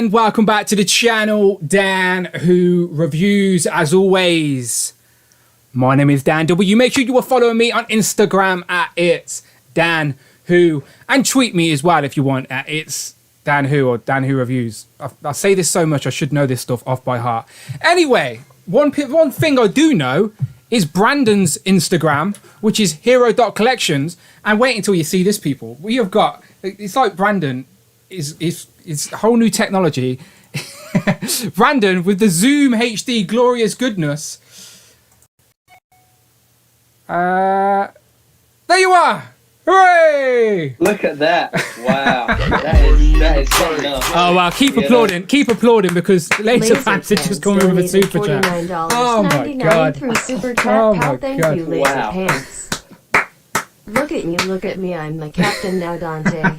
and welcome back to the channel. Dan Who Reviews, as always. My name is Dan W. Make sure you are following me on Instagram at It's Dan Who, and tweet me as well if you want at It's Dan Who or Dan Who Reviews. I say this so much, I should know this stuff off by heart. Anyway, one thing I do know is Brandon's Instagram, which is hero.collections. And wait until you see this, people. We have got, it's like Brandon is whole new technology. Brandon with the Zoom HD glorious goodness. There you are. Hooray! Look at that! Wow, that is something else. Oh wow! Keep applauding because Laser Pants has just come in with a super chat. Oh my god! Through super chat. Oh my Thank god! you, Laser Pants. Look at you, look at me. I'm the captain now, Dante.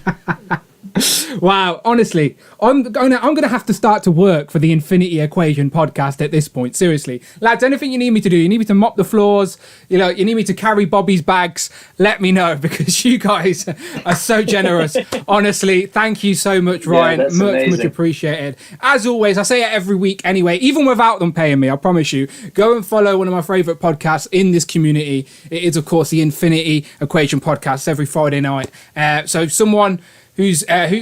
Wow, honestly, I'm gonna have to start to work for the Infinity Equation podcast at this point. Seriously, lads, anything you need me to do, you need me to mop the floors, you need me to carry Bobby's bags, let me know because you guys are so generous. Honestly, thank you so much, Ryan. Yeah, much appreciated. As always, I say it every week anyway, even without them paying me, I promise you. Go and follow one of my favorite podcasts in this community. It is, of course, the Infinity Equation podcast every Friday night. So someone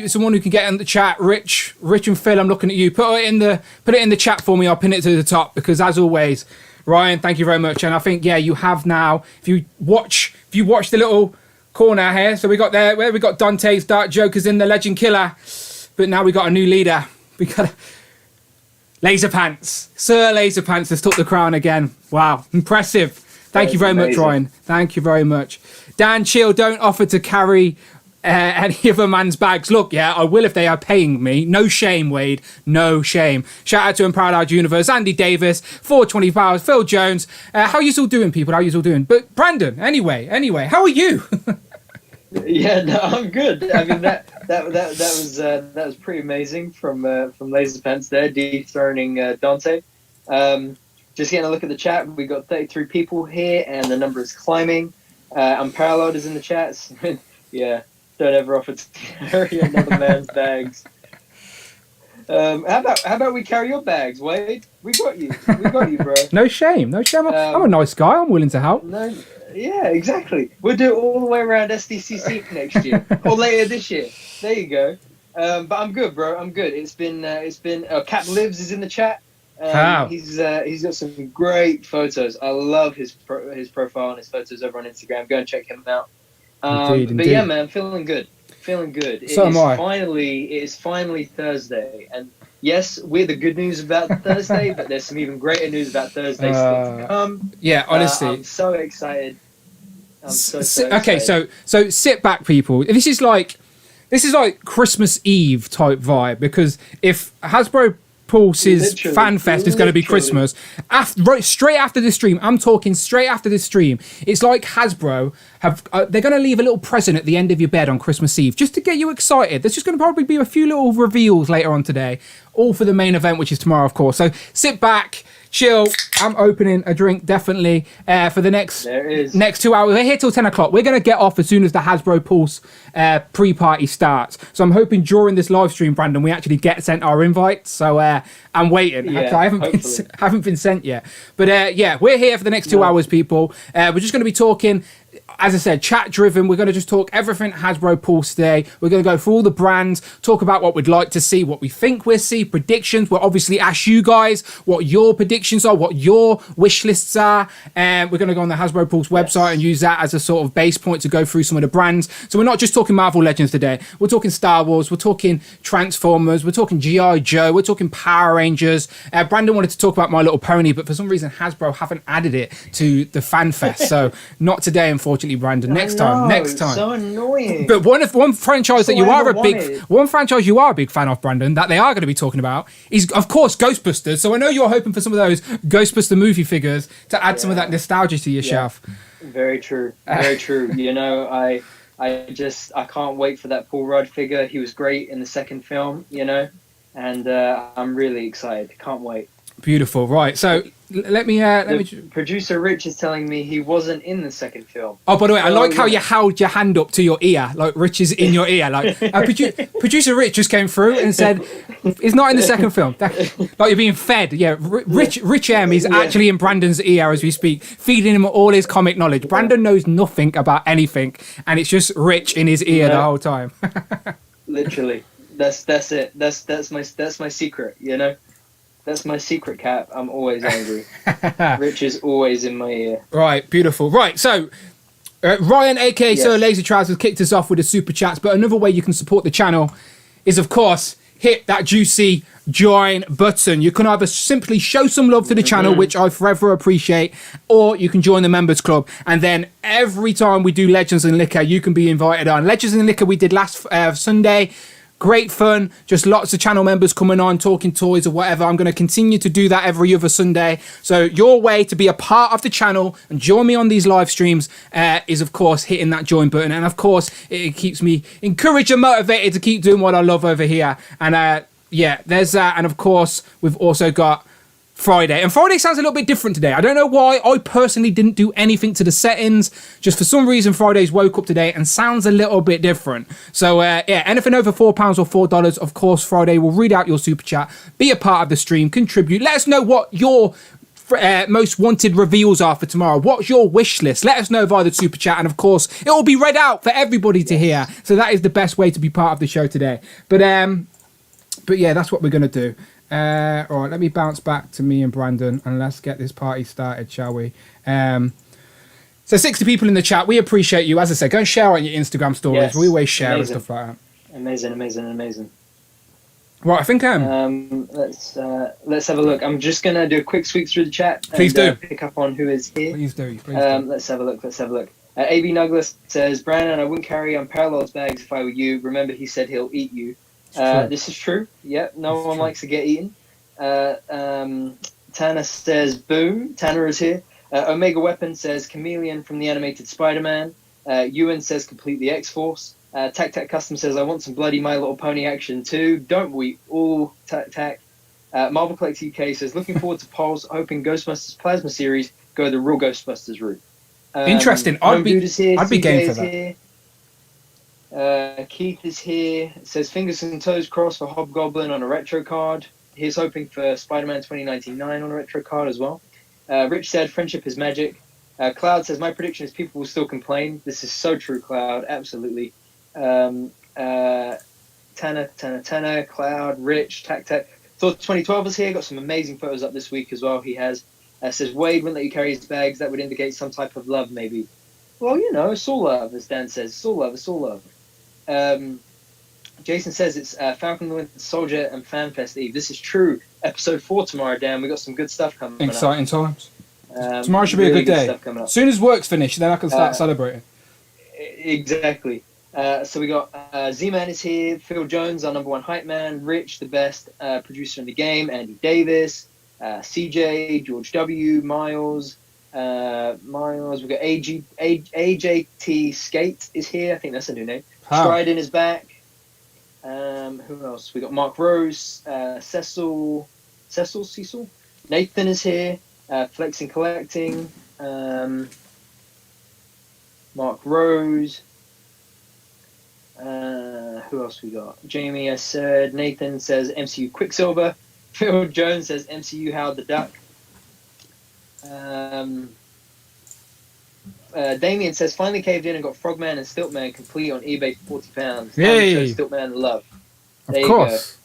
someone who can get in the chat, Rich and Phil, I'm looking at you. Put it in the chat for me. I'll pin it to the top because, as always, Ryan, thank you very much. And I think you have now. If you watch the little corner here, so we got Dante's Dark Jokers in the Legend Killer, but now we got a new leader. We got Laser Pants, Sir Laser Pants has took the crown again. Wow, impressive. Thank you very much, Ryan. Thank you very much. Dan, chill. Don't offer to carry any other man's bags. Look, I will if they are paying me. No shame, Wade. No shame. Shout out to Empowered Our Universe, Andy Davis, 420 Powers, Phil Jones. How you all doing, people? How you all doing? But Brandon, anyway, how are you? Yeah, no, I'm good. I mean that was pretty amazing from Laser Pants there, dethroning Dante. Just getting a look at the chat. We got 33 people here, and the number is climbing. Unparalleled is in the chats. Yeah. Don't ever offer to carry another man's bags. How about we carry your bags, Wade? We got you, bro. No shame. I'm a nice guy. I'm willing to help. No, yeah, exactly. We'll do it all the way around SDCC next year or later this year. There you go. But I'm good, bro. I'm good. It's been. Cap Lives is in the chat. He's got some great photos. I love his profile and his photos over on Instagram. Go and check him out. Indeed. But yeah, man, feeling good. So am I. It is finally Thursday, and yes, we're the good news about Thursday, but there's some even greater news about Thursday still to come. Yeah, honestly, I'm so excited. I'm so excited. Okay, so sit back, people. This is like Christmas Eve type vibe, because if Hasbro Pulse's Fan Fest is going to be Christmas. Straight after this stream, I'm talking straight after this stream, it's like Hasbro they're going to leave a little present at the end of your bed on Christmas Eve just to get you excited. There's just going to probably be a few little reveals later on today, all for the main event, which is tomorrow, of course. So sit back, chill. I'm opening a drink definitely for the next 2 hours. We're here till 10 o'clock. We're going to get off as soon as the Hasbro Pulse pre-party starts. So I'm hoping during this live stream, Brandon, we actually get sent our invites. So I'm waiting. Yeah, I haven't been sent yet. But we're here for the next 2 hours, people. We're just going to be talking, as I said, chat driven. We're going to just talk everything Hasbro Pulse today. We're going to go through all the brands, talk about what we'd like to see, what we think we'll see, predictions. We'll obviously ask you guys what your predictions are, what your wish lists are. And we're going to go on the Hasbro Pulse website and use that as a sort of base point to go through some of the brands. So we're not just talking Marvel Legends today. We're talking Star Wars. We're talking Transformers. We're talking G.I. Joe. We're talking Power Rangers. Brandon wanted to talk about My Little Pony, but for some reason Hasbro haven't added it to the Fan Fest. So not today, unfortunately, Brandon. Next time. So annoying. But one franchise that you are a big fan of, Brandon, that they are going to be talking about is, of course, Ghostbusters. So I know you're hoping for some of those Ghostbuster movie figures to add some of that nostalgia to your shelf. Very true. Very true. I can't wait for that Paul Rudd figure. He was great in the second film, and I'm really excited. Can't wait. Beautiful. Right. So let me. Producer Rich is telling me he wasn't in the second film. Oh, by the way, I like how you held your hand up to your ear, like Rich is in your ear. Like producer Rich just came through and said, "He's not in the second film." Like you're being fed. Yeah, Rich M is actually in Brandon's ear as we speak, feeding him all his comic knowledge. Brandon knows nothing about anything, and it's just Rich in his ear the whole time. Literally, that's it. That's my secret. You know. That's my secret, Cap. I'm always angry. Rich is always in my ear. Right, beautiful. Right, so Ryan, aka Sir Lazy Trousers, kicked us off with the super chats. But another way you can support the channel is, of course, hit that juicy join button. You can either simply show some love to the channel, which I forever appreciate, or you can join the members club. And then every time we do Legends and Liquor, you can be invited on. Legends and Liquor we did last Sunday. Great fun, just lots of channel members coming on, talking toys or whatever. I'm going to continue to do that every other Sunday. So your way to be a part of the channel and join me on these live streams is, of course, hitting that join button. And, of course, it keeps me encouraged and motivated to keep doing what I love over here. And, yeah, there's that. And, of course, we've also got Friday. And Friday sounds a little bit different today. I don't know why. I personally didn't do anything to the settings. Just for some reason, Friday's woke up today and sounds a little bit different. So, yeah, anything over £4 or $4, of course, Friday will read out your super chat, be a part of the stream, contribute. Let us know what your most wanted reveals are for tomorrow. What's your wish list? Let us know via the super chat. And, of course, it will be read out for everybody to hear. So that is the best way to be part of the show today. But yeah, that's what we're going to do. All right, let me bounce back to me and Brandon and let's get this party started, shall we? So 60 people in the chat. We appreciate you. As I said, go and share on your Instagram stories. Yes, we always share and stuff like that. Amazing. Right, I think let's have a look. I'm just gonna do a quick sweep through the chat. Please do. Pick up on who is here. Please do. Let's have a look. AB Douglas says, Brandon, I wouldn't carry Unparallel's bags if I were you. Remember, he said he'll eat you. This is true. Yep, no one likes to get eaten. Tanner says, boom. Tanner is here. Omega Weapon says, Chameleon from the animated Spider-Man. Ewan says, complete the X-Force. Tac Tac Custom says, I want some bloody My Little Pony action too. Don't we all, Tac Tac. Marvel Collector UK says, looking forward to Pulse, hoping Ghostbusters Plasma series go the real Ghostbusters route. Interesting. I'd be game for that. Here. Keith is here. It says fingers and toes crossed for Hobgoblin on a retro card. He's hoping for Spider-Man 2099 on a retro card as well. Rich said friendship is magic. Cloud says my prediction is people will still complain. This is so true, Cloud. Absolutely. Tanner, Cloud, Rich, Tac Tac. Thought 2012 is here. Got some amazing photos up this week as well. He has. Says Wade wouldn't let you carry his bags. That would indicate some type of love, maybe. Well, you know, it's all love, as Dan says. It's all love. Jason says it's Falcon the Winter Soldier and Fan Fest Eve. This is true. Episode 4 tomorrow, Dan. We got some good stuff coming up. Exciting times. Tomorrow should be really a good day. As soon as work's finished, then I can start celebrating. Exactly. So we got Z-Man is here. Phil Jones, our number one hype man. Rich, the best producer in the game. Andy Davis. CJ, George W, Miles. We've got AJT Skate is here. I think that's a new name. Stridon is back. Who else? We got Mark Rose, Cecil. Nathan is here. Flexing Collecting. Mark Rose. Who else we got? Jamie, I said. Nathan says MCU Quicksilver. Phil Jones says MCU Howard the Duck. Damien says finally caved in and got Frogman and Stiltman complete on eBay for £40. Yay! Stiltman love. Of course.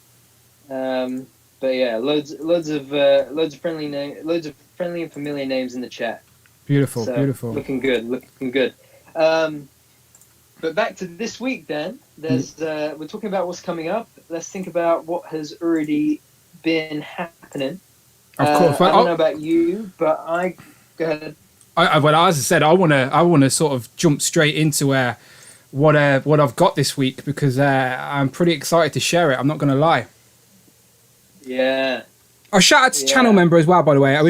But yeah, loads of friendly and familiar names in the chat. Beautiful. Looking good. But back to this week, Dan. We're talking about what's coming up. Let's think about what has already been happening. Of course. I don't know about you, but go ahead. Well, as I said, I want to sort of jump straight into what I've got this week because I'm pretty excited to share it. I'm not going to lie. Yeah. I shout out to channel member as well, by the way. I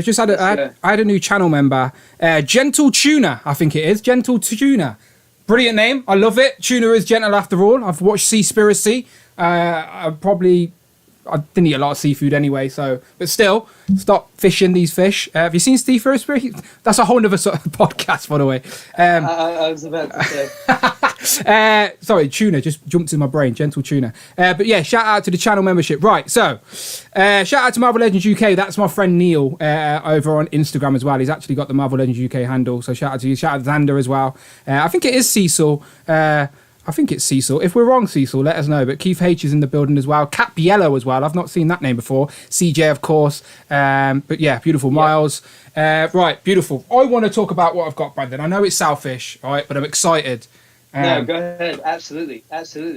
had a new channel member, Gentle Tuna, I think it is. Gentle Tuna. Brilliant name. I love it. Tuna is gentle after all. I've watched Seaspiracy. I didn't eat a lot of seafood anyway, so but still, stop fishing these fish. Have you seen Steve Ferris? That's a whole other sort of podcast, by the way. I was about to say. Sorry, tuna just jumped in my brain. Gentle tuna. But yeah, shout out to the channel membership. Right, so shout out to Marvel Legends UK. That's my friend Neil over on Instagram as well. He's actually got the Marvel Legends UK handle. So shout out to you. Shout out to Xander as well. I think it is Cecil. I think it's Cecil. If we're wrong, Cecil, let us know. But Keith H is in the building as well. Cap Yellow as well. I've not seen that name before. CJ, of course. But yeah, beautiful. Miles. Right, beautiful. I want to talk about what I've got, Brandon. I know it's selfish, all right, but I'm excited. No, go ahead. Absolutely.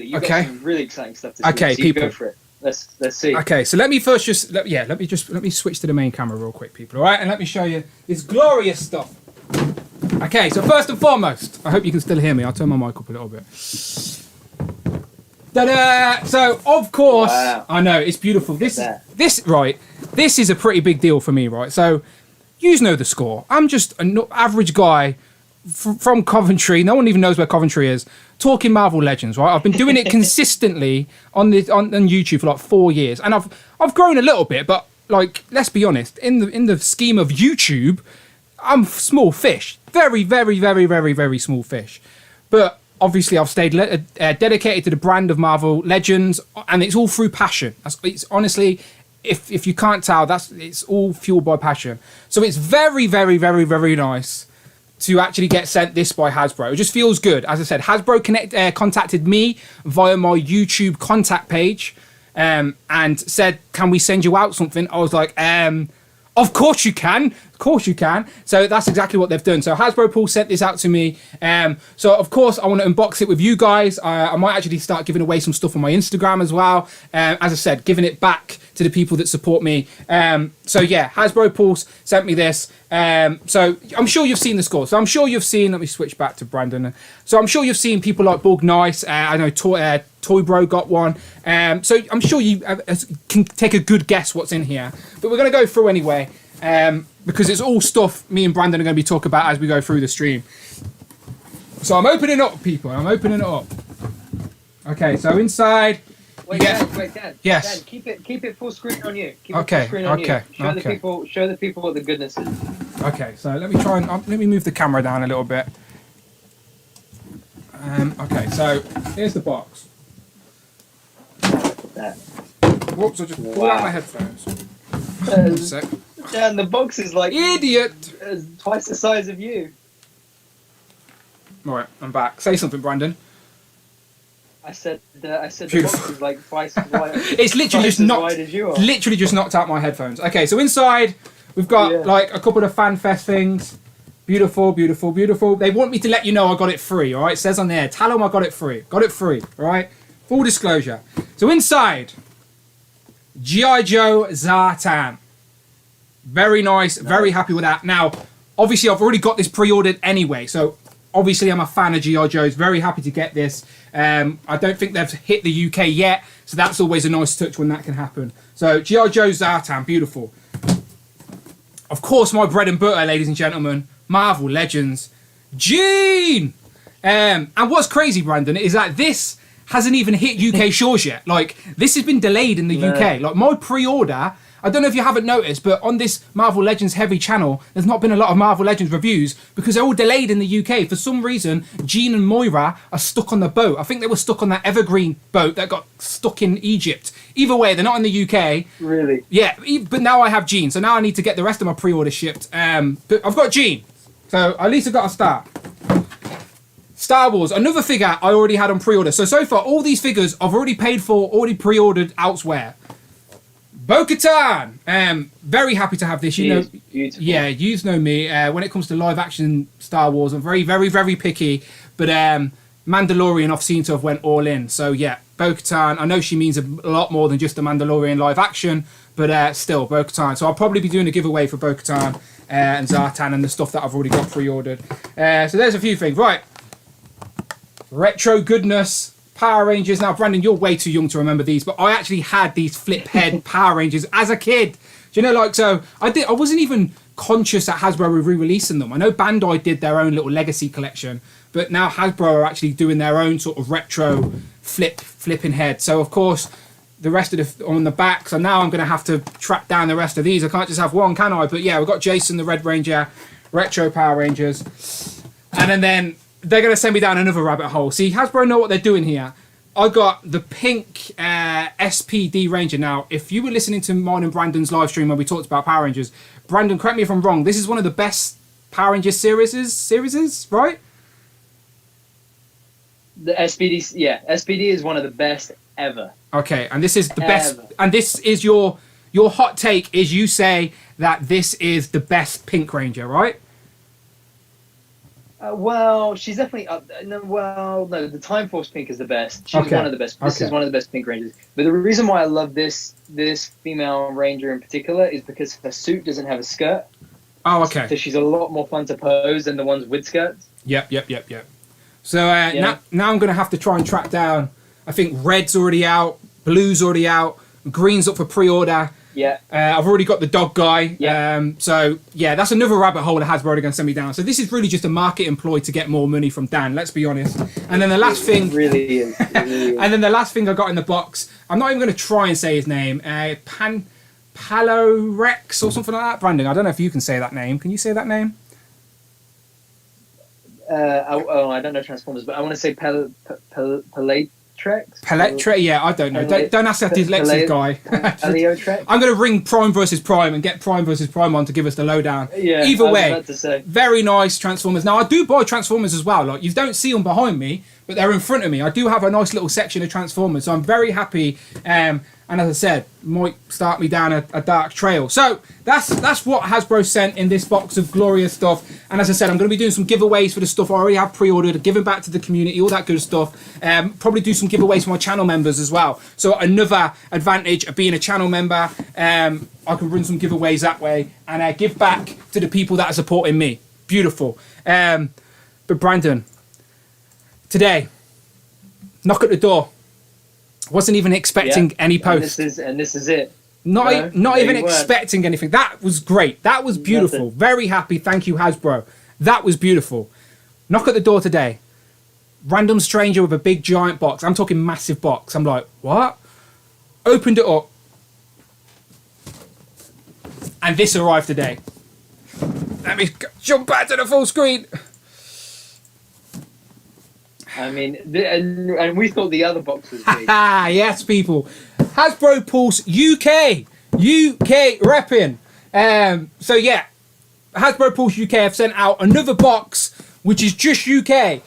You've got some really exciting stuff to see. Okay, so people. Go for it. Let's see. Okay, so let me first let me switch to the main camera real quick, people. All right, and let me show you this glorious stuff. Okay, so first and foremost, I hope you can still hear me. I'll turn my mic up a little bit. Ta-da! So, of course, wow. I know, it's beautiful. This is a pretty big deal for me, right? So, you know the score. I'm just an average guy from Coventry. No one even knows where Coventry is. Talking Marvel Legends, right? I've been doing it consistently on YouTube for like 4 years. And I've grown a little bit, but like, let's be honest, in the scheme of YouTube, I'm small fish. Very, very, very, very, very small fish. But obviously I've stayed dedicated to the brand of Marvel Legends, and it's all through passion. It's honestly, if you can't tell, it's all fueled by passion. So it's very, very, very, very nice to actually get sent this by Hasbro. It just feels good. As I said, Hasbro contacted me via my YouTube contact page and said, can we send you out something? I was like, of course you can. Of course you can. So that's exactly what they've done. So Hasbro Pulse sent this out to me. So of course I want to unbox it with you guys. I might actually start giving away some stuff on my Instagram as well. As I said, giving it back to the people that support me. So yeah, Hasbro Pulse sent me this. So I'm sure you've seen the score. So I'm sure you've seen, let me switch back to Brandon. So I'm sure you've seen people like Bug Nice. I know Toy Bro got one. So I'm sure you can take a good guess what's in here. But we're going to go through anyway. Because it's all stuff me and Brandon are going to be talking about as we go through the stream. So I'm opening up, people. I'm opening it up. Okay, so inside. Wait, Dad. Yes. Dad, keep it full screen on you. Keep Okay. it full screen on Okay. you. Show the people what the goodness is. Okay, so let me try and let me move the camera down a little bit. Okay, so here's the box. Whoops! I just pulled out my headphones. One sec. Yeah, and the box is like idiot. Twice the size of you. Right, I'm back. Say something, Brandon. I said the box is like twice as wide. It's literally just knocked out my headphones. Okay, so inside we've got like a couple of Fan Fest things. Beautiful, beautiful, beautiful. They want me to let you know I got it free. All right, it says on there, tell them I got it free. Got it free. All right, full disclosure. So inside, G.I. Joe Zartan. Very nice, very happy with that. Now, obviously, I've already got this pre-ordered anyway, so obviously I'm a fan of G.I. Joe's. Very happy to get this. I don't think they've hit the UK yet, so that's always a nice touch when that can happen. So, G.I. Joe Zartan, beautiful. Of course, my bread and butter, ladies and gentlemen, Marvel Legends, Gene! And what's crazy, Brandon, is that this hasn't even hit UK shores yet. Like, this has been delayed in the UK. Like, my pre-order, I don't know if you haven't noticed, but on this Marvel Legends heavy channel, there's not been a lot of Marvel Legends reviews because they're all delayed in the UK. For some reason, Jean and Moira are stuck on the boat. I think they were stuck on that Evergreen boat that got stuck in Egypt. Either way, they're not in the UK. Really? Yeah, but now I have Jean, so now I need to get the rest of my pre-order shipped. But I've got Jean, so at least I've got a start. Star Wars, another figure I already had on pre-order. So far, all these figures I've already paid for, already pre-ordered elsewhere. Bo-Katan, very happy to have this. You know, beautiful. Yeah, you know me. When it comes to live action Star Wars, I'm very, very, very picky. But Mandalorian, I've seen to have went all in. So yeah, Bo-Katan. I know she means a lot more than just the Mandalorian live action, but still, Bo-Katan. So I'll probably be doing a giveaway for Bo-Katan and Zartan and the stuff that I've already got pre-ordered. So there's a few things. Right, retro goodness. Power Rangers. Now, Brandon, you're way too young to remember these, but I actually had these flip head Power Rangers as a kid. Do you know, like, so I wasn't even conscious that Hasbro were re-releasing them. I know Bandai did their own little legacy collection, but now Hasbro are actually doing their own sort of retro flipping head. So, of course, the rest of the on the back. So now I'm going to have to track down the rest of these. I can't just have one, can I? But yeah, we've got Jason the Red Ranger, Retro Power Rangers, and then they're going to send me down another rabbit hole. See, Hasbro know what they're doing here. I got the pink Spd Ranger. Now, if you were listening to mine and Brandon's live stream when we talked about Power Rangers, Brandon, correct me if I'm wrong, this is one of the best Power Ranger series, right? The SPD, yeah, SPD is one of the best ever. Okay, and this is the best, and this is your hot take is you say that this is the best Pink Ranger, right? Well, she's definitely up. No, the Time Force Pink is the best. She's one of the best. This is one of the best Pink Rangers. But the reason why I love this female Ranger in particular is because her suit doesn't have a skirt. Oh, okay. So she's a lot more fun to pose than the ones with skirts. Yep. So now I'm going to have to try and track down. I think red's already out, blue's already out, green's up for pre-order. Yeah. I've already got the dog guy. Yeah. So yeah, that's another rabbit hole that Hasbro are going to send me down. So this is really just a market employ to get more money from Dan. Let's be honest. And then the last thing, it really is. And then the last thing I got in the box, I'm not even going to try and say his name. Palorex or something like that. Brandon, I don't know if you can say that name. Can you say that name? I don't know Transformers, but I want to say Paletrex. Paletre, yeah, I don't know. Don't ask that dyslexic guy. Paleotrex. I'm going to ring Prime versus Prime and get Prime versus Prime on to give us the lowdown. Yeah, either I was way, about to say. very nice Transformers. Now I do buy Transformers as well. Like you don't see them behind me, but they're in front of me. I do have a nice little section of Transformers, so I'm very happy. And as I said, might start me down a dark trail. So that's what Hasbro sent in this box of glorious stuff. And as I said, I'm going to be doing some giveaways for the stuff I already have pre-ordered, giving back to the community, all that good stuff. Probably do some giveaways for my channel members as well. So another advantage of being a channel member, I can run some giveaways that way and give back to the people that are supporting me. Beautiful. But Brandon, today, knock at the door. Wasn't even expecting any post. And this is it. Not even expecting anything. That was great. That was beautiful. Nothing. Very happy. Thank you, Hasbro. That was beautiful. Knock at the door today. Random stranger with a big giant box. I'm talking massive box. I'm like, what? Opened it up. And this arrived today. Let me jump back to the full screen. I mean, and we thought the other box was big. Yes, people. Hasbro Pulse UK repping. So yeah, Hasbro Pulse UK have sent out another box, which is just UK.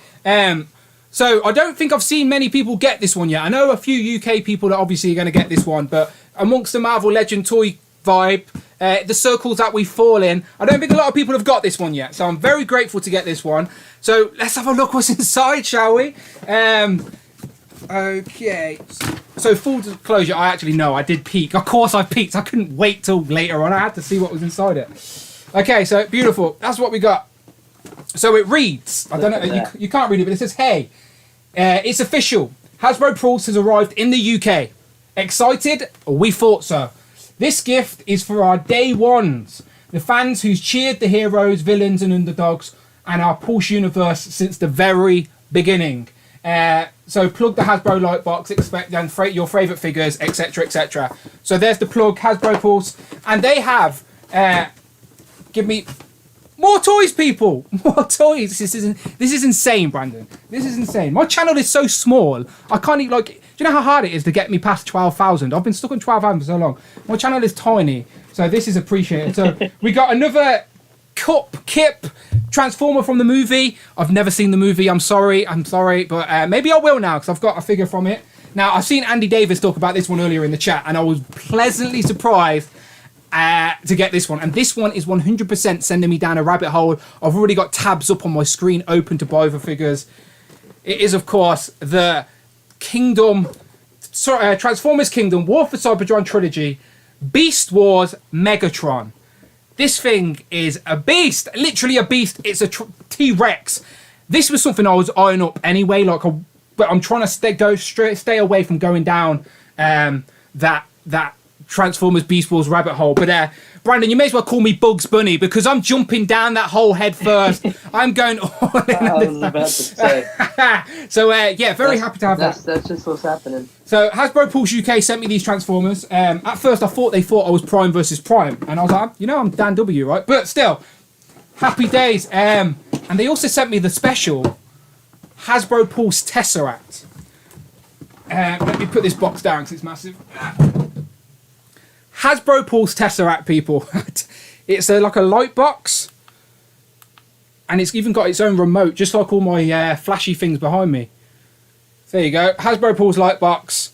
So I don't think I've seen many people get this one yet. I know a few UK people that obviously are going to get this one, but amongst the Marvel Legend toy vibe, the circles that we fall in, I don't think a lot of people have got this one yet. So I'm very grateful to get this one. So let's have a look what's inside, shall we? Okay. So full disclosure, I actually know I did peek. Of course I peeked. I couldn't wait till later on. I had to see what was inside it. Okay, so beautiful. That's what we got. So it reads, I don't know, you can't read it, but it says, hey, it's official. Hasbro Pulse has arrived in the UK. Excited? We thought so. This gift is for our day ones, the fans who's cheered the heroes, villains and underdogs and our Pulse universe since the very beginning. So plug the Hasbro Lightbox, expect and your favourite figures, etc, etc. So there's the plug, Hasbro Pulse, and they have, give me more toys, people, more toys. This is insane, Brandon. This is insane. My channel is so small, I can't even, like, do you know how hard it is to get me past 12,000? I've been stuck on 12,000 for so long. My channel is tiny, so this is appreciated. So we got another Kip Transformer from the movie. I've never seen the movie. I'm sorry, but maybe I will now because I've got a figure from it. Now I've seen Andy Davis talk about this one earlier in the chat, and I was pleasantly surprised to get this one. And this one is 100% sending me down a rabbit hole. I've already got tabs up on my screen open to buy the figures. It is, of course, the Transformers Kingdom War for Cybertron Trilogy Beast Wars Megatron. This thing is a beast, literally a beast. It's a T-Rex. This was something I was eyeing up anyway, but I'm trying to stay away from going down that Transformers Beast Wars rabbit hole. But Brandon, you may as well call me Bugs Bunny because I'm jumping down that hole head first. I'm going all in. I was about to say. So, yeah, very happy to have that. That's just what's happening. So, Hasbro Pulse UK sent me these Transformers. At first, I thought they thought I was Prime versus Prime. And I was like, I'm Dan W, right? But still, happy days. And they also sent me the special Hasbro Pulse Tesseract. Let me put this box down because it's massive. Hasbro Pulse Tesseract, people. It's like a light box. And it's even got its own remote, just like all my flashy things behind me. So there you go. Hasbro Pulse light box.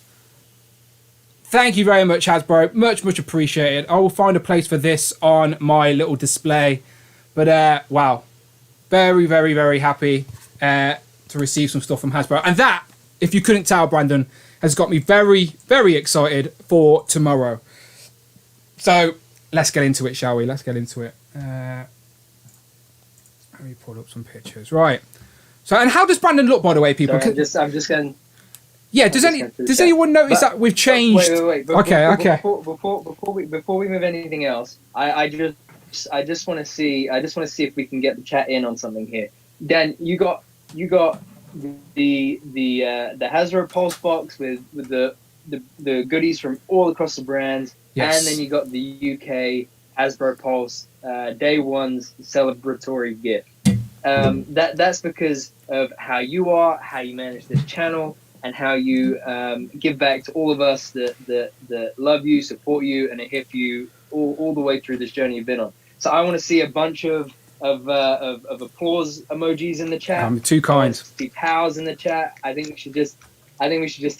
Thank you very much, Hasbro. Much, much appreciated. I will find a place for this on my little display. But, wow. Very, very, very happy to receive some stuff from Hasbro. And that, if you couldn't tell, Brandon, has got me very, very excited for tomorrow. So, let's get into it, shall we? Let's get into it. Let me pull up some pictures. Right. So, and how does Brandon look, by the way, people? Sorry, I'm just going... Yeah, does anyone notice that we've changed? Wait. Before we move anything else, I just want to see if we can get the chat in on something here. Dan, you got the Hasbro Pulse box with the goodies from all across the brands, yes. And then you got the UK Hasbro Pulse Day One's celebratory gift. That's because of how you are, how you manage this channel, and how you give back to all of us that love you, support you, and are here for you all the way through this journey you've been on. So I want to see a bunch of applause emojis in the chat. I'm too kind. See pals in the chat. I think we should just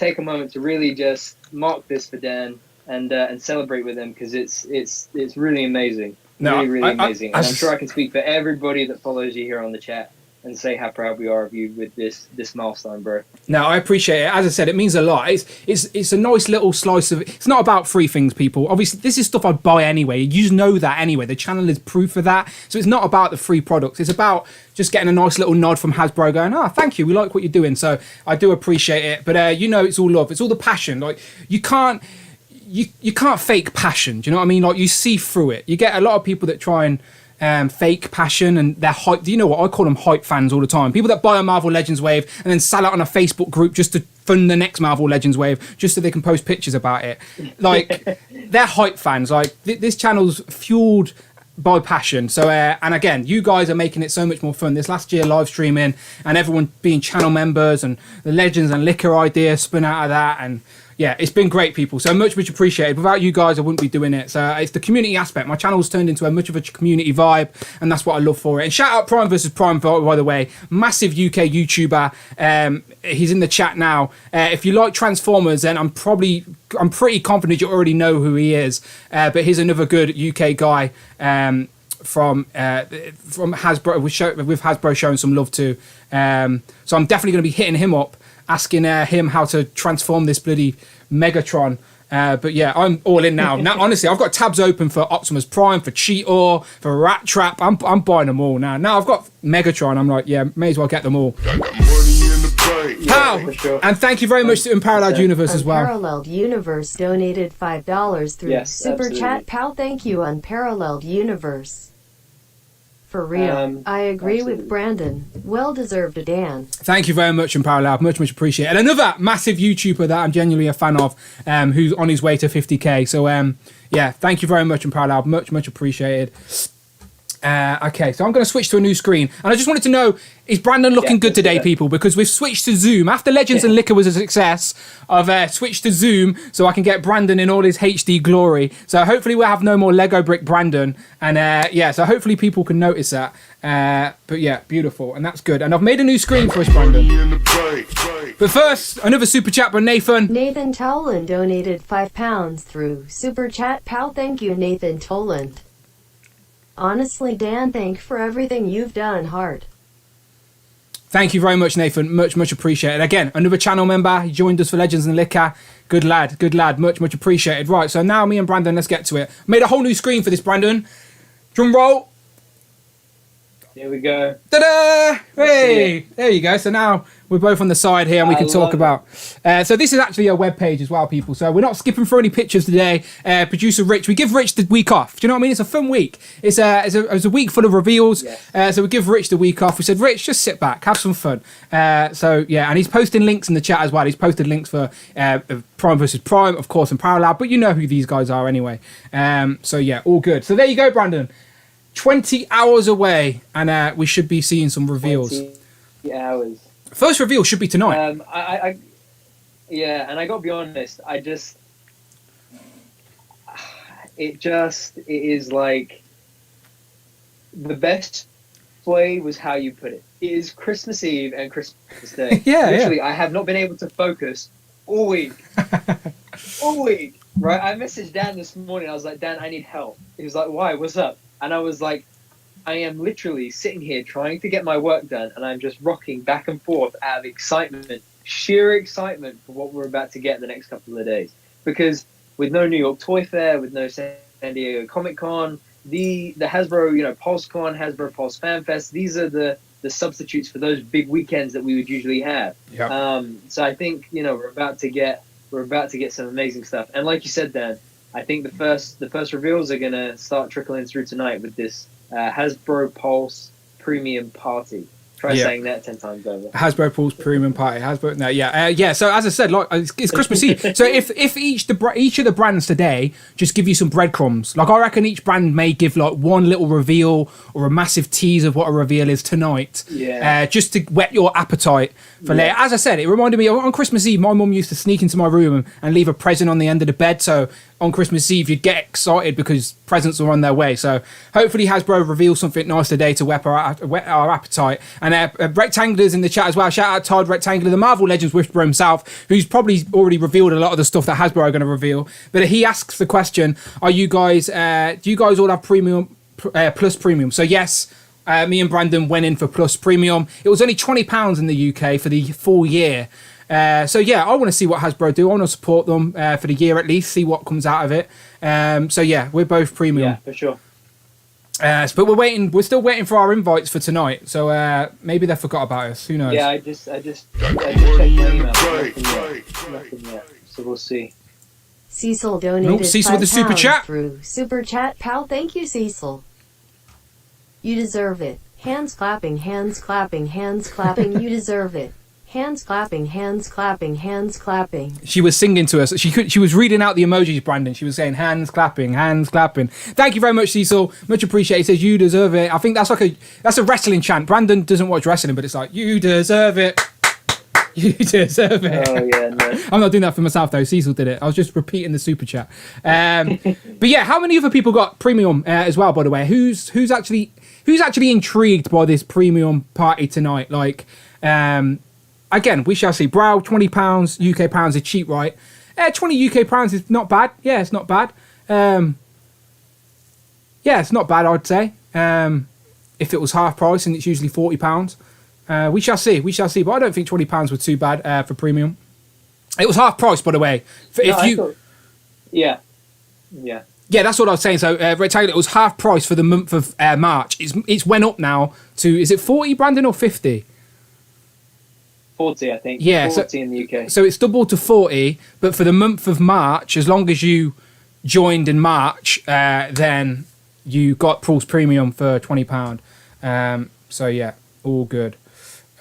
take a moment to really just mark this for Dan and celebrate with him because it's really amazing. No, really amazing. And I'm sure I can speak for everybody that follows you here on the chat and say how proud we are of you with this milestone, bro. No, I appreciate it. As I said, it means a lot. It's a nice little slice of... It's not about free things, people. Obviously, this is stuff I'd buy anyway. You just know that anyway. The channel is proof of that. So it's not about the free products. It's about just getting a nice little nod from Hasbro going, thank you. We like what you're doing. So I do appreciate it. But, it's all love. It's all the passion. Like, you can't fake passion. Do you know what I mean? Like, you see through it. You get a lot of people that try and fake passion and they're hype. Do you know what? I call them hype fans all the time. People that buy a Marvel Legends wave and then sell it on a Facebook group just to fund the next Marvel Legends wave, just so they can post pictures about it. Like, they're hype fans. Like, this channel's fueled by passion. So, and again, you guys are making it so much more fun. This last year live streaming and everyone being channel members and the Legends and Liquor idea spun out of that, and yeah, it's been great, people. So much appreciated. Without you guys, I wouldn't be doing it. So it's the community aspect. My channel's turned into much of a community vibe, and that's what I love for it. And shout out Prime versus Prime, by the way. Massive UK YouTuber. He's in the chat now. If you like Transformers, then I'm pretty confident you already know who he is. But he's another good UK guy from Hasbro, with Hasbro showing some love too. So I'm definitely going to be hitting him up, asking him how to transform this bloody Megatron. But yeah, I'm all in now. Now, honestly, I've got tabs open for Optimus Prime, for Cheetor, for Rat Trap. I'm buying them all now. Now I've got Megatron. I'm like, yeah, may as well get them all. Pow! Sure. And thank you very much to Unparalleled Universe as well. Unparalleled Universe donated $5 through Super Chat. Pal, thank you, Unparalleled Universe. For real. I agree with Brandon. Well deserved, Dan. Thank you very much, Unparalleled. Much appreciated. And another massive YouTuber that I'm genuinely a fan of, who's on his way to 50k. So, yeah, thank you very much, Unparalleled. Much appreciated. Okay, so I'm going to switch to a new screen. And I just wanted to know, is Brandon looking good today, people? Because we've switched to Zoom. After Legends and Liquor was a success, I've switched to Zoom so I can get Brandon in all his HD glory. So hopefully we'll have no more Lego brick Brandon. And yeah, so hopefully people can notice that. But yeah, beautiful. And that's good. And I've made a new screen for us, Brandon. But first, another Super Chat by Nathan. Nathan Toland donated £5 through Super Chat. Pal, thank you, Nathan Toland. Honestly, Dan, thank for everything you've done, heart. Thank you very much, Nathan. Much appreciated. Again, another channel member. He joined us for Legends and Liquor. Good lad. Much appreciated. Right, so now me and Brandon, let's get to it. Made a whole new screen for this, Brandon. Drum roll. Here we go. Ta-da! Hey, there you go. So now we're both on the side here and we can talk about. So this is actually a web page as well, people. So we're not skipping through any pictures today. Producer Rich, we give Rich the week off. Do you know what I mean? It's a fun week. It's a week full of reveals. Yes. So we give Rich the week off. We said, Rich, just sit back, have some fun. So yeah, and he's posting links in the chat as well. He's posted links for Prime versus Prime, of course, and Parallel. But you know who these guys are anyway. So yeah, all good. So there you go, Brandon. 20 hours away, and we should be seeing some reveals. 20 hours. First reveal should be tonight. And I gotta be honest. It is like the best way was how you put it. It is Christmas Eve and Christmas Day. Literally, I have not been able to focus all week. All week, right? I messaged Dan this morning. I was like, Dan, I need help. He was like, why? What's up? And I was like, I am literally sitting here trying to get my work done, and I'm just rocking back and forth out of excitement, sheer excitement for what we're about to get the next couple of days. Because with no New York Toy Fair, with no San Diego Comic Con, the Hasbro, PulseCon, Hasbro Pulse Fan Fest, these are the substitutes for those big weekends that we would usually have. Yep. So I think we're about to get some amazing stuff. And like you said, Dan, I think the first reveals are gonna start trickling through tonight with this Hasbro Pulse Premium Party. Try saying that 10 times over. Hasbro Pulse Premium Party. So as I said, like it's Christmas Eve. So if each of the brands today just give you some breadcrumbs, like I reckon each brand may give like one little reveal or a massive tease of what a reveal is tonight. Yeah. Just to whet your appetite for later. As I said, it reminded me on Christmas Eve, my mum used to sneak into my room and leave a present on the end of the bed. So on Christmas Eve, you'd get excited because presents are on their way. So hopefully Hasbro reveals something nice today to whet our appetite. And Rectangular's in the chat as well. Shout out Todd Rectangular, the Marvel Legends whisperer himself, who's probably already revealed a lot of the stuff that Hasbro are going to reveal. But he asks the question, do you guys all have Premium Plus Premium? So yes, me and Brandon went in for Plus Premium. It was only £20 in the UK for the full year. So yeah, I want to see what Hasbro do. I want to support them for the year at least, see what comes out of it. So yeah, we're both premium. Yeah, for sure. But we're still waiting for our invites for tonight. So maybe they forgot about us. Who knows? Yeah, I just checked my email. Nothing yet. So we'll see. Cecil donated Cecil with the super chat. Through super chat, pal. Thank you, Cecil. You deserve it. Hands clapping, hands clapping, hands clapping. You deserve it. Hands clapping, hands clapping, hands clapping. She was singing to us. She was reading out the emojis, Brandon. She was saying hands clapping, hands clapping. Thank you very much, Cecil. Much appreciated. He says you deserve it. I think that's a wrestling chant. Brandon doesn't watch wrestling, but it's like you deserve it. You deserve it. Oh yeah, no. I'm not doing that for myself though. Cecil did it. I was just repeating the super chat. But yeah, how many other people got premium as well? By the way, who's actually intrigued by this premium party tonight? Like. Again, we shall see. Brow, £20, UK pounds is cheap, right? 20 UK pounds is not bad. Yeah, it's not bad. It's not bad, I'd say. If it was half price and it's usually £40. We shall see. But I don't think £20 was too bad for premium. It was half price, by the way. Yeah, that's what I was saying. So, Rectangular, it was half price for the month of March. It's went up now to, is it 40, Brandon, or 50? 40, I think. Yeah, 40 in the UK. So it's doubled to 40, but for the month of March, as long as you joined in March, then you got Pulse Premium for £20. So yeah, all good.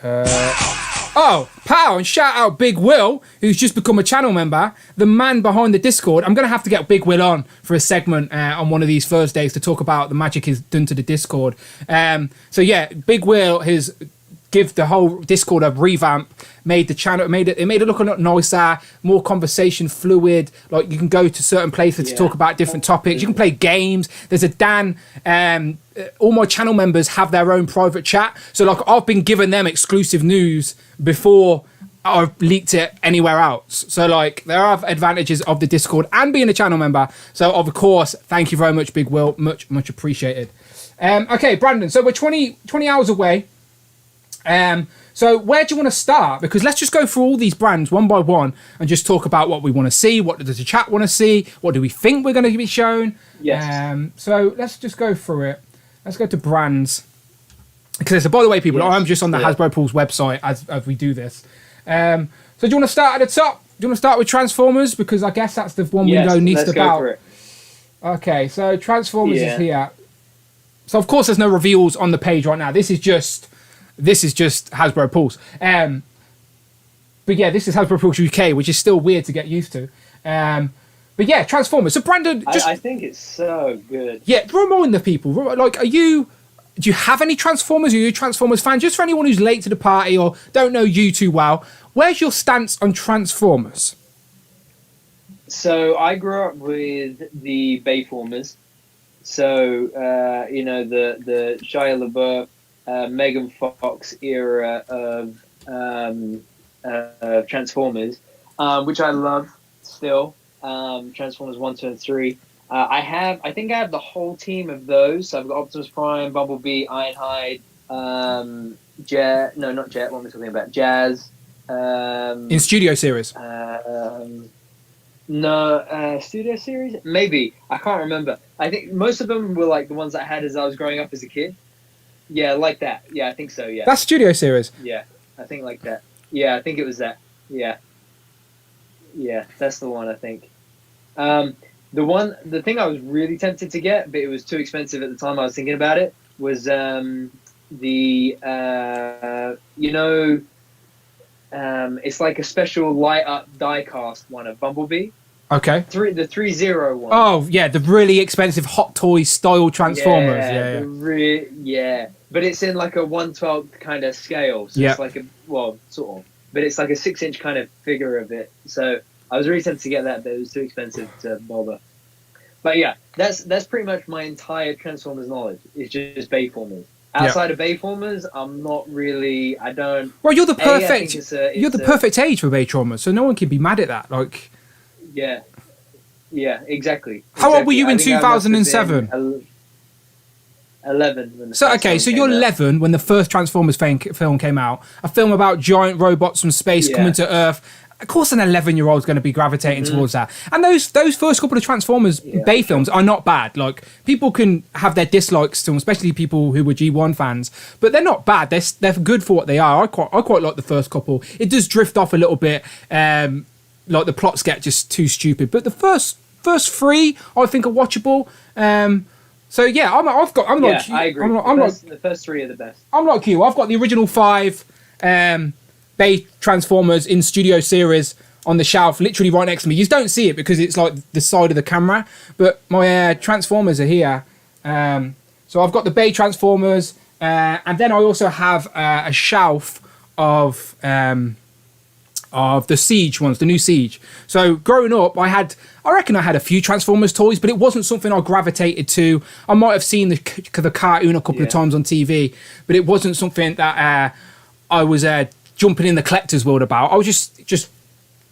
Pow, and shout out Big Will, who's just become a channel member, the man behind the Discord. I'm going to have to get Big Will on for a segment on one of these Thursdays to talk about the magic he's done to the Discord. So yeah, Big Will has give the whole Discord a revamp, made the channel, it made it look a lot nicer, more conversation fluid. Like you can go to certain places to talk about different topics. You can play games. There's a Dan. All my channel members have their own private chat. So like I've been giving them exclusive news before I've leaked it anywhere else. So like there are advantages of the Discord and being a channel member. So of course, thank you very much, Big Will. Much appreciated. Okay, Brandon. So we're 20 hours away. So where do you want to start? Because let's just go through all these brands one by one and just talk about what we want to see. What does the chat want to see? What do we think we're going to be shown? Yes. So let's just go through it. Let's go to brands. Because by the way, people, Yes. I'm just on the Hasbro Pulse website as we do this. So do you want to start at the top? Do you want to start with Transformers? Because I guess that's the one we know least let's about. go for it. Okay, so Transformers is here. So of course there's no reveals on the page right now. This is just Hasbro Pulse. But yeah, this is Hasbro Pulse UK, which is still weird to get used to. But yeah, Transformers. So Brandon, I think it's so good. Yeah, remind the people. Like, do you have any Transformers? Are you a Transformers fan? Just for anyone who's late to the party or don't know you too well, where's your stance on Transformers? So I grew up with the Bayformers. So the Shia LaBeouf, Megan Fox era of Transformers, which I love still. Transformers 1, 2, and 3. I think I have the whole team of those. So I've got Optimus Prime, Bumblebee, Ironhide, Jet. No, not Jet. What am I talking about? Jazz. In Studio Series. No, Studio Series? Maybe. I can't remember. I think most of them were like the ones I had as I was growing up as a kid. Yeah, like that. Yeah, I think so, yeah. That's Studio Series. Yeah, I think like that. Yeah, I think it was that. Yeah. Yeah, that's the one, I think. The thing I was really tempted to get, but it was too expensive at the time I was thinking about it, was it's like a special light up die cast one of Bumblebee. Okay. The 3-0 one. Oh yeah, the really expensive Hot Toys style Transformers. Yeah. But it's in like a 1/12 kind of scale. So it's like sort of. But it's like a 6-inch kind of figure of it. So I was really tempted to get that, but it was too expensive to bother. But yeah, that's pretty much my entire Transformers knowledge. It's just Bayformers. Outside of Bayformers, I'm not really. I don't. Well, you're the perfect. You're the perfect age for Bayformers, so no one can be mad at that. Like. Yeah, exactly. How old were you in 2007? 11. So you're 11 when the first Transformers film came out. A film about giant robots from space coming to Earth. Of course, an 11-year-old is going to be gravitating towards that. And those first couple of Transformers Bay films are not bad. Like, people can have their dislikes to them, especially people who were G1 fans, but they're not bad. They're good for what they are. I quite like the first couple. It does drift off a little bit. Like the plots get just too stupid, but the first 3 I think are watchable. So yeah, I'm like you. I agree. The first 3 are the best. I'm like you. I've got the original 5 Bay Transformers in Studio Series on the shelf, literally right next to me. You don't see it because it's like the side of the camera, but my Transformers are here. So I've got the Bay Transformers, and then I also have a shelf of the Siege ones, the new Siege. So growing up, I reckon I had a few Transformers toys, but it wasn't something I gravitated to. I might have seen the cartoon a couple of times on TV, but it wasn't something that I was jumping in the collector's world about. I was just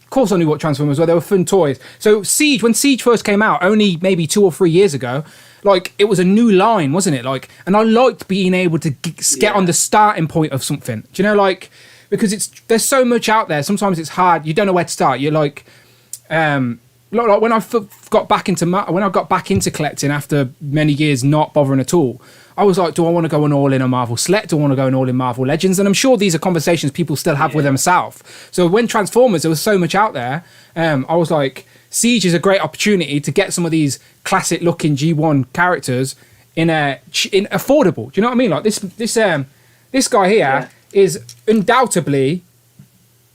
of course I knew what Transformers were. They were fun toys. So Siege, when Siege first came out, only maybe 2 or 3 years ago, like, it was a new line, wasn't it? Like, and I liked being able to get on the starting point of something. Do you know, like, because there's so much out there. Sometimes it's hard. You don't know where to start. You're like when I got back into collecting after many years not bothering at all, I was like, do I want to go an all in on Marvel Select? Do I want to go an all in Marvel Legends? And I'm sure these are conversations people still have with themselves. So when Transformers, there was so much out there. I was like, Siege is a great opportunity to get some of these classic looking G1 characters in affordable. Do you know what I mean? Like this guy here is undoubtedly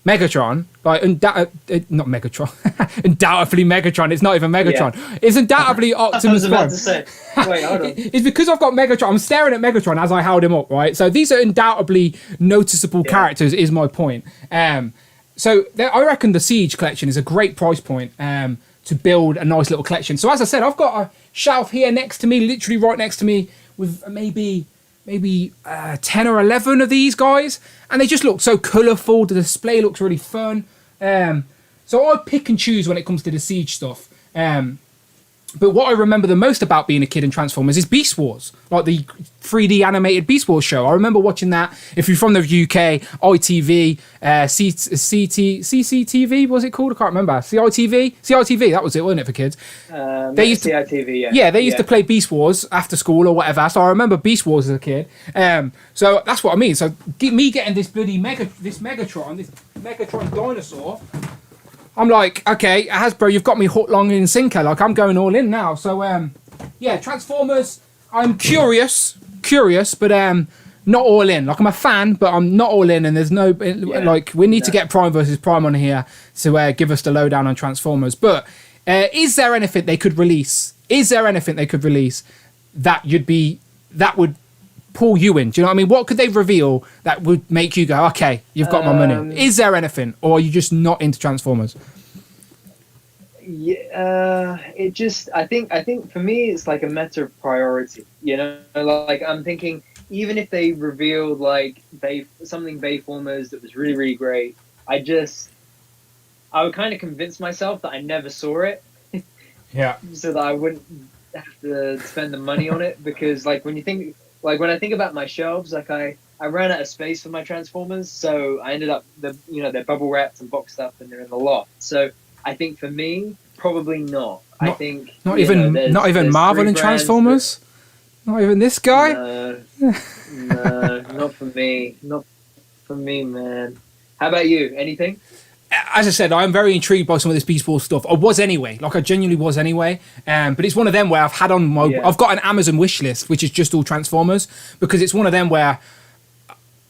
Megatron, like not Megatron, undoubtedly Megatron. It's not even Megatron. Yeah. It's undoubtedly Optimus Prime. I was about to say, wait, hold on. It's because I've got Megatron. I'm staring at Megatron as I held him up, right? So these are undoubtedly noticeable characters. Is my point. So I reckon the Siege collection is a great price point to build a nice little collection. So as I said, I've got a shelf here next to me, literally right next to me, with maybe 10 or 11 of these guys, and they just look so colourful. The display looks really fun. So I pick and choose when it comes to the Siege stuff. But what I remember the most about being a kid in Transformers is Beast Wars, like the 3D animated Beast Wars show. I remember watching that. If you're from the UK, ITV, CCTV, what was it called? I can't remember. CITV, that was it, wasn't it, for kids? They used CITV, yeah. Yeah, they used to play Beast Wars after school or whatever. So I remember Beast Wars as a kid. So that's what I mean. So me getting this bloody Megatron dinosaur, I'm like, okay, Hasbro, you've got me hooked, long and sinker. Like, I'm going all in now. So, yeah, Transformers, I'm curious, but not all in. Like, I'm a fan, but I'm not all in. And there's no, like, we need to get Prime versus Prime on here to give us the lowdown on Transformers. But is there anything they could release? That would pull you in? Do you know what I mean? What could they reveal that would make you go, okay, you've got my money? Is there anything, or are you just not into Transformers? Yeah, I think for me it's like a matter of priority. You know, like I'm thinking, even if they revealed like something Bayformers that was really, really great, I would kind of convince myself that I never saw it. Yeah. So that I wouldn't have to spend the money on it, because like when I think about my shelves, like I ran out of space for my Transformers, so I ended up they're bubble wrapped and boxed up and they're in the loft. So I think for me, probably not. I think not even Marvel and Transformers. Not even this guy. No, not for me. Not for me, man. How about you? Anything? As I said, I'm very intrigued by some of this Beast Wars stuff. I was anyway. Like, I genuinely was anyway. But it's one of them where I've had on my... Yeah. I've got an Amazon wish list, which is just all Transformers, because it's one of them where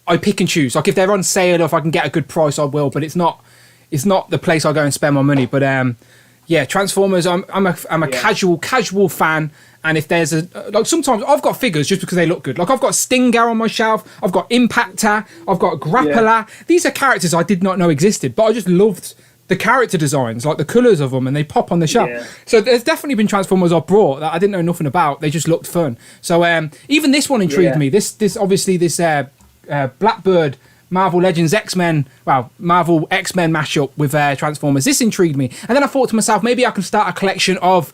I pick and choose. Like, if they're on sale or if I can get a good price, I will. But it's not the place I go and spend my money. But, yeah, Transformers, I'm a casual fan. And if there's like, sometimes I've got figures just because they look good. Like, I've got Stinger on my shelf. I've got Impactor. I've got Grappler. Yeah. These are characters I did not know existed, but I just loved the character designs, like the colours of them, and they pop on the shelf. Yeah. So there's definitely been Transformers I've brought that I didn't know nothing about. They just looked fun. So even this one intrigued me. This obviously this Blackbird Marvel Legends X-Men, Marvel X-Men mashup with Transformers. This intrigued me. And then I thought to myself, maybe I can start a collection of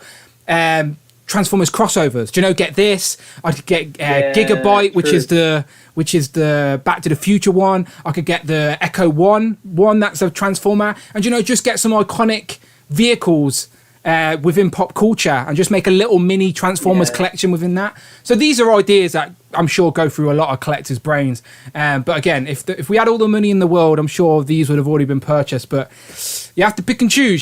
Transformers crossovers. Do you know, get this? I could get Gigabyte, which is the Back to the Future one. I could get the Echo one that's a Transformer, and just get some iconic vehicles within pop culture, and just make a little mini Transformers collection within that. So these are ideas that I'm sure go through a lot of collectors' brains. But again, if we had all the money in the world, I'm sure these would have already been purchased. But you have to pick and choose.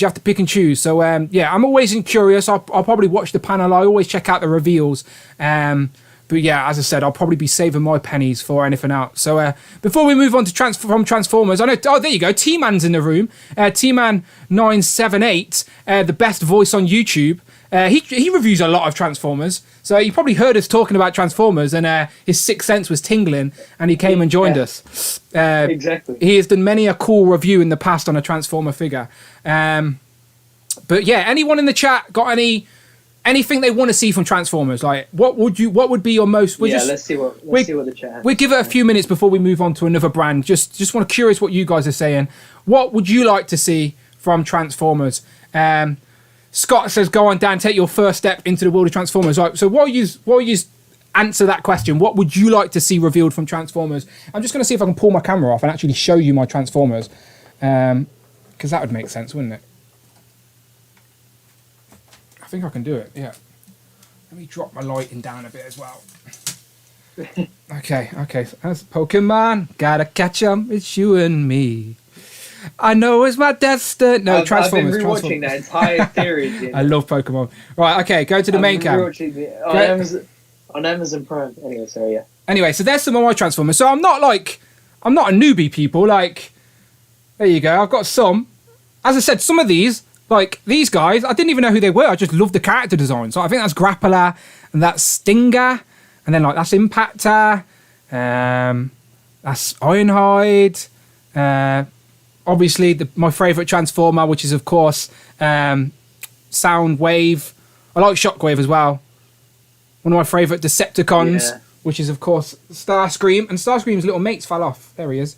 So I'm always curious. I'll probably watch the panel. I always check out the reveals. But yeah, as I said, I'll probably be saving my pennies for anything else. So before we move on to from Transformers, I know. Oh, there you go. T-Man's in the room. T-Man978, the best voice on YouTube. He reviews a lot of Transformers. So you probably heard us talking about Transformers, and his sixth sense was tingling, and he came and joined us. Exactly. He has done many a cool review in the past on a Transformer figure. But yeah, anyone in the chat got anything they want to see from Transformers? Like, what would be your most... Let's see what the chat has. We'll give it a few minutes before we move on to another brand. Just want to curious what you guys are saying. What would you like to see from Transformers? Scott says, go on, Dan, take your first step into the world of Transformers. Right, so while you answer that question, what would you like to see revealed from Transformers? I'm just going to see if I can pull my camera off and actually show you my Transformers. Because that would make sense, wouldn't it? I think I can do it, yeah. Let me drop my lighting down a bit as well. Okay. That's Pokemon. Gotta catch 'em. It's you and me. I know it's my destiny. No, Transformers. I've been rewatching that entire series. I love Pokemon. Right, okay, go to the main cam. On Amazon Prime. Anyway, sorry, yeah. Anyway, so there's some of my Transformers. So I'm not a newbie, people. Like, there you go. I've got some. As I said, some of these, like these guys, I didn't even know who they were. I just loved the character design. So I think that's Grappler, and that's Stinger, and then like that's Impactor, that's Ironhide, obviously my favourite Transformer, which is of course Soundwave. I like Shockwave as well. One of my favourite Decepticons, which is of course Starscream, and Starscream's little mates fell off. There he is.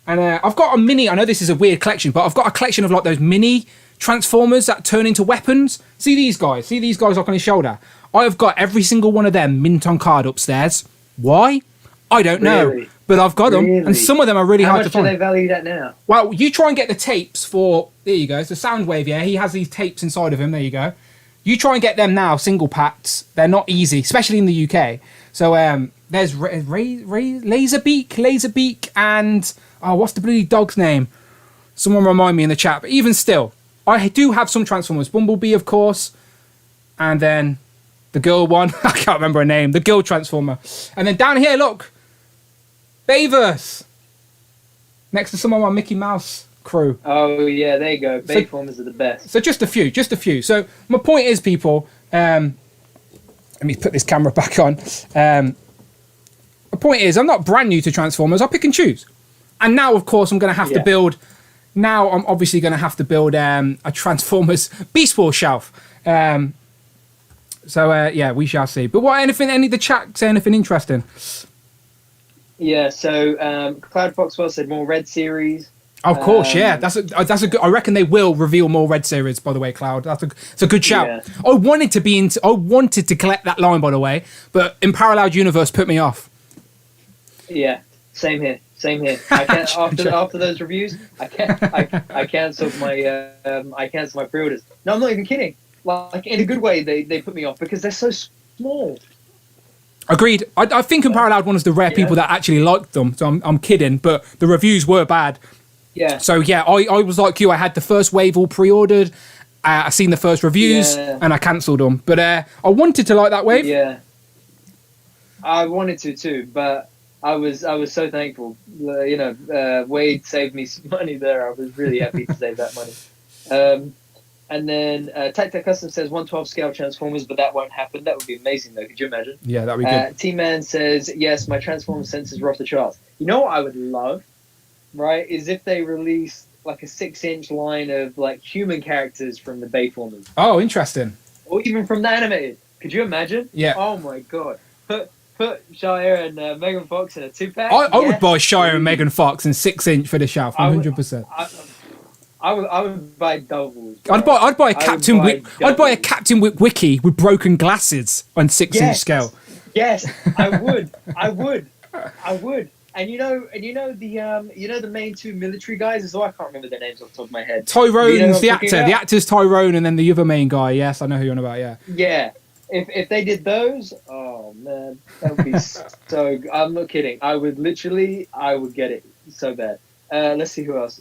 And I've got a mini, I know this is a weird collection, but I've got a collection of like those mini Transformers that turn into weapons. See these guys up on his shoulder. I have got every single one of them mint on card upstairs. Why? I don't know. Really? But I've got them, and some of them are really hard to find. How much do they value that now? Well, you try and get the tapes for... There you go. It's a Soundwave, yeah. He has these tapes inside of him. There you go. You try and get them now, single packs. They're not easy, especially in the UK. So there's Laserbeak, and... Oh, what's the bloody dog's name? Someone remind me in the chat. But even still, I do have some Transformers. Bumblebee, of course. And then the girl one. I can't remember her name. The girl Transformer. And then down here, look. Bayverse. Next to some of my Mickey Mouse crew. Oh, yeah, there you go. Bayformers are the best. So just a few. So my point is, people, let me put this camera back on. My point is, I'm not brand new to Transformers. I pick and choose. And now, of course, I'm going to have to build... Now, I'm obviously going to have to build a Transformers Beast Wars shelf. Yeah, we shall see. But any of the chat say anything interesting? Yeah, so Cloud Foxwell said more Red series. Of course, yeah. That's a good. I reckon they will reveal more Red series. By the way, Cloud, it's a good shout. Yeah. I wanted to collect that line, by the way, but in Parallel Universe put me off. Yeah, same here. I can't, after those reviews, I cancelled my pre-orders. No, I'm not even kidding. Like in a good way, they put me off because they're so small. Agreed. I think in Parallel one is the rare people that actually liked them. So I'm kidding, but the reviews were bad. Yeah. So yeah, I was like you. I had the first wave all pre-ordered. I seen the first reviews and I cancelled them. But I wanted to like that wave. Yeah. I wanted to too, but I was so thankful. Wade saved me some money there. I was really happy to save that money. And then Tactec Custom says 1/12 scale Transformers, but that won't happen. That would be amazing, though. Could you imagine? Yeah, that'd be good. T-Man says, yes, my Transformer sensors are off the charts. You know what I would love, right, is if they released like a 6-inch line of like human characters from the Bayformers. Oh, interesting. Or even from the animated. Could you imagine? Yeah. Oh, my God. Put Shire and Megan Fox in a 2-pack. I would buy Shire and Megan Fox in 6-inch for the shelf, 100%. I would buy doubles. Bro. I'd buy a Captain Wiki with broken glasses on 6-inch scale. Yes, I would. And you know the main two military guys as well. I can't remember their names off the top of my head. Tyrone's the actor. The actor's Tyrone, and then the other main guy. Yes, I know who you're on about. Yeah. Yeah. If they did those, oh man, that would be so. I'm not kidding. I would get it so bad. Let's see who else.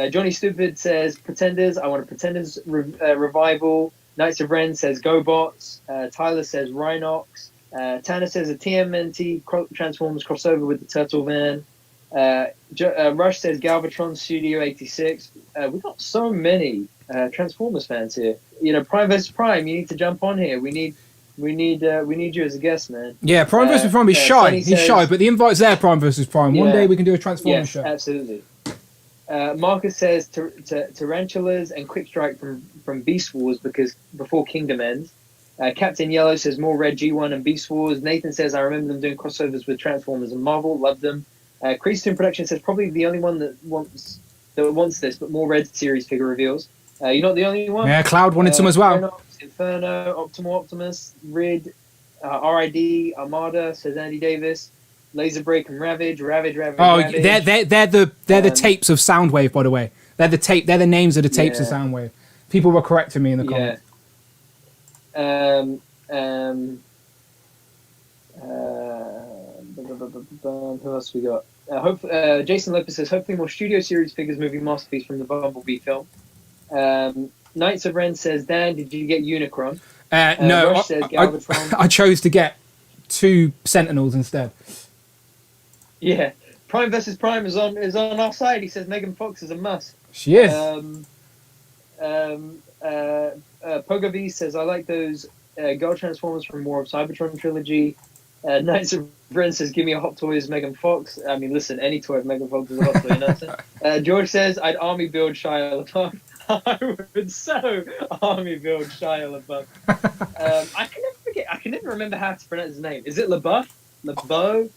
Johnny Stupid says Pretenders. I want a Pretenders revival. Knights of Ren says GoBots. Tyler says Rhinox. Tanner says a TMNT Transformers crossover with the Turtle Van. Rush says Galvatron Studio 86. We've got so many Transformers fans here. Prime vs. Prime, you need to jump on here. We need you as a guest, man. Yeah, Prime vs. Prime is shy. He's shy, but the invite's there, Prime vs. Prime. One day we can do a Transformers show. Absolutely. Marcus says Tarantulas and Quick Strike from Beast Wars because before Kingdom ends. Captain Yellow says more Red G1 and Beast Wars. Nathan says I remember them doing crossovers with Transformers and Marvel. Love them. Creaston Production says probably the only one that wants this, but more Red series figure reveals. You're not the only one. Yeah, Cloud wanted some as well. Renox, Inferno, Optimal Optimus, Rid, RID, Armada says Andy Davis. Laser Break and Ravage. Oh, they're the tapes of Soundwave, by the way. They're the names of the tapes of Soundwave. People were correcting me in the comments. Who else we got? Jason Lopez says hopefully more Studio Series figures movie masterpiece from the Bumblebee film. Knights of Ren says Dan, did you get Unicron? No, Rush says Galvatron. I chose to get 2 Sentinels instead. Yeah, Prime vs. Prime is on our side. He says Megan Fox is a must. She is. Pogo V says I like those Girl Transformers from more of Cybertron trilogy. Knights of Ren says give me a Hot Toys Megan Fox. I mean, listen, any toy of Megan Fox is a Hot Toy. You know what I'm saying? George says I'd army build Shia LaBeouf. I would so army build Shia LaBeouf. I can never remember how to pronounce his name. Is it LaBeouf? LeBeau.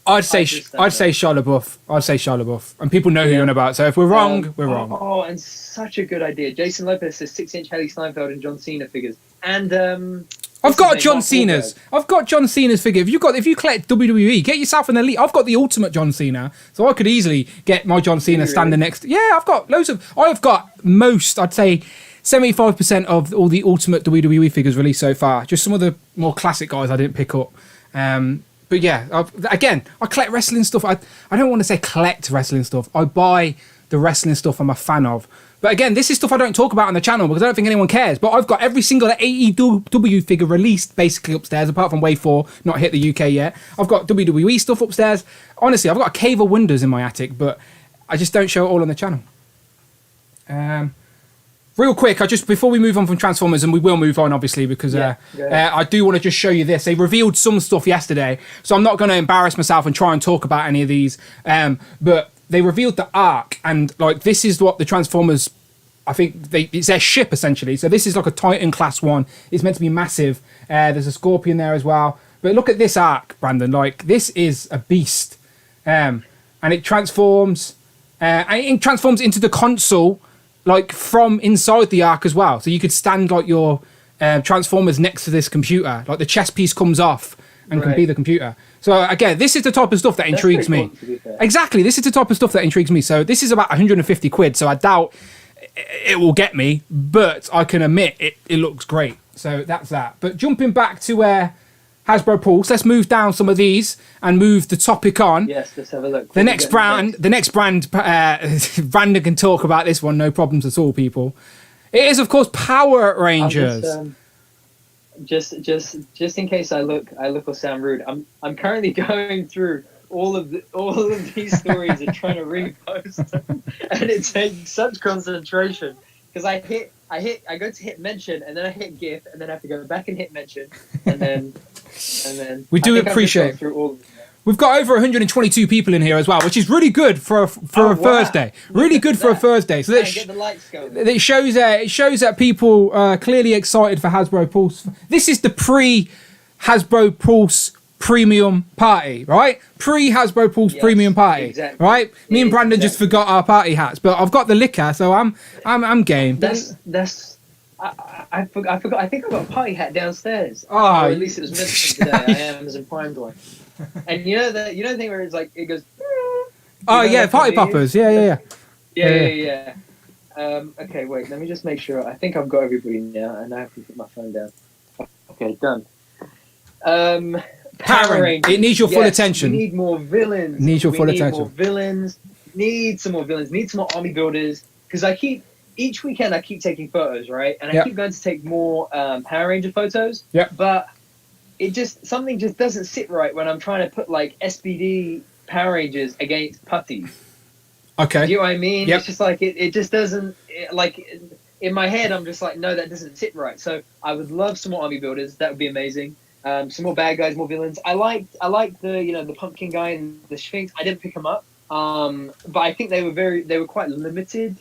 I'd say Shia LaBeouf. I'd say Shia LaBeouf, and people know who you're on about. So if we're wrong, we're wrong. Oh, and such a good idea. Jason Lopez says 6-inch Haley Steinfeld and John Cena figures, and I've got John Cena's. I've got John Cena's figure. If you collect WWE, get yourself an elite. I've got the ultimate John Cena, so I could easily get my John Cena standing next. Yeah, I've got loads of. I've got most. I'd say 75% of all the ultimate WWE figures released so far. Just some of the more classic guys I didn't pick up. But yeah, I collect wrestling stuff. I don't want to say collect wrestling stuff. I buy the wrestling stuff I'm a fan of. But again, this is stuff I don't talk about on the channel because I don't think anyone cares. But I've got every single AEW figure released basically upstairs, apart from Wave 4, not hit the UK yet. I've got WWE stuff upstairs. Honestly, I've got a cave of wonders in my attic, but I just don't show it all on the channel. Real quick, before we move on from Transformers, and we will move on obviously because I do want to just show you this. They revealed some stuff yesterday, so I'm not going to embarrass myself and try and talk about any of these. But they revealed the Ark, and like this is what the Transformers. I think it's their ship essentially. So this is like a Titan class one. It's meant to be massive. There's a Scorpion there as well. But look at this Ark, Brandon. Like this is a beast, and it transforms. And it transforms into the console. Like from inside the Ark as well. So you could stand like your Transformers next to this computer. Like the chess piece comes off and can be the computer. So again, this is the type of stuff that intrigues me. Exactly. This is the type of stuff that intrigues me. So this is about 150 quid. So I doubt it will get me, but I can admit it looks great. So that's that. But jumping back to Hasbro Pulse, let's move down some of these and move the topic on. Yes, let's have a look. The next brand, Brandon can talk about this one, no problems at all, people. It is, of course, Power Rangers. Just in case I look or sound rude, I'm currently going through all of these stories and trying to repost them, and it takes such concentration because I go to hit mention and then I hit GIF and then I have to go back and hit mention and then we do appreciate. We've got over 122 people in here as well, which is really good for a Thursday. Really good for a Thursday. So get the lights going. It shows that people are clearly excited for Hasbro Pulse. This is the pre-Hasbro Pulse premium party, right? Pre-Hasbro Pulse premium party, exactly. Right? Me and Brandon just forgot our party hats, but I've got the liquor, so I'm game. I forgot. I think I've got a party hat downstairs. Or at least it was missing today. I Amazon Primed one. And you know the thing where it's like it goes. Party poppers. Yeah. Okay, wait. Let me just make sure. I think I've got everybody now, and I have to put my phone down. Okay, done. Power Rangers. It needs your full attention. We need more villains. Needs your full attention. More villains. Need some more villains. Need some more army builders. Because each weekend I keep taking photos, right? And I keep going to take more Power Ranger photos. Yeah. But something just doesn't sit right when I'm trying to put like SPD Power Rangers against putties. Okay. Do you know what I mean? Yep. It's just like it just doesn't in my head. I'm just like, no, that doesn't sit right. So I would love some more army builders. That would be amazing. Some more bad guys, more villains. I liked the the pumpkin guy and the Sphinx. I didn't pick them up, but I think they were quite limited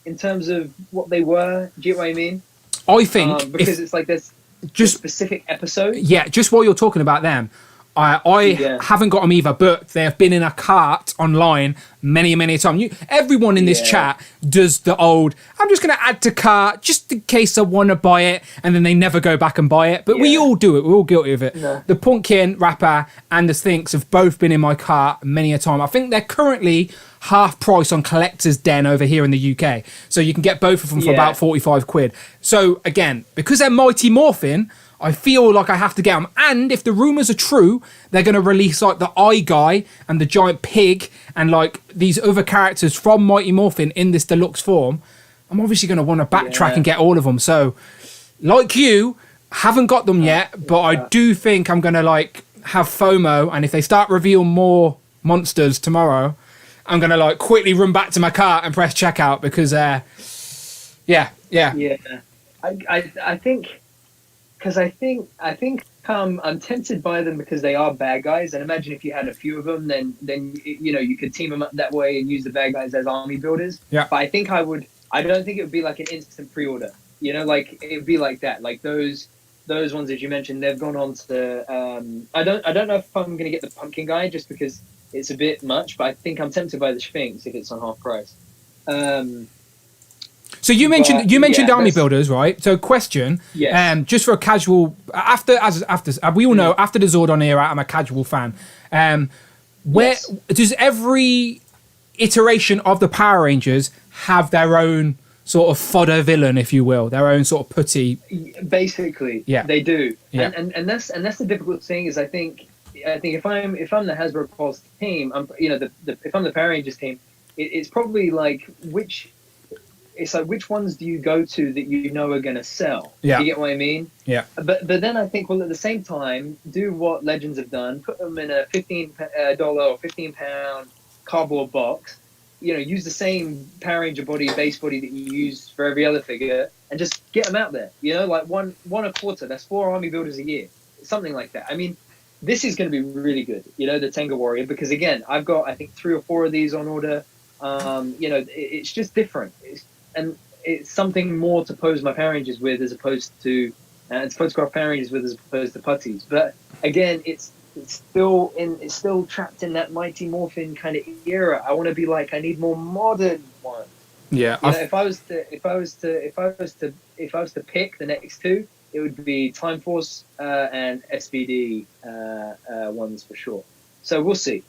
in terms of what they were. Do you know what I mean? I think because it's like there's just specific episode. Yeah, just while you're talking about them, I haven't got them either, but they have been in a cart online many times. Everyone in this chat does the old, I'm just going to add to cart just in case I want to buy it, and then they never go back and buy it. But we all do it. We're all guilty of it. No. The Pumpkin Rapper and the Sphinx have both been in my cart many a time. I think they're currently half price on Collector's Den over here in the UK. So you can get both of them for about 45 quid. So again, because they're Mighty Morphin, I feel like I have to get them. And if the rumours are true, they're going to release like the Eye Guy and the Giant Pig and like these other characters from Mighty Morphin in this deluxe form. I'm obviously going to want to backtrack and get all of them. So like you, haven't got them yet, but I do think I'm going to like have FOMO. And if they start revealing more monsters tomorrow, I'm going to like quickly run back to my cart and press checkout because, I think... Because I think I'm tempted by them because they are bad guys, and imagine if you had a few of them, then you could team them up that way and use the bad guys as army builders. Yeah. But I think I don't think it would be like an instant pre-order. Like it would be like that, like those those ones, as you mentioned, they've gone on to. I don't know if I'm going to get the pumpkin guy just because it's a bit much, but I think I'm tempted by the Sphinx if it's on half price. So you mentioned army that's- builders, right? So question, Yes. just for a casual after we all know after the Zordon era, I'm a casual fan. Where Yes. does every iteration of the Power Rangers have their own sort of fodder villain, if you will, their own sort of putty? Basically, Yeah. they do. Yeah. And that's the difficult thing is I think if I'm the Hasbro Pulse team, if I'm the Power Rangers team, it's probably like which ones do you go to that you know are going to sell? Yeah. You get what I mean? Yeah. But then I think, well, at the same time, do what Legends have done, put them in a $15 or £15 cardboard box, use the same Power Ranger base body that you use for every other figure, and just get them out there. Like one a quarter, that's 4 army builders a year, something like that. I mean, this is going to be really good, the Tenga Warrior, because again, I've got, I think, 3 or 4 of these on order. It's just different. It's something more to pose my Power Rangers with as opposed to photograph Power Rangers with as opposed to putties. But again, it's still trapped in that Mighty Morphin kind of era. I want to be like, I need more modern ones. Yeah. If I was to pick the next 2, it would be Time Force and Spd ones for sure. So we'll see.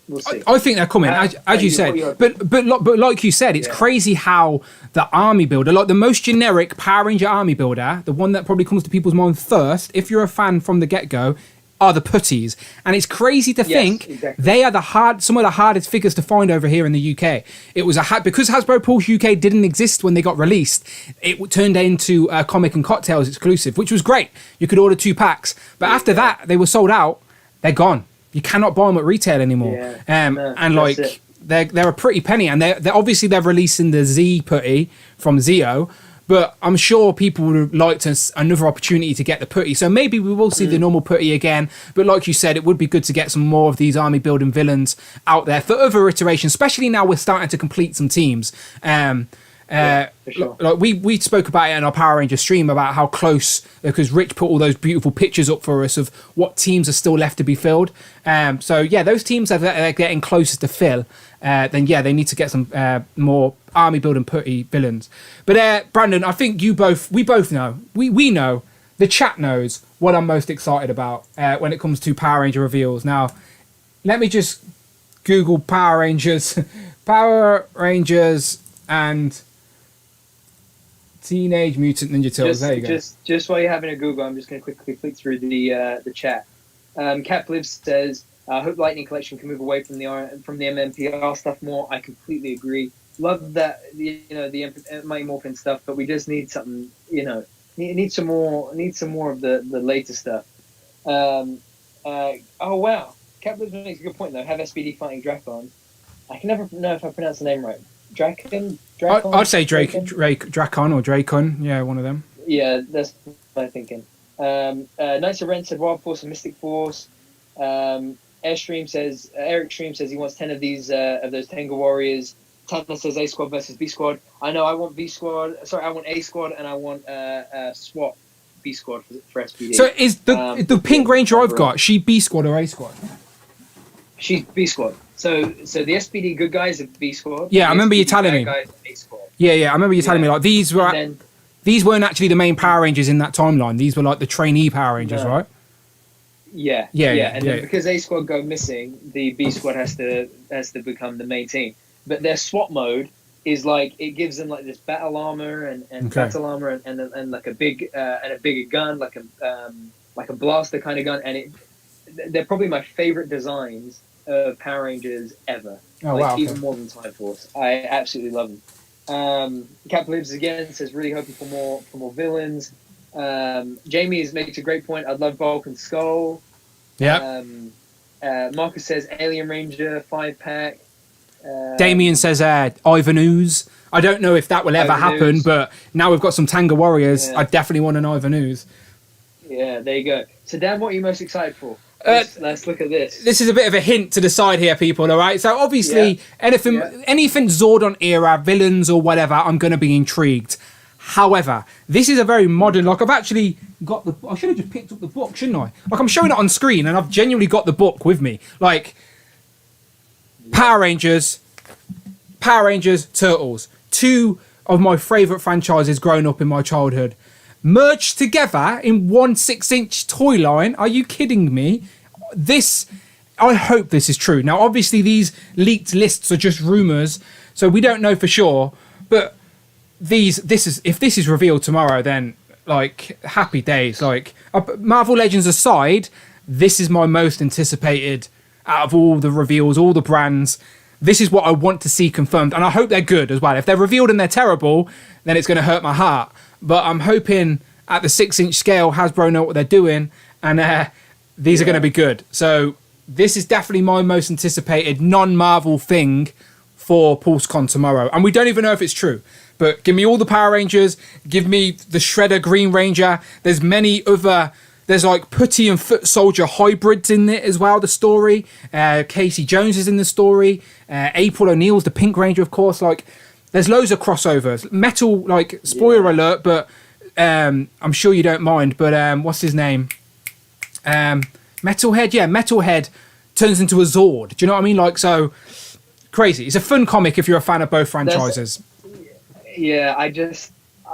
We'll see. I think they're coming, as you said. But like you said, it's crazy how the army builder, like the most generic Power Ranger army builder, the one that probably comes to people's mind first, if you're a fan from the get-go, are the putties. And it's crazy to think they are some of the hardest figures to find over here in the UK. It was because Hasbro Pulse UK didn't exist when they got released, it turned into a Comic and Cocktails exclusive, which was great. You could order 2 packs. But after that, they were sold out. They're gone. You cannot buy them at retail anymore. And like they're a pretty penny, and they're obviously they're releasing the Z putty from Zeo, but I'm sure people would have liked another opportunity to get the putty. So maybe we will see the normal putty again. But like you said, it would be good to get some more of these army building villains out there for other iterations, especially now we're starting to complete some teams. For sure. Like we spoke about it in our Power Ranger stream about how close, because Rich put all those beautiful pictures up for us of what teams are still left to be filled. So yeah, those teams that are getting closer to fill, then yeah, they need to get some more army building putty villains. But Brandon, I think we both know, we know, the chat knows what I'm most excited about when it comes to Power Ranger reveals. Now, let me just Google Power Rangers, Power Rangers and Teenage Mutant Ninja Turtles. There you go. Just while you're having a Google, I'm just going to quickly flick through the chat. Cap Lives says, "I hope Lightning Collection can move away from the MMPR stuff more." I completely agree. Love that the Mighty Morphin stuff, but we just need something. Need some more of the later stuff. Oh wow, Cap Lives makes a good point though. Have SPD fighting Drakon. I can never know if I pronounce the name right. Drakon? I'd say Drakon or Drakon. Yeah, one of them. Yeah, that's what I'm thinking. Knights of Ren said Wild Force and Mystic Force. Eric Stream says he wants 10 of these of those Tenga Warriors. Tanner says A Squad versus B Squad. I know I want B Squad. Sorry, I want A Squad and I want swap B Squad for SPD. So is the Pink Ranger I've got, she B Squad or A Squad? She's B Squad. So the SPD good guys are B Squad. Yeah, I remember you telling me. Guys are A Squad. Yeah, I remember you telling me like these weren't actually the main Power Rangers in that timeline. These were like the trainee Power Rangers, right? Yeah. And then because A Squad go missing, the B Squad has to become the main team. But their swap mode is like it gives them like this battle armor and battle armor and like a bigger gun, like a blaster kind of gun, and they're probably my favorite designs of Power Rangers ever. Oh, wow, even more than Time Force. I absolutely love them. Cap Lives again says really hoping for more villains. Jamie makes a great point. I'd love Bulk and Skull. Yeah. Marcus says Alien Ranger 5-pack. Damien says Ivan Ooze. I don't know if that will ever happen, but now we've got some Tenga Warriors. I definitely want an Ivan Ooze. Yeah, there you go. So Dan, what are you most excited for? Let's look at this. This is a bit of a hint to the side here, people, all right? So obviously, anything Zordon era, villains or whatever, I'm going to be intrigued. However, this is a very modern, like I've actually got the, I should have just picked up the book, shouldn't I? Like I'm showing it on screen and I've genuinely got the book with me. Like Power Rangers, Turtles, two of my favourite franchises growing up in my childhood, merged together in one 6-inch toy line. Are you kidding me? I hope this is true. Now, obviously, these leaked lists are just rumours, so we don't know for sure. But if this is revealed tomorrow, then like happy days. Like Marvel Legends aside, this is my most anticipated out of all the reveals, all the brands. This is what I want to see confirmed, and I hope they're good as well. If they're revealed and they're terrible, then it's going to hurt my heart. But I'm hoping at the 6-inch scale, Hasbro know what they're doing, and these are going to be good. So this is definitely my most anticipated non-Marvel thing for PulseCon tomorrow. And we don't even know if it's true. But give me all the Power Rangers. Give me the Shredder Green Ranger. There's many other... There's like Putty and Foot Soldier hybrids in it as well, the story. Casey Jones is in the story. April O'Neil's the Pink Ranger, of course. Like, there's loads of crossovers. Metal, like, spoiler alert, but I'm sure you don't mind. But what's his name? Metalhead? Yeah, Metalhead turns into a Zord. Do you know what I mean? Like, so crazy. It's a fun comic if you're a fan of both franchises.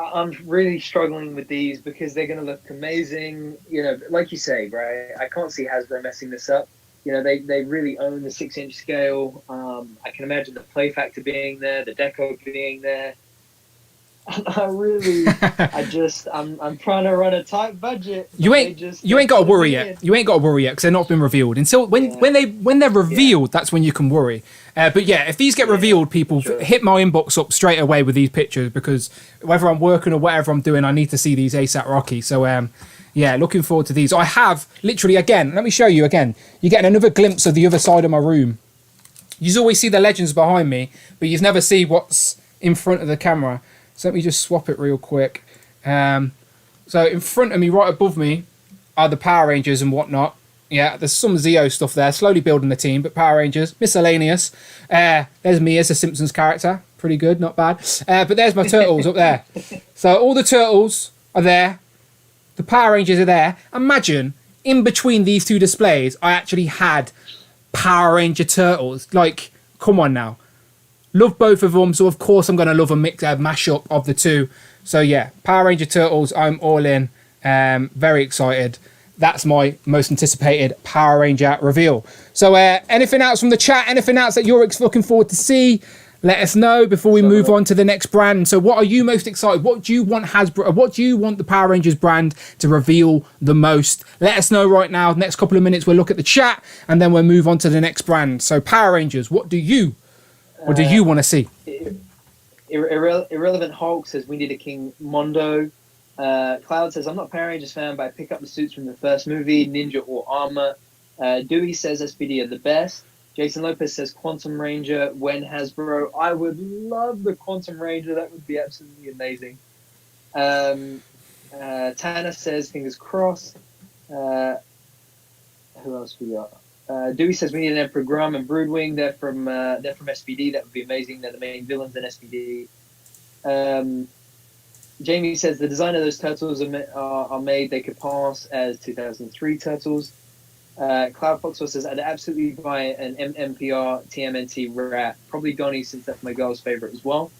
I'm really struggling with these because they're going to look amazing. You know, like you say, right? I can't see Hasbro messing this up. You know, they really own the 6-inch scale. I can imagine the play factor being there, the deco being there. I'm trying to run a tight budget. You ain't got to worry yet. You ain't got to worry yet because they're not been revealed. Until when they're revealed, that's when you can worry. But yeah, if these get revealed, people hit my inbox up straight away with these pictures because whether I'm working or whatever I'm doing, I need to see these ASAP Rocky. So yeah, looking forward to these. I have literally again. Let me show you again. You're getting another glimpse of the other side of my room. You always see the legends behind me, but you never see what's in front of the camera. So let me just swap it real quick. So in front of me, right above me, are the Power Rangers and whatnot. Yeah, there's some Zeo stuff there, slowly building the team, but Power Rangers, miscellaneous. There's me as a Simpsons character. Pretty good, not bad. But there's my Turtles up there. So all the Turtles are there. The Power Rangers are there. Imagine, in between these two displays, I actually had Power Ranger Turtles. Like, come on now. Love both of them, so of course I'm going to love a mashup of the two. So yeah, Power Ranger Turtles, I'm all in. Very excited. That's my most anticipated Power Ranger reveal. So anything else from the chat? Anything else that you're looking forward to see? Let us know before we move on to the next brand. So what are you most excited? What do you want Hasbro? What do you want the Power Rangers brand to reveal the most? Let us know right now. Next couple of minutes, we'll look at the chat and then we'll move on to the next brand. So Power Rangers, what do you want to see? Irrelevant Hulk says we need a King Mondo. Cloud says I'm not a Power Rangers fan, but I pick up the suits from the first movie, Ninja or Armor. Dewey says SPD are the best. Jason Lopez says Quantum Ranger when Hasbro. I would love the Quantum Ranger. That would be absolutely amazing. Tanner says fingers crossed. Who else we got? Dewey says we need an Emperor Grum and Broodwing. They're from SPD. That would be amazing. They're the main villains in SPD. Jamie says the design of those turtles are made. They could pass as 2003 turtles. Cloud Fox says I'd absolutely buy an MMPR TMNT Rat. Probably Donnie since that's my girl's favorite as well.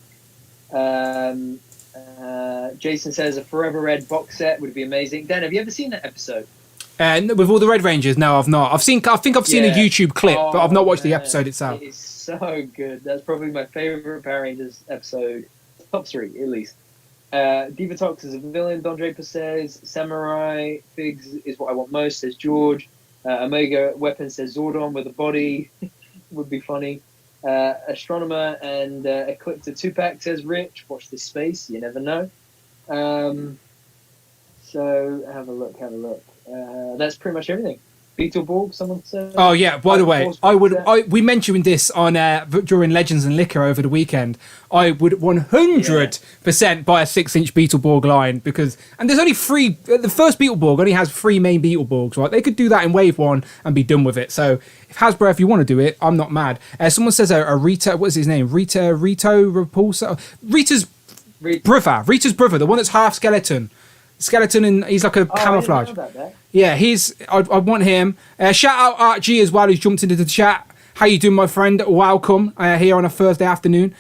Jason says a Forever Red box set would be amazing. Dan, have you ever seen that episode? With all the Red Rangers? No, I've not. I think I've seen a YouTube clip, but I've not watched the episode itself. It is so good. That's probably my favorite Power Rangers episode. Top 3, at least. Divatox is a villain, Don Draper says. Samurai Figs is what I want most, says George. Omega Weapon says Zordon with a body. Would be funny. Astronomer and Eclipse 2-pack says Rich. Watch this space, you never know. So have a look. That's pretty much everything. Beetleborg, someone said. Oh yeah. By the way, we mentioned this on during Legends and Liquor over the weekend. I would 100% buy a 6-inch Beetleborg line and there's only 3. The first Beetleborg only has 3 main Beetleborgs, right? They could do that in Wave 1 and be done with it. So if Hasbro, if you want to do it, I'm not mad. Someone says a Rita. What's his name? Rito Repulsa. Rita's Rita's brother, the one that's half skeleton, and he's like a camouflage. I didn't know about that. Yeah, I want him. Shout out Art G as well, who's jumped into the chat. How you doing, my friend? Welcome here on a Thursday afternoon.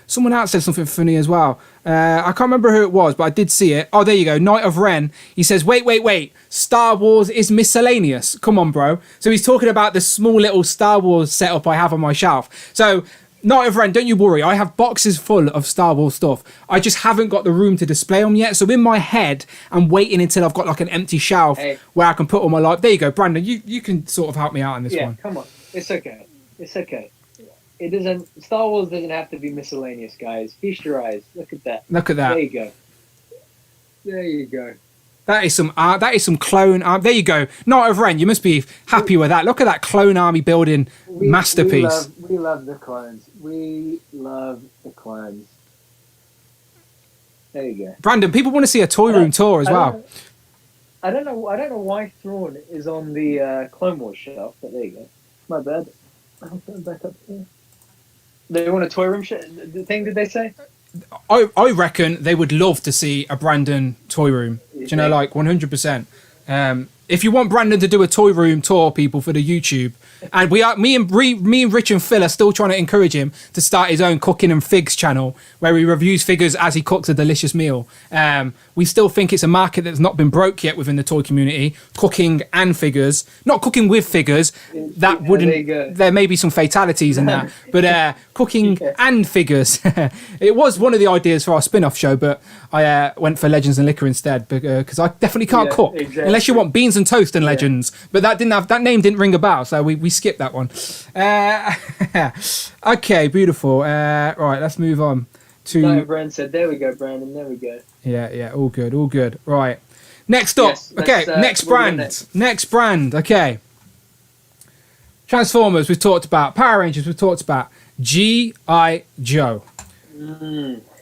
Someone else said something funny as well. I can't remember who it was, but I did see it. Oh, there you go. Night of Ren. He says, wait. Star Wars is miscellaneous. Come on, bro. So he's talking about the small little Star Wars setup I have on my shelf. So Night of Ren, don't you worry. I have boxes full of Star Wars stuff. I just haven't got the room to display them yet. So in my head, I'm waiting until I've got like an empty shelf where I can put all my life. There you go, Brandon. You can sort of help me out on this one. Yeah, come on. It's okay. It doesn't. Star Wars doesn't have to be miscellaneous, guys. Feast your eyes. Look at that. There you go. That is some art. That is some clone art. There you go. Night of Ren. You must be happy with that. Look at that clone army building masterpiece. We love the clones. We love the clones. There you go. Brandon, people want to see a toy room tour as well. I don't know why Thrawn is on the Clone Wars shelf, but there you go. My bad. I'll put it back up here. They want a toy room thing, did they say? I reckon they would love to see a Brandon toy room. Do you know, like 100%. If you want Brandon to do a toy room tour, people, for the YouTube, and me and Rich and Phil are still trying to encourage him to start his own cooking and figs channel where he reviews figures as he cooks a delicious meal. We still think it's a market that's not been broke yet within the toy community, cooking and figures, not cooking with figures. That wouldn't. There may be some fatalities in that, but cooking and figures. It was one of the ideas for our spin-off show, but I went for Legends and Liquor instead because I definitely can't cook unless you want beans and toast and Legends. But that name didn't ring a bell, so we skipped that one. Okay, beautiful. Right, let's move on to. Like Brandon said, there we go, Brandon. There we go. Yeah, all good. Right, next up. Okay, next brand. Okay. Transformers, we've talked about. Power Rangers, we've talked about. G.I. Joe.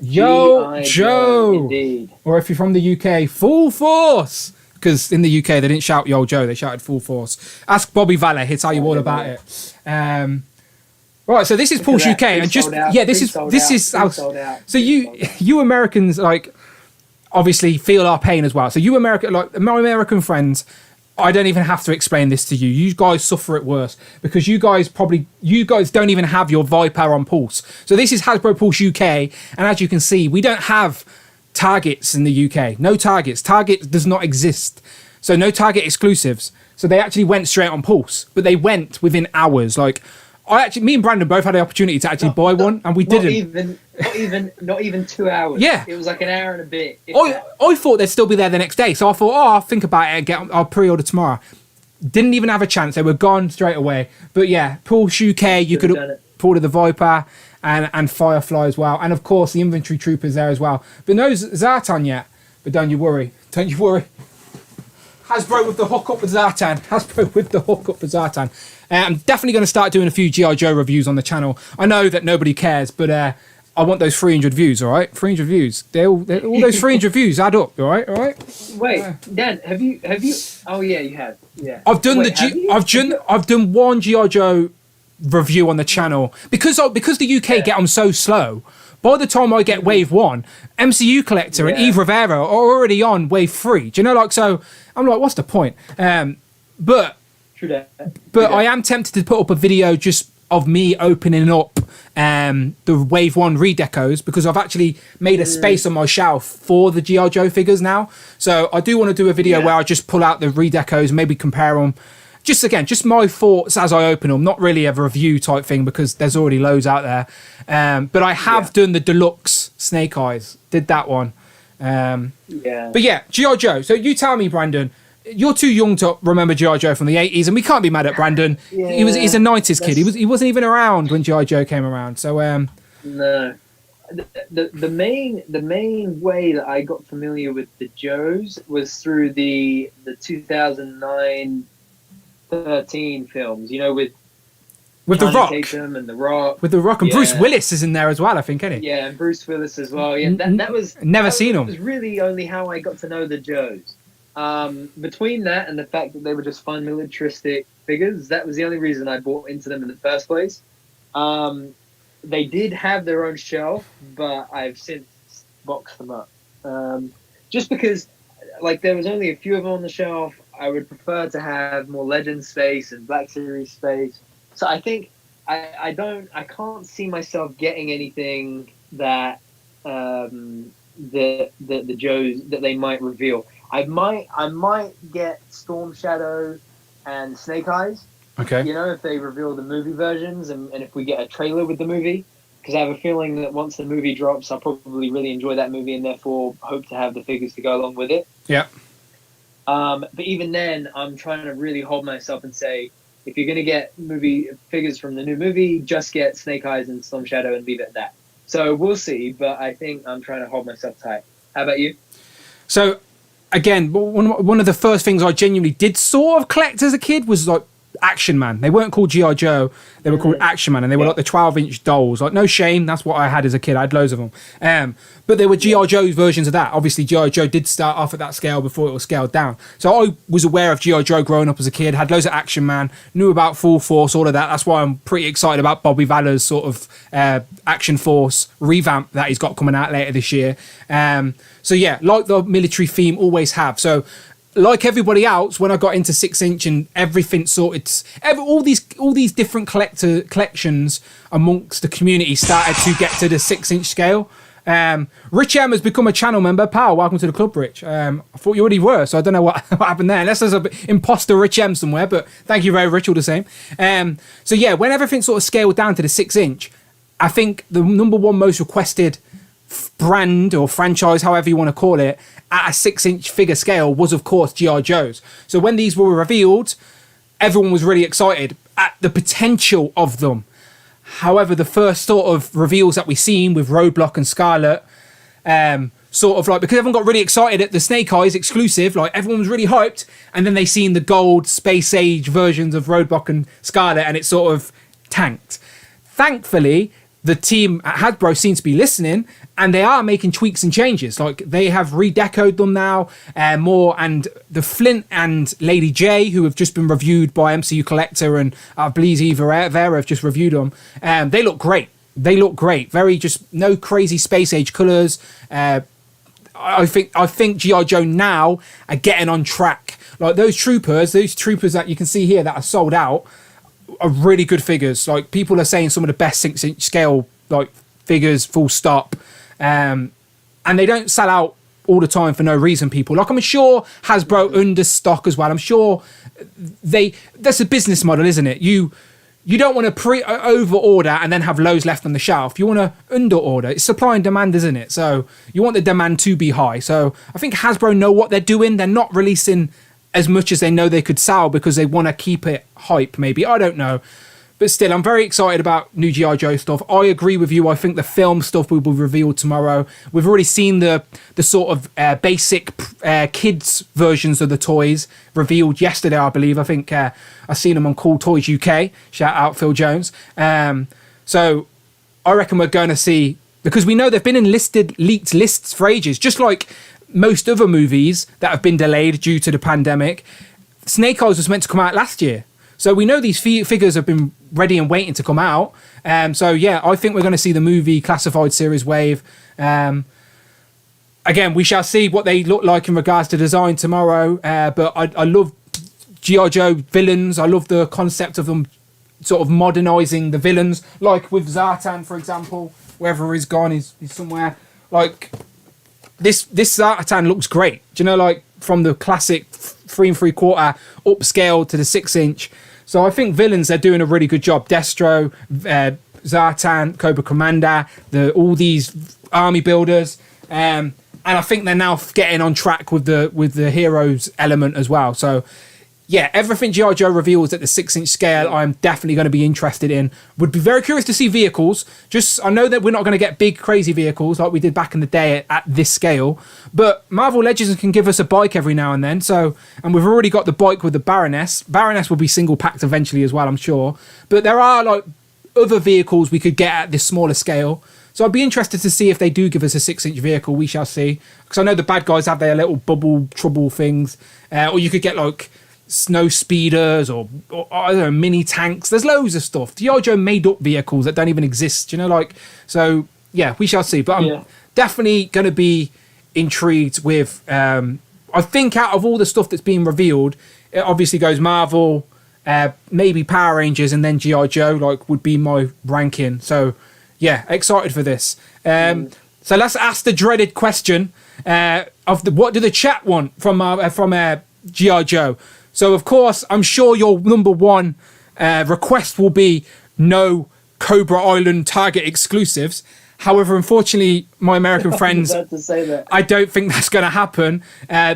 Yo, Joe. Indeed. Or if you're from the UK, Full Force. Because in the UK, they didn't shout Yo, Joe. They shouted Full Force. Ask Bobby Valle. He'll tell you all about it. Right, so this is Pulse UK. And just, this is how. So you Americans, like, obviously feel our pain as well. So you American, like, my American friends, I don't even have to explain this to you. You guys suffer it worse because you guys don't even have your Viper on Pulse. So this is Hasbro Pulse UK, and as you can see, we don't have Targets in the UK. No Targets. Target does not exist. So no Target exclusives. So they actually went straight on Pulse, but they went within hours. Like, me and Brandon both had the opportunity to actually buy one, and we didn't. Not even 2 hours. Yeah, it was like an hour and a bit. I thought they'd still be there the next day, so I thought, I'll think about it and I'll pre-order tomorrow. Didn't even have a chance; they were gone straight away. But yeah, Pulse UK, you could order the Viper and Firefly as well, and of course the Infantry Troopers there as well. But no Zartan yet. But don't you worry. Hasbro with the hook up with Zartan. I'm definitely going to start doing a few G.I. Joe reviews on the channel. I know that nobody cares, but I want those 300 views, all right? 300 views. All those 300 views add up, all right? Wait, Dan, have you? Oh yeah, you have. Yeah. I've done I've done one G.I. Joe review on the channel because the UK get them so slow. By the time I get wave 1, MCU Collector and Eve Rivera are already on wave 3. Do you know, like, so I'm like, what's the point? But I am tempted to put up a video just of me opening up the wave 1 redecos because I've actually made a space on my shelf for the G.I. Joe figures now. So I do want to do a video where I just pull out the redecos, maybe compare them. Just my thoughts as I open them, not really a review type thing because there's already loads out there. But I have done the deluxe Snake Eyes, did that one. But yeah, G.I. Joe. So you tell me, Brandon, you're too young to remember G.I. Joe from the 80s, and we can't be mad at Brandon. He's a 90s kid. He wasn't even around when G.I. Joe came around. So no. The main way that I got familiar with the Joes was through the 2009-13 films, you know, with The Rock. Tatum and The Rock. With The Rock, and Bruce Willis is in there as well, I think, isn't he? Yeah, and Bruce Willis as well. Yeah, that was seen him. That was really only how I got to know the Joes. Between that and the fact that they were just fun militaristic figures, that was the only reason I bought into them in the first place. They did have their own shelf, but I've since box them up. Just because, like, there was only a few of them on the shelf. I would prefer to have more Legend space and Black Series space. So I think I can't see myself getting anything that the Joes that they might reveal. I might get Storm Shadow and Snake Eyes. Okay. You know, if they reveal the movie versions and if we get a trailer with the movie, because I have a feeling that once the movie drops, I'll probably really enjoy that movie and therefore hope to have the figures to go along with it. Yeah. But even then, I'm trying to really hold myself and say, if you're going to get movie figures from the new movie, just get Snake Eyes and Storm Shadow and leave it at that. So we'll see, but I think I'm trying to hold myself tight. How about you? So, again, one of the first things I genuinely did sort of collect as a kid was like Action Man. They weren't called G.I. Joe, they were called Action Man, and they were like the 12-inch dolls. Like, no shame, that's what I had as a kid. I had loads of them. But they were G.I. Joe's versions of that. Obviously, G.I. Joe did start off at that scale before it was scaled down. So I was aware of G.I. Joe growing up as a kid, had loads of Action Man, knew about Full Force, all of that. That's why I'm pretty excited about Bobby Valler's sort of Action Force revamp that he's got coming out later this year. So yeah, like the military theme always have. So like everybody else, when I got into 6-inch and everything sorted, all these different collections amongst the community started to get to the 6-inch scale. Rich M has become a channel member. Pal, welcome to the club, Rich. I thought you already were, so I don't know what happened there. Unless there's an imposter Rich M somewhere, but thank you very much all the same. So yeah, when everything sort of scaled down to the 6-inch, I think the number one most requested brand or franchise, however you want to call it, at a 6-inch figure scale was, of course, G.I. Joe's. So when these were revealed, everyone was really excited at the potential of them. However, the first sort of reveals that we've seen with Roadblock and Scarlet, sort of like, because everyone got really excited at the Snake Eyes exclusive, like everyone was really hyped, and then they seen the gold space age versions of Roadblock and Scarlet, and it sort of tanked. Thankfully, the team at Hasbro seems to be listening, and they are making tweaks and changes. Like, they have redecoed them now more, and the Flint and Lady J, who have just been reviewed by MCU Collector, and I believe Eva Vera have just reviewed them. They look great. They look great. Very just no crazy space age colours. I think G.I. Joe now are getting on track. Like those troopers that you can see here that are sold out are really good figures. Like, people are saying some of the best 6-inch scale like figures, full stop. And they don't sell out all the time for no reason, people. Like, I'm sure Hasbro understock as well. I'm sure that's a business model, isn't it? You don't want to over order and then have loads left on the shelf. You want to under order. It's supply and demand, isn't it? So you want the demand to be high. So I think Hasbro know what they're doing. They're not releasing as much as they know they could sell because they want to keep it hype, maybe. I don't know. But still, I'm very excited about new G.I. Joe stuff. I agree with you. I think the film stuff will be revealed tomorrow. We've already seen the sort of basic kids versions of the toys revealed yesterday, I believe. I think I've seen them on Cool Toys UK. Shout out Phil Jones. So I reckon we're going to see, because we know they've been in leaked lists for ages, just like most other movies that have been delayed due to the pandemic. Snake Eyes was meant to come out last year. So we know these figures have been ready and waiting to come out. So yeah, I think we're going to see the movie classified series wave. Again, we shall see what they look like in regards to design tomorrow. But I love G.I. Joe villains. I love the concept of them sort of modernising the villains. Like with Zartan, for example, wherever he's gone, he's somewhere. Like, this Zartan looks great. Do you know, like from the classic 3 3/4 upscale to the 6-inch. So I think villains, they're doing a really good job. Destro, Zartan, Cobra Commander, all these army builders, and I think they're now getting on track with the heroes element as well. So yeah, everything G.I. Joe reveals at the 6-inch scale, I'm definitely going to be interested in. Would be very curious to see vehicles. I know that we're not going to get big, crazy vehicles like we did back in the day at this scale, but Marvel Legends can give us a bike every now and then. So, and we've already got the bike with the Baroness. Baroness will be single packed eventually as well, I'm sure. But there are like other vehicles we could get at this smaller scale. So I'd be interested to see if they do give us a 6-inch vehicle. We shall see. Because I know the bad guys have their little bubble trouble things, or you could get like snow speeders or I don't know, mini tanks. There's loads of stuff. G.I. Joe made up vehicles that don't even exist, you know, like, so yeah, we shall see. But I'm definitely going to be intrigued with. I think out of all the stuff that's being revealed, it obviously goes Marvel, maybe Power Rangers, and then G.I. Joe. Like would be my ranking. So yeah, excited for this. So let's ask the dreaded question of what do the chat want from G.I. Joe. So of course, I'm sure your number one request will be no Cobra Island Target exclusives. However, unfortunately, my American friends, I don't think that's going to happen.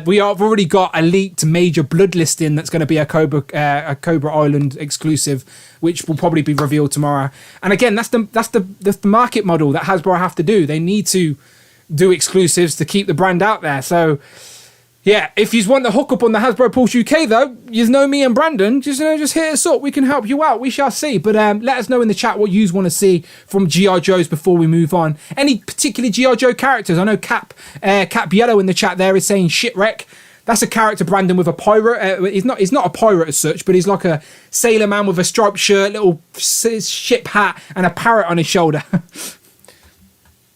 We have already got a leaked major blood listing that's going to be a Cobra Island exclusive, which will probably be revealed tomorrow. And again, that's the market model that Hasbro have to do. They need to do exclusives to keep the brand out there. So yeah, if you want the hookup on the Hasbro Pulse UK, though, you know me and Brandon, just hit us up. We can help you out. We shall see. But let us know in the chat what you want to see from G.I. Joes before we move on. Any particular G.I. Joe characters? I know Cap Yellow in the chat there is saying Shipwreck. That's a character, Brandon, with a pirate. He's not a pirate as such, but he's like a sailor man with a striped shirt, little ship hat, and a parrot on his shoulder.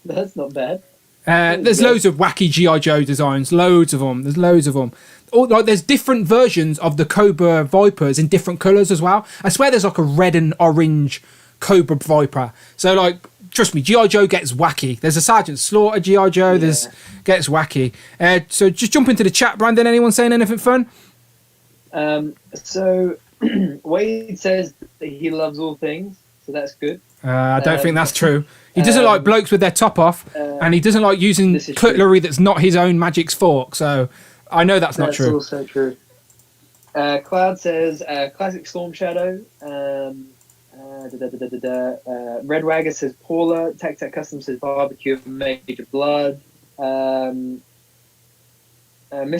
That's not bad. There's loads of wacky G.I. Joe designs. Loads of them. There's different versions of the Cobra Vipers in different colours as well. I swear there's like a red and orange Cobra Viper. So like, trust me, G.I. Joe gets wacky. There's a Sergeant Slaughter G.I. Joe. Gets wacky. So just jump into the chat, Brandon. Anyone saying anything fun? So Wade says that he loves all things. So that's good. I don't think that's true. He doesn't like blokes with their top off, and he doesn't like using cutlery that's not his own magic's fork. So I know that's not true. That's also true. Cloud says classic Storm Shadow. Red Wagger says Paula. Tac Custom says barbecue Major Blood. Mr.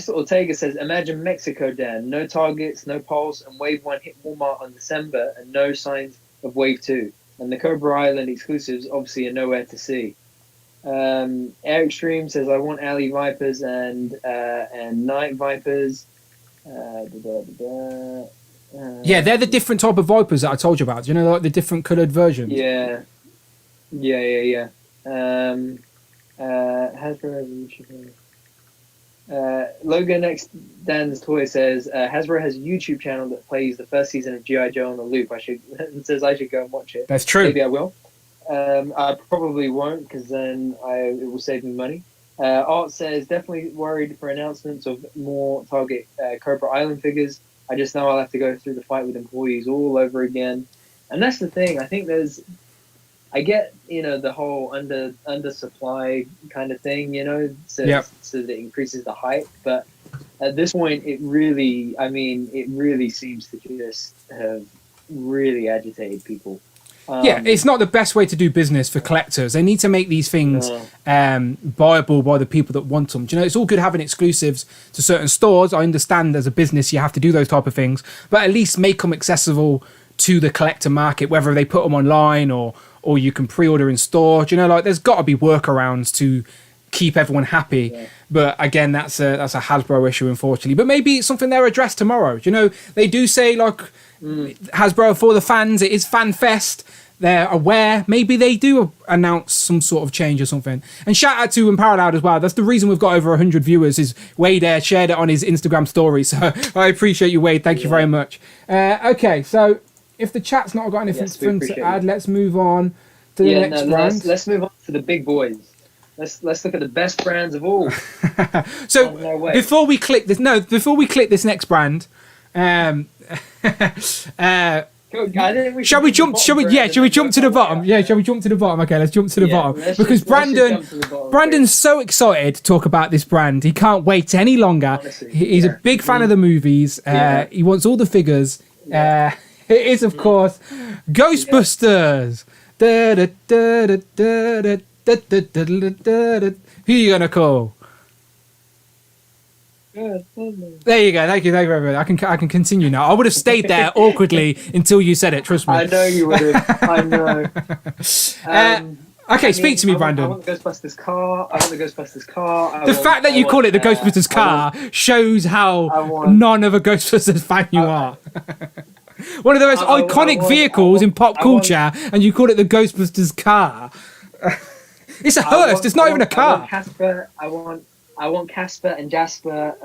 Ortega says imagine Mexico, Dan. No targets, no pulse, and Wave 1 hit Walmart on December, and no signs of Wave 2. And the Cobra Island exclusives obviously are nowhere to see. Eric Stream says, I want Alley Vipers and Night Vipers. Yeah, they're the different type of Vipers that I told you about. Do you know, like the different coloured versions? Yeah. Hasbro Revolution. Logan X Dan's Toy says Hasbro has a YouTube channel that plays the first season of G.I. Joe on the loop. And says I should go and watch it. That's true. Maybe I will. I probably won't because then it will save me money. Art says definitely worried for announcements of more Target Cobra Island figures. I just know I'll have to go through the fight with employees all over again. And that's the thing. I think I get, the whole undersupply kind of thing, so that it increases the hype. But at this point, it really seems to just have really agitated people. It's not the best way to do business for collectors. They need to make these things buyable by the people that want them. Do you know, it's all good having exclusives to certain stores. I understand as a business you have to do those type of things, but at least make them accessible to the collector market, whether they put them online or you can pre-order in store. Do you know, like there's got to be workarounds to keep everyone happy. Yeah. But again, that's a Hasbro issue, unfortunately. But maybe it's something they'll address tomorrow. Do you know, they do say like Hasbro for the fans. It is Fan Fest. They're aware. Maybe they do announce some sort of change or something. And shout out to Unparalleled as well. That's the reason we've got over 100 viewers. Is Wade shared it on his Instagram story. So I appreciate you, Wade. Thank you very much. Okay, so if the chat's not got anything fun to add, let's move on to the next brand. Let's move on to the big boys. Let's look at the best brands of all. So before we click this next brand, shall we jump to the bottom? Yeah, shall we jump to the bottom? Okay, let's jump to the bottom because Brandon's so excited to talk about this brand. He can't wait any longer. Honestly, he's a big fan of the movies. He wants all the figures. It is, of course, Ghostbusters. Who are you gonna call? There you go. Thank you very much. I can continue now. I would have stayed there awkwardly until you said it. Trust me. I know you would have. I know. Okay, speak to me, Brandon. I want the Ghostbusters car. The fact that you call it the Ghostbusters car shows how none of a Ghostbusters fan you are. One of the most iconic vehicles in pop culture, and you call it the Ghostbusters car. It's a hearse. It's not even a car. I want Casper and Jasper,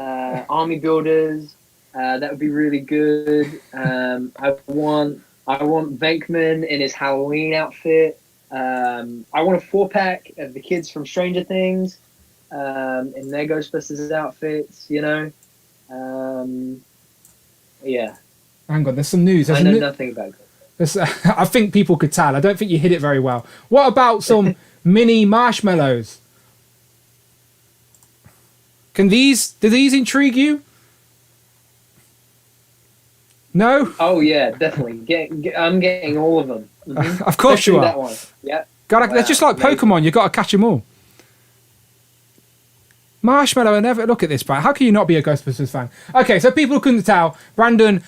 army builders. That would be really good. I want Venkman in his Halloween outfit. I want a 4-pack of the kids from Stranger Things in their Ghostbusters outfits. Yeah. Hang on, there's some news. I know nothing about it. I think people could tell. I don't think you hit it very well. What about some mini marshmallows? Do these intrigue you? No? Oh yeah, definitely. I'm getting all of them. Mm-hmm. Of course Especially you are. That one. Yeah. They're just like amazing. Pokemon. You got to catch them all. Marshmallow, I never look at this, Brad. How can you not be a Ghostbusters fan? Okay, so people couldn't tell. Brandon,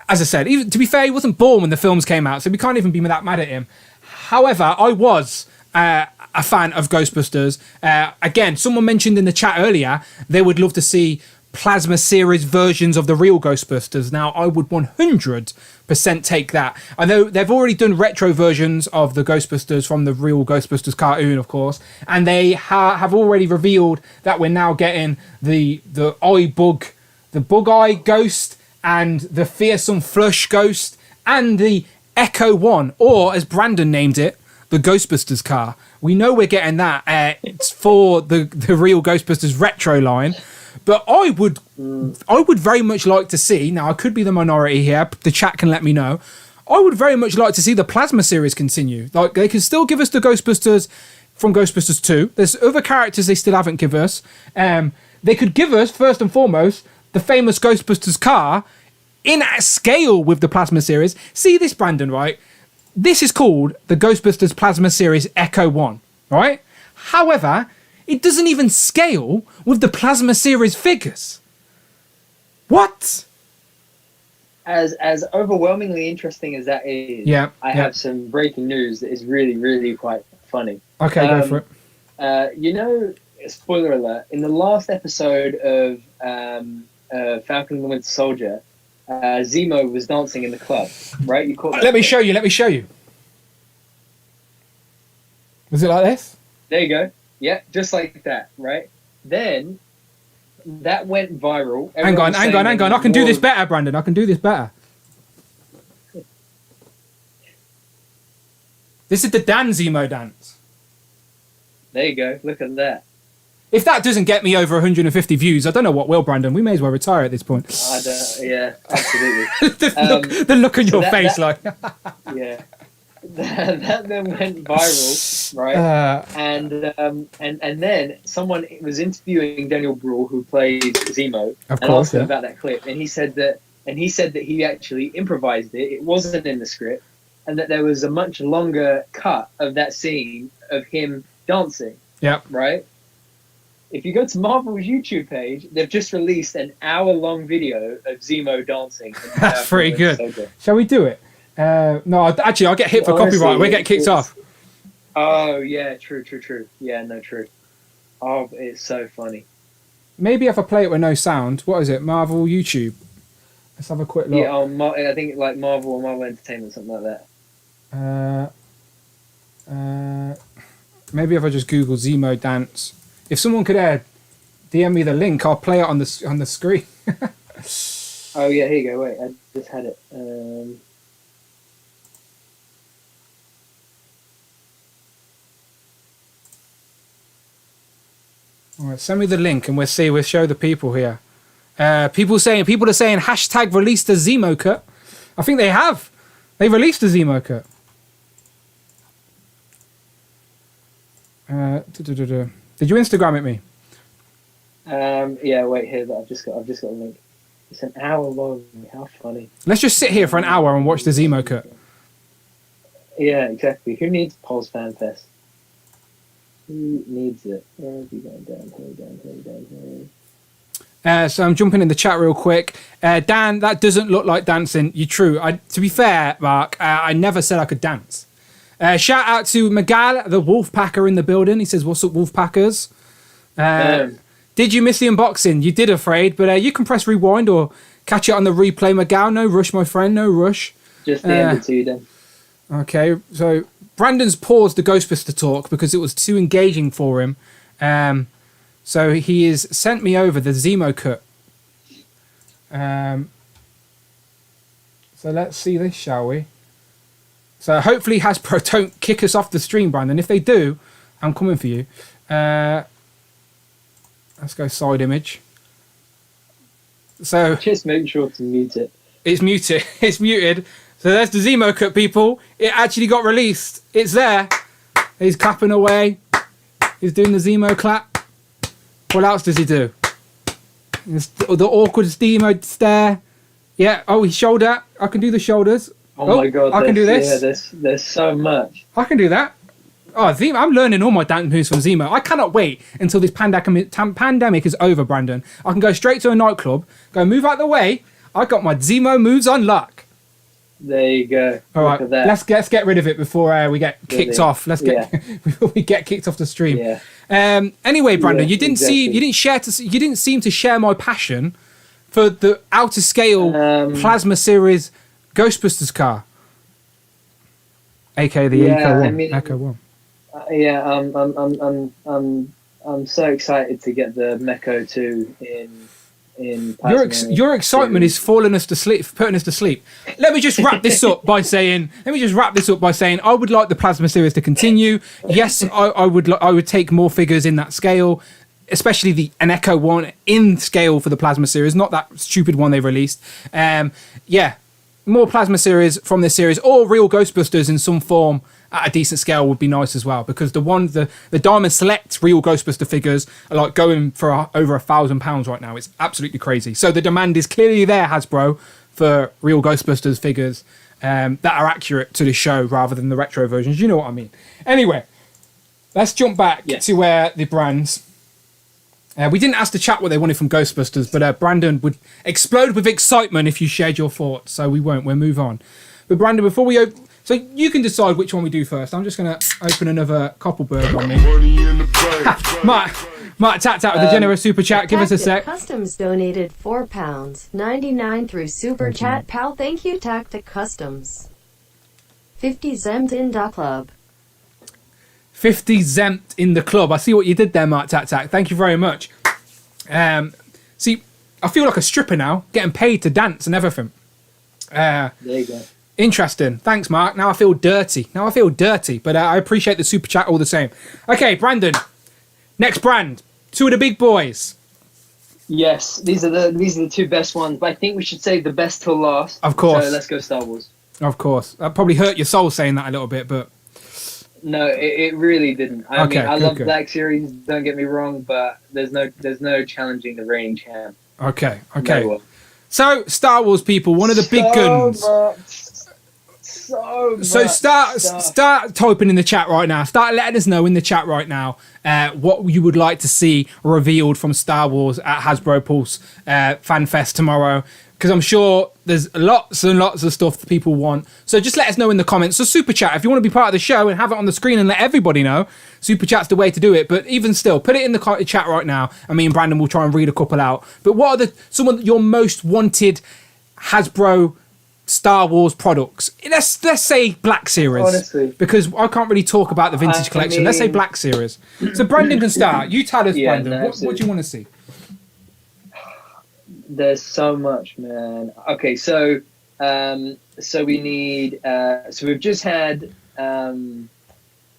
as I said, even, to be fair, he wasn't born when the films came out, so we can't even be that mad at him. However, I was a fan of Ghostbusters. Again, someone mentioned in the chat earlier they would love to see plasma series versions of the real Ghostbusters. Now, I would 100% take that. I know they've already done retro versions of the Ghostbusters from the real Ghostbusters cartoon, of course, and they have already revealed that we're now getting the bug eye ghost and the fearsome flush ghost and the Echo One, or as Brandon named it, the Ghostbusters car. We know we're getting that. It's for the real Ghostbusters retro line. But I would very much like to see, now I could be the minority here, the chat can let me know, I would very much like to see the plasma series continue. Like, they can still give us the Ghostbusters from Ghostbusters 2. There's other characters they still haven't given us. They could give us, first and foremost, the famous Ghostbusters car in a scale with the plasma series. See this, Brandon, right? This is called the Ghostbusters Plasma Series Echo 1, right? However, it doesn't even scale with the plasma series figures. What? As overwhelmingly interesting as that is, I have some breaking news that is really, really quite funny. Okay, go for it. Spoiler alert, in the last episode of Falcon and the Winter Soldier, Zemo was dancing in the club, right? You caught that? Let me show you. Was it like this? There you go. Yeah, just like that, right? Then that went viral. Hang on. I can do this better, Brandon. I can do this better. This is the Dan Zemo dance. There you go. Look at that. If that doesn't get me over 150 views, I don't know what will, Brandon. We may as well retire at this point. Yeah, absolutely. the look on your face, yeah. That then went viral, right? And then someone was interviewing Daniel Bruhl, who plays Zemo, and asked him about that clip, and he said that he actually improvised it. It wasn't in the script, and that there was a much longer cut of that scene of him dancing. Yeah. Right. If you go to Marvel's YouTube page, they've just released an hour-long video of Zemo dancing. That's pretty good. Shall we do it? No, actually, I'll get hit for copyright. We'll get kicked off. Oh, yeah, true. Yeah, no, true. Oh, it's so funny. Maybe if I play it with no sound. What is it? Marvel YouTube. Let's have a quick look. Yeah, I think like Marvel or Marvel Entertainment, something like that. Maybe if I just Google Zemo dance. If someone could DM me the link, I'll play it on the screen. Oh, yeah, here you go. Wait, I just had it. All right, send me the link and we'll show the people here. People are saying hashtag release the Zemo cut. I think they have. They released the Zemo cut. Did you Instagram it me? Yeah, wait here. I've just got a link. It's an hour long. How funny. Let's just sit here for an hour and watch the Zemo cut. Yeah, exactly. Who needs Pulse Fan Fest? Who needs it? Where are you going? Down here. So I'm jumping in the chat real quick. Dan, that doesn't look like dancing. You're true. To be fair, Mark, I never said I could dance. Shout out to Magal, the Wolfpacker in the building. He says, "What's up, Wolfpackers?" Did you miss the unboxing? You did, afraid, but you can press rewind or catch it on the replay, Magal. No rush, my friend. No rush. Just handed to you, Dan. Okay, so Brandon's paused the Ghostbuster talk because it was too engaging for him. So he has sent me over the Zemo cut. So let's see this, shall we? So hopefully Hasbro don't kick us off the stream, Brandon. If they do, I'm coming for you. Let's go side image. So just make sure to mute it. It's muted. It's muted. So there's the Zemo cut, people. It actually got released. It's there. He's clapping away. He's doing the Zemo clap. What else does he do? The awkward Zemo stare. Yeah. Oh, his shoulder. I can do the shoulders. Oh my god. I can do this. Yeah, there's so much. I can do that. Oh, Zemo, I'm learning all my dance moves from Zemo. I cannot wait until this pandemic is over, Brandon. I can go straight to a nightclub, go move out the way. I got my Zemo moves on lock. There you go. All right, let's get rid of it before we get kicked off. Before we get kicked off the stream. Yeah. Anyway, Brandon, you didn't seem to share my passion for the outer scale plasma series Ghostbusters car, aka the Echo One. I'm so excited to get the Meko 2 in your excitement is putting us to sleep. Let me just wrap this up by saying I would like the plasma series to continue. Yes, I would take more figures in that scale, especially an Echo One in scale for the plasma series, not that stupid one they released. More plasma series from this series, or real Ghostbusters in some form at a decent scale would be nice as well, because the Diamond Select real Ghostbuster figures are like going for over £1,000 right now. It's absolutely crazy. So the demand is clearly there, Hasbro, for real Ghostbusters figures that are accurate to the show rather than the retro versions. You know what I mean. Anyway, let's jump back to the brands. We didn't ask the chat what they wanted from Ghostbusters, but Brandon would explode with excitement if you shared your thoughts, so we won't. We'll move on. But Brandon, before we open... So you can decide which one we do first. I'm just going to open another Koppelberg on me. Mark tapped out with the generous super chat. Give us a sec. Customs donated £4.99 through super chat. Pal, thank you, Tactic Customs. 50 Zemt in the club. 50 Zemt in the club. I see what you did there, Mark Tac. Thank you very much. See, I feel like a stripper now, getting paid to dance and everything. There you go. Interesting. Thanks, Mark. Now I feel dirty. But I appreciate the super chat all the same. Okay, Brandon. Next brand. Two of the big boys. Yes, these are the two best ones, but I think we should save the best till last. Of course. So let's go Star Wars. Of course. That probably hurt your soul saying that a little bit, but... No, it really didn't. I mean, I love Black Series, don't get me wrong, but there's no challenging the reigning champ. Okay. No. So, Star Wars people, one of the big guns. So start typing in the chat right now. Start letting us know in the chat right now what you would like to see revealed from Star Wars at Hasbro Pulse Fan Fest tomorrow, because I'm sure there's lots and lots of stuff that people want. So just let us know in the comments. So super chat, if you want to be part of the show and have it on the screen and let everybody know, super chat's the way to do it. But even still, put it in the chat right now, and me and Brandon will try and read a couple out. But what are some of your most wanted Hasbro Star Wars products? Let's say Black Series. Honestly, because I can't really talk about the vintage collection. Let's say Black Series. So Brandon can start. You tell us, Brandon. No, what do you want to see? There's so much, man. Okay, so we need. So we've just had Hunter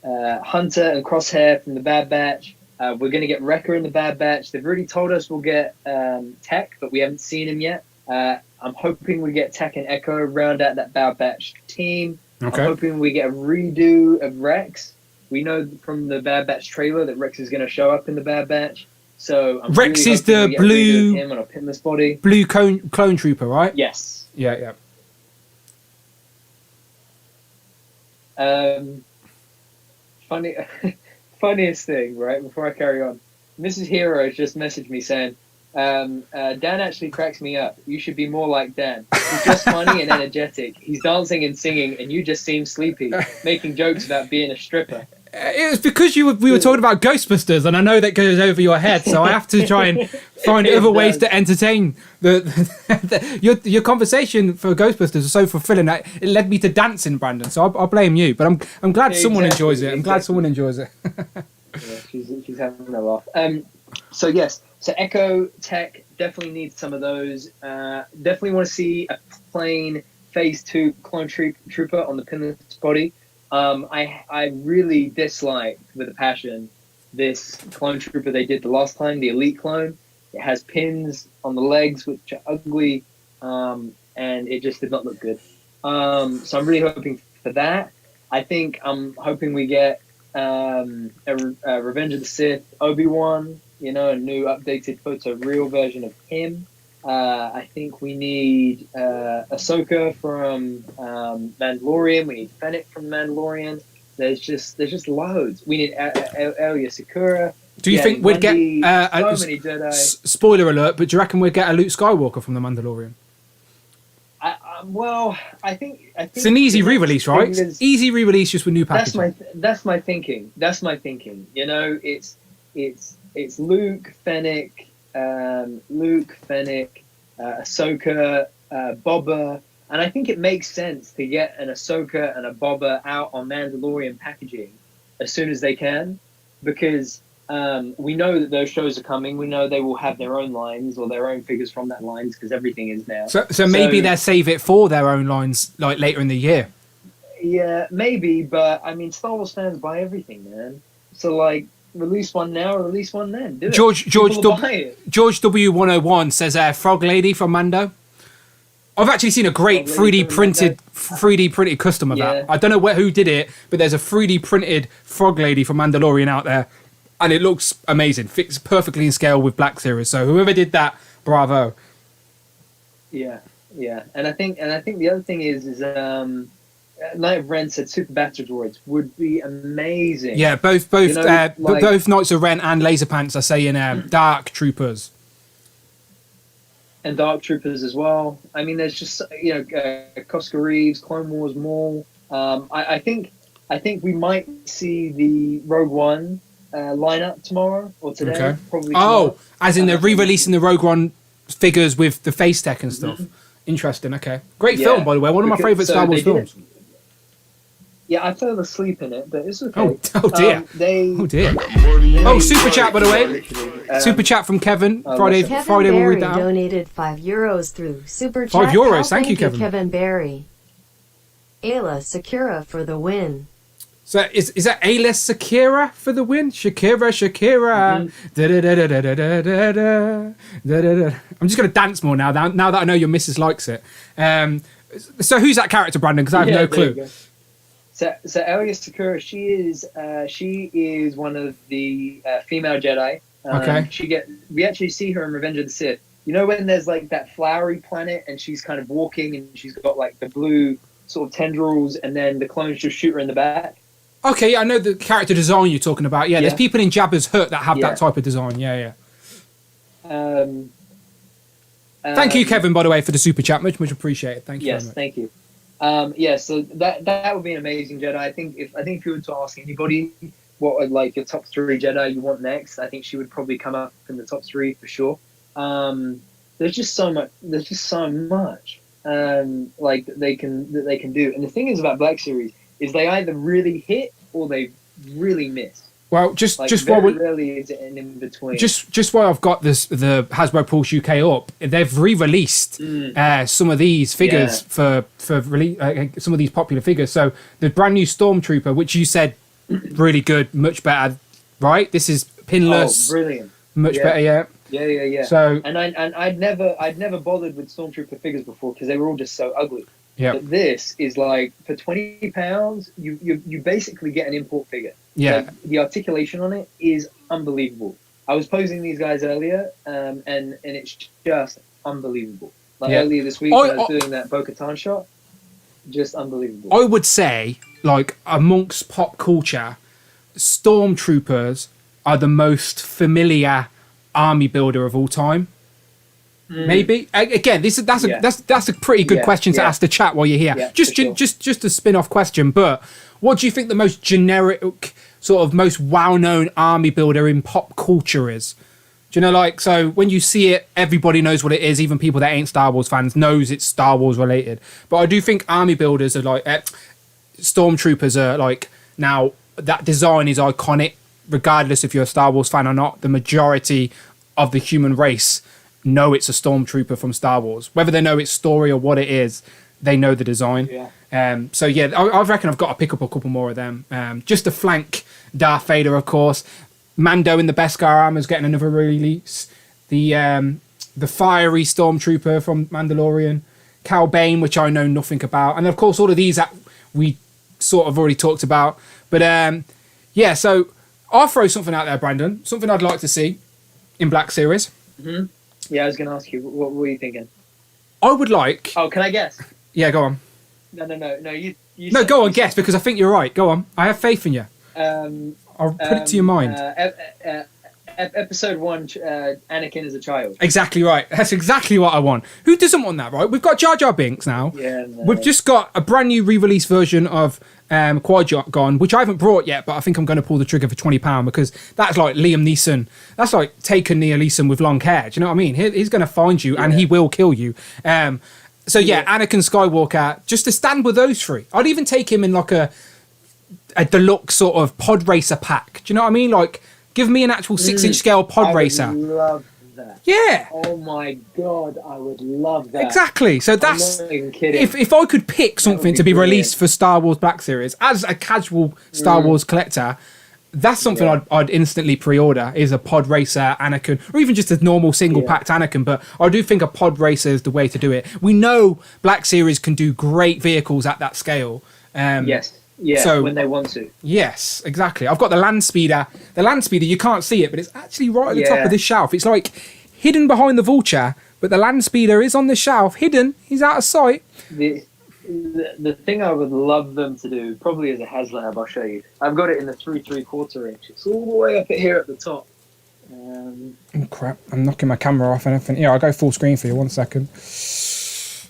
and Crosshair from the Bad Batch. We're gonna get Wrecker in the Bad Batch. They've already told us we'll get Tech, but we haven't seen him yet. I'm hoping we get Tech and Echo round out that Bad Batch team. Okay. I'm hoping we get a redo of Rex. We know from the Bad Batch trailer that Rex is going to show up in the Bad Batch. So I'm Rex really is the blue him on a pinless body. Blue clone trooper, right? Yes. Yeah. Funniest thing, right? Before I carry on, Mrs. Hero has just messaged me saying, Dan actually cracks me up. You should be more like Dan. He's just funny and energetic. He's dancing and singing, and you just seem sleepy, making jokes about being a stripper. It was because we were talking about Ghostbusters, and I know that goes over your head, so I have to try and find other ways to entertain your conversation for Ghostbusters was so fulfilling that it led me to dancing, Brandon. So I'll blame you, but I'm glad someone enjoys it. I'm glad someone enjoys it. She's having a laugh. So yes, so Echo Tech definitely needs some of those. Definitely want to see a plain Phase 2 clone trooper on the pinless body. I really dislike with a passion this clone trooper they did the last time, the Elite clone. It has pins on the legs which are ugly, and it just did not look good. So I'm really hoping for that. I'm hoping we get a Revenge of the Sith Obi-Wan, a new updated photoreal version of him. I think we need Ahsoka from Mandalorian. We need Fennec from Mandalorian. There's just loads. We need Elia Sakura. Do you think we'd get many Jedi? Spoiler alert, but do you reckon we'd get a Luke Skywalker from the Mandalorian? I think it's an easy re-release, right? Easy re-release, just with new packaging. That's my thinking. It's Luke, Fennec. Ahsoka, Boba, and I think it makes sense to get an Ahsoka and a Boba out on Mandalorian packaging as soon as they can, because we know that those shows are coming. We know they will have their own lines or their own figures from that lines, because everything is now. So maybe they'll save it for their own lines, like later in the year. Yeah, maybe, but I mean, Star Wars fans buy everything, man. So release one now or release one then. Do George W101 says Frog Lady from Mando. I've actually seen a great 3D printed custom of that. I don't know who did it, but there's a 3D printed Frog Lady from Mandalorian out there, and it looks amazing. Fits perfectly in scale with Black Series. So whoever did that, bravo. Yeah, and I think the other thing is Knight of Ren said Super Battle Droids would be amazing. Yeah, both Knights of Ren and Laser Pants are saying Dark Troopers. And Dark Troopers as well. I mean, there's just Cosca Reeves, Clone Wars Maul. I think we might see the Rogue One lineup tomorrow or today. Okay. Probably tomorrow. As in they're re-releasing the Rogue One figures with the face tech and stuff. Mm-hmm. Interesting. Okay, great film, by the way. One of my favorite Star Wars films. Yeah, I fell asleep in it, but it's okay. Oh dear. Oh dear. Oh, super chat, by the way. Super chat from Kevin. Friday we'll read that out. Donated €5 through super chat. €5. Thank you, Kevin. Kevin Barry. Ayla Sakura for the win. So is that Ayla Sakura for the win? Shakira. I'm just gonna dance more now that I know your missus likes it. So who's that character, Brandon? Because I have no clue. So Elia Sakura, she is one of the female Jedi. Okay. We actually see her in Revenge of the Sith. You know when there's that flowery planet and she's kind of walking and she's got the blue sort of tendrils and then the clones just shoot her in the back? Okay, I know the character design you're talking about. Yeah, there's people in Jabba's Hut that have that type of design. Yeah. Thank you, Kevin, by the way, for the super chat. Much appreciated. Thank you. Yes, very much. Thank you. So that would be an amazing Jedi. I think if you were to ask anybody what would your top 3 Jedi you want next, I think she would probably come up in the top 3 for sure. There's just so much. That they can do. And the thing is about Black Series is they either really hit or they really miss. Well, just while rarely is it an in between. Just while I've got the Hasbro Pulse UK up, they've re-released some of these figures for release, some of these popular figures. So the brand new Stormtrooper, which you said really good, much better, right? This is pinless, brilliant, much better, yeah. Yeah. So I'd never bothered with Stormtrooper figures before because they were all just so ugly. Yeah. But this is for £20, you basically get an import figure. Yeah. The articulation on it is unbelievable. I was posing these guys earlier, and it's just unbelievable. Earlier this week, I was doing that Bo-Katan shot. Just unbelievable. I would say, amongst pop culture, Stormtroopers are the most familiar army builder of all time. Maybe again, that's a pretty good question to ask the chat while you're here. Yeah, just a spin-off question, but what do you think the most generic, sort of most well-known army builder in pop culture is? Do you know, like, so when you see it, everybody knows what it is. Even people that ain't Star Wars fans knows it's Star Wars related. But I do think army builders are like, Stormtroopers are like, now that design is iconic, regardless if you're a Star Wars fan or not. The majority of the human race know it's a Stormtrooper from Star Wars. Whether they know its story or what it is, they know the design. So yeah, I reckon I've got to pick up a couple more of them. Just to flank Darth Vader, of course. Mando in the Beskar armor is getting another release. The fiery Stormtrooper from Mandalorian. Cal Bane, which I know nothing about. And of course, all of these that we sort of already talked about. But yeah, so I'll throw something out there, Brandon. Something I'd like to see in Black Series. Mm-hmm. Yeah, I was going to ask you, what were you thinking? I would like... Oh, can I guess? Yeah, go on. No, you no, go on, guess, because I think you're right. Go on. I have faith in you. I'll put it to your mind. Episode 1, Anakin as a child. Exactly right. That's exactly what I want. Who doesn't want that, right? We've got Jar Jar Binks now. Yeah. No. We've just got a brand new re-release version of Qui-Gon, which I haven't brought yet, but I think I'm going to pull the trigger for £20 because that's like Liam Neeson. That's like taking Liam Neeson with long hair. Do you know what I mean? He's going to find you and he will kill you. So yeah, Anakin Skywalker, just to stand with those three. I'd even take him in like a deluxe sort of pod racer pack. Do you know what I mean? Like, give me an actual 6-inch scale pod racer. I would love that. Yeah. Oh my god, I would love that. Exactly. So that's... I'm not even kidding. If I could pick something to be brilliant. released for Star Wars Black Series as a casual Star Wars collector, that's something I'd instantly pre-order, is a pod racer Anakin, or even just a normal single-packed Anakin. But I do think a pod racer is the way to do it. We know Black Series can do great vehicles at that scale. Yes. Yeah, so, when they want to. Yes, exactly. I've got the Land Speeder. The Land Speeder, you can't see it, but it's actually right at the top of this shelf. It's like hidden behind the Vulture, but the Land Speeder is on the shelf, hidden. He's out of sight. The thing I would love them to do, probably as a HasLab, I'll show you. I've got it in the 3 3/4 inch. It's all the way up here at the top. Oh crap! I'm knocking my camera off and everything. Yeah, I'll go full screen for you. 1 second.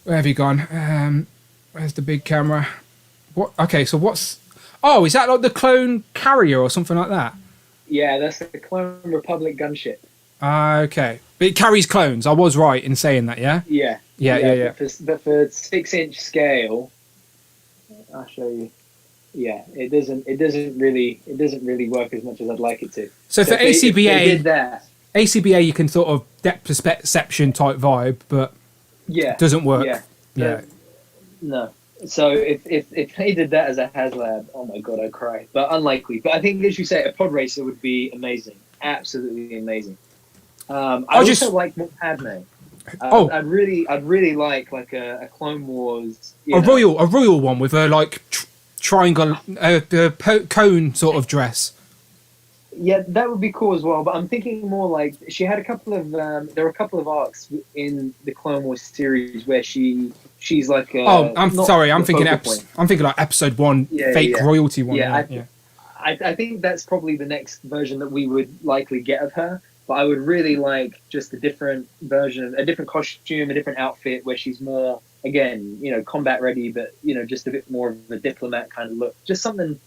Where have you gone? Where's the big camera? What? Okay, so what's... Oh, is that like the clone carrier or something like that? Yeah, that's the Clone Republic gunship. Okay. But it carries clones. I was right in saying that, yeah? Yeah. But for 6-inch scale, I'll show you. Yeah, it doesn't really work as much as I'd like it to. So for ACBA, if they did that, ACBA, you can sort of depth perception type vibe, but it doesn't work. Yeah. No. So if they did that as a HasLab, oh my god, I'd cry. But unlikely. But I think, as you say, a pod racer would be amazing, absolutely amazing. I also like more Padme. I'd really like a Clone Wars, royal one with a like triangle, cone sort of dress. Yeah, that would be cool as well. But I'm thinking more like she had a couple of there were a couple of arcs in the Clone Wars series where she's like. I'm sorry. I'm thinking like episode 1, fake royalty one. I think that's probably the next version that we would likely get of her. But I would really like just a different version, a different costume, a different outfit where she's more, again, combat ready, but just a bit more of a diplomat kind of look. Just something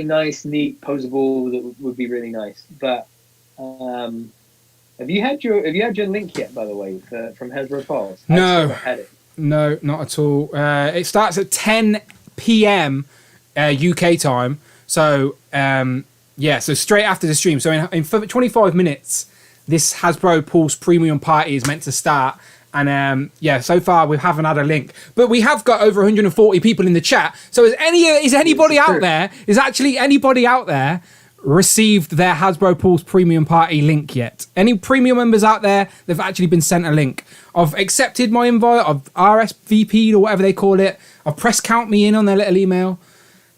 nice, neat, posable that would be really nice. But have you had your link yet, by the way, from Hasbro Pulse? No, had it. No, not at all. It starts at 10 p.m. UK time, so so straight after the stream. So in 25 minutes, this Hasbro Pulse Premium Party is meant to start. And so far we haven't had a link, but we have got over 140 people in the chat. So is anybody out there received their Hasbro Pulse Premium Party link yet? Any premium members out there? They've actually been sent a link. I've accepted my invite. I've RSVP'd or whatever they call it. I've press count me in on their little email.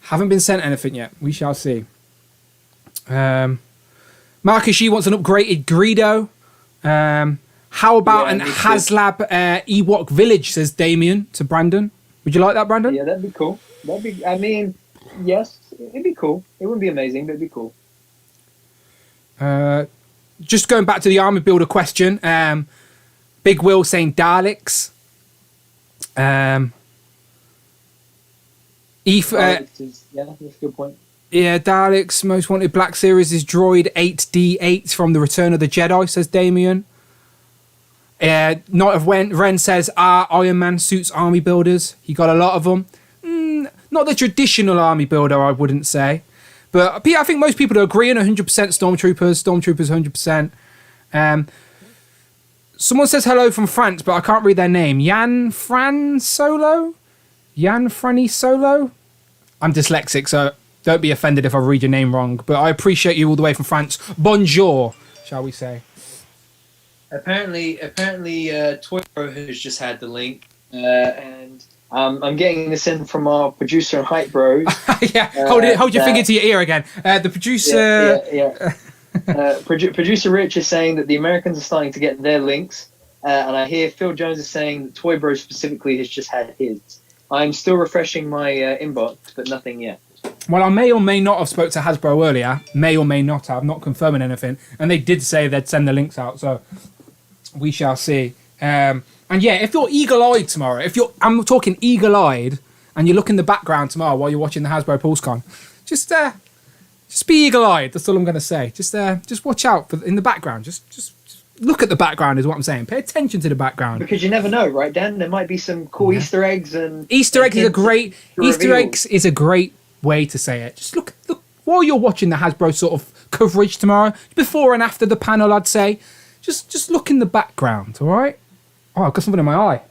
Haven't been sent anything yet. We shall see. Marcus, she wants an upgraded Greedo. How about an HasLab Ewok Village, says Damien to Brandon. Would you like that, Brandon? Yeah, that'd be cool. Yes, it'd be cool. It wouldn't be amazing, but it'd be cool. Just going back to the armor builder question, Big Will saying Daleks. Yeah, that's a good point. Yeah, Dalek's most wanted Black Series is Droid 8D8 from The Return of the Jedi, says Damien. Night of Ren says, Iron Man suits army builders. He got a lot of them. Not the traditional army builder, I wouldn't say. But I think most people are agreeing 100% Stormtroopers 100%. Someone says hello from France, but I can't read their name. Jan Franny Solo? I'm dyslexic, so don't be offended if I read your name wrong. But I appreciate you all the way from France. Bonjour, shall we say. Apparently, Toy Pro has just had the link, and I'm getting this in from our producer and Hype Bros. Yeah, hold your finger to your ear again. The producer... Producer Rich is saying that the Americans are starting to get their links, and I hear Phil Jones is saying that Toy Bros specifically has just had his. I'm still refreshing my inbox, but nothing yet. Well, I may or may not have spoke to Hasbro earlier. May or may not have, not confirming anything. And they did say they'd send the links out, so we shall see. And yeah, if you're eagle-eyed tomorrow, I'm talking eagle-eyed, and you look in the background tomorrow while you're watching the Hasbro PulseCon, just be eagle-eyed. That's all I'm going to say. Just watch out in the background. Just look at the background is what I'm saying. Pay attention to the background. Because you never know, right, Dan? There might be some cool Easter eggs and Easter eggs is a great way to say it. Just look while you're watching the Hasbro sort of coverage tomorrow, before and after the panel, I'd say. Just look in the background, all right? Oh, I've got something in my eye.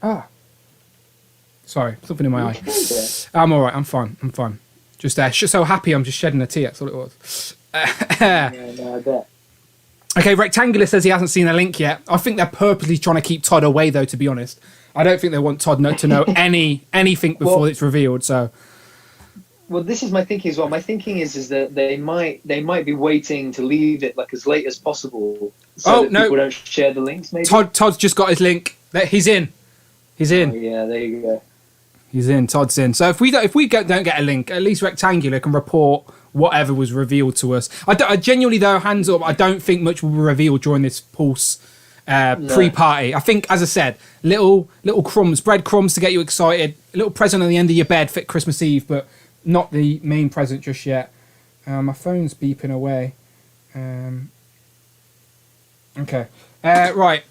Sorry, something in my eye. I'm all right. I'm fine. Just so happy I'm just shedding a tear. That's all it was. Yeah, no, I bet. Okay, Rectangular says he hasn't seen a link yet. I think they're purposely trying to keep Todd away, though, to be honest. I don't think they want Todd to know anything before it's revealed, so... Well, this is my thinking as well. My thinking is that they might be waiting to leave it like as late as possible so that people don't share the links, maybe? Todd's just got his link. He's in. Oh, yeah, there you go. He's in. Todd's in. So if we don't get a link, at least Rectangular can report whatever was revealed to us. I genuinely, though, hands up, I don't think much will be revealed during this Pulse pre-party. I think, as I said, little crumbs, breadcrumbs to get you excited, a little present on the end of your bed, fit Christmas Eve, but not the main present just yet. My phone's beeping away. Okay. Right.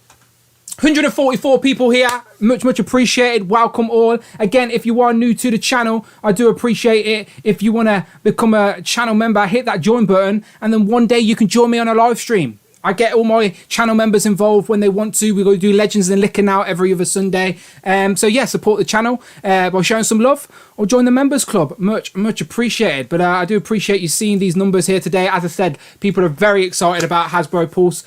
144 people here. Much appreciated. Welcome all. Again, if you are new to the channel, I do appreciate it. If you want to become a channel member, hit that join button, and then one day you can join me on a live stream. I get all my channel members involved when they want to. We're going to do Legends and Liquor now every other Sunday. So yeah, support the channel by showing some love or join the members club. Much appreciated. But I do appreciate you seeing these numbers here today. As I said, people are very excited about Hasbro Pulse.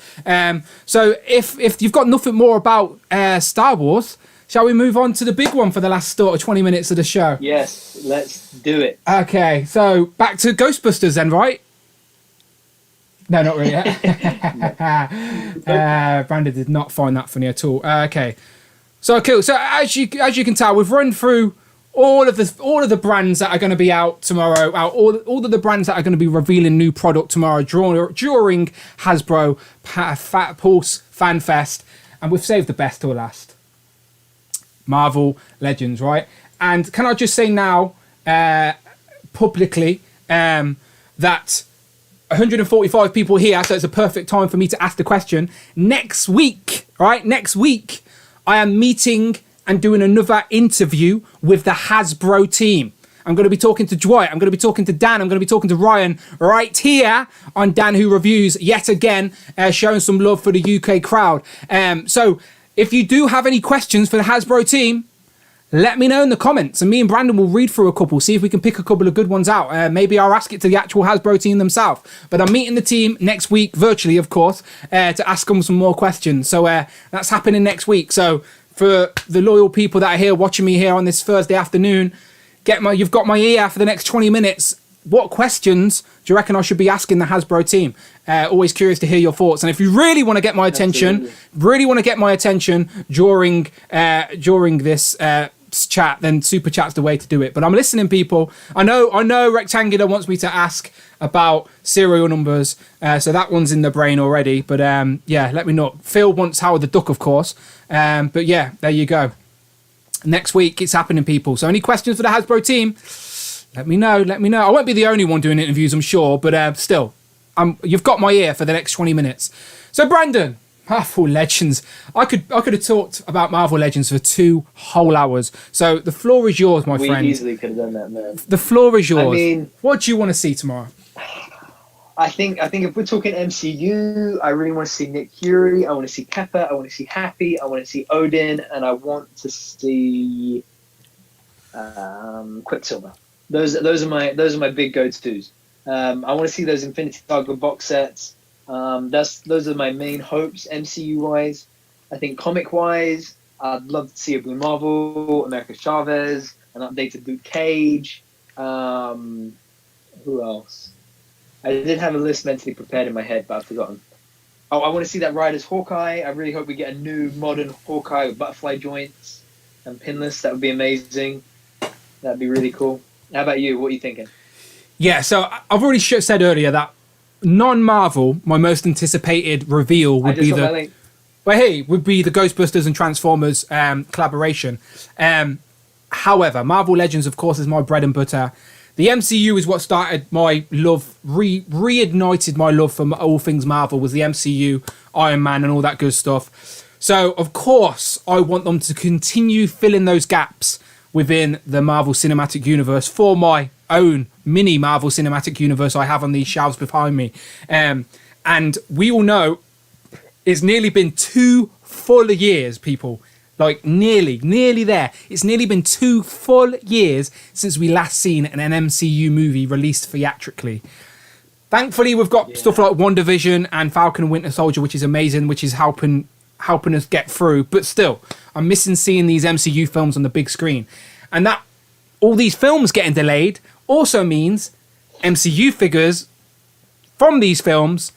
So if you've got nothing more about Star Wars, shall we move on to the big one for the last 20 minutes of the show? Yes, let's do it. Okay, so back to Ghostbusters then, right? No, not really. Brandon did not find that funny at all. Okay, so cool. So as you can tell, we've run through all of the brands that are going to be out tomorrow. All of the brands that are going to be revealing new product tomorrow during Hasbro Pulse Fan Fest, and we've saved the best till last. Marvel Legends, right? And can I just say now, publicly, that 145 people here, so it's a perfect time for me to ask the question. Next week, I am meeting and doing another interview with the Hasbro team. I'm going to be talking to Dwight. I'm going to be talking to Dan. I'm going to be talking to Ryan right here on Dan Who Reviews, yet again, showing some love for the UK crowd. So if you do have any questions for the Hasbro team, let me know in the comments, and me and Brandon will read through a couple, see if we can pick a couple of good ones out. Maybe I'll ask it to the actual Hasbro team themselves. But I'm meeting the team next week, virtually, of course, to ask them some more questions. So that's happening next week. So for the loyal people that are here watching me here on this Thursday afternoon, you've got my ear for the next 20 minutes. What questions do you reckon I should be asking the Hasbro team? Always curious to hear your thoughts. And if you really want to get my attention, during this chat, then super chat's the way to do it. But I'm listening, people. I know Rectangular wants me to ask about serial numbers, so that one's in the brain already. But yeah, let me know. Phil wants Howard the Duck, of course. But yeah, there you go. Next week it's happening, people. So any questions for the Hasbro team, Let me know. I won't be the only one doing interviews, I'm sure, but still, you've got my ear for the next 20 minutes. So, Brandon, Marvel Legends. I could have talked about Marvel Legends for 2 whole hours. So the floor is yours, my friend. We easily could have done that, man. The floor is yours. I mean, what do you want to see tomorrow? I think if we're talking MCU, I really want to see Nick Fury. I want to see Pepper. I want to see Happy. I want to see Odin, and I want to see Quicksilver. Those are my big go-tos. I want to see those Infinity Saga box sets. Those are my main hopes, MCU-wise. I think comic-wise, I'd love to see a Blue Marvel, America Chavez, an updated Luke Cage. Who else? I did have a list mentally prepared in my head, but I've forgotten. Oh, I want to see that Riders Hawkeye. I really hope we get a new modern Hawkeye with butterfly joints and pinless. That would be amazing. That'd be really cool. How about you? What are you thinking? Yeah, so I've already said earlier that non-Marvel, my most anticipated reveal would be the Ghostbusters and Transformers collaboration. However, Marvel Legends, of course, is my bread and butter. The MCU is what started my love, reignited my love for all things Marvel, was the MCU, Iron Man and all that good stuff. So, of course, I want them to continue filling those gaps within the Marvel Cinematic Universe for my own mini Marvel Cinematic Universe I have on these shelves behind me. And we all know it's nearly been 2 full years, people. Like, nearly there. It's nearly been 2 full years since we last seen an MCU movie released theatrically. Thankfully, we've got stuff like WandaVision and Falcon and Winter Soldier, which is amazing, which is helping us get through. But still, I'm missing seeing these MCU films on the big screen. And that all these films getting delayed also means MCU figures from these films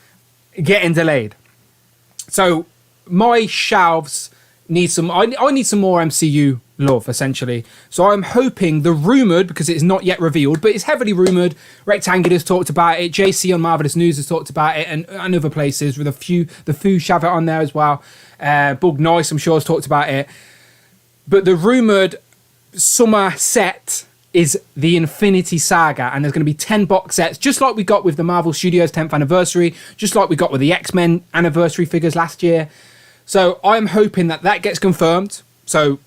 getting delayed. So my shelves need I need some more MCU love, essentially. So I'm hoping the rumoured, because it's not yet revealed, but it's heavily rumoured, Rectangular's talked about it, JC on Marvelous News has talked about it, and other places with the Foo Shavit on there as well. Bug Nice, I'm sure, has talked about it. But the rumoured summer set is the Infinity Saga, and there's going to be 10 box sets, just like we got with the Marvel Studios 10th anniversary, just like we got with the X-Men anniversary figures last year. So I'm hoping that gets confirmed. So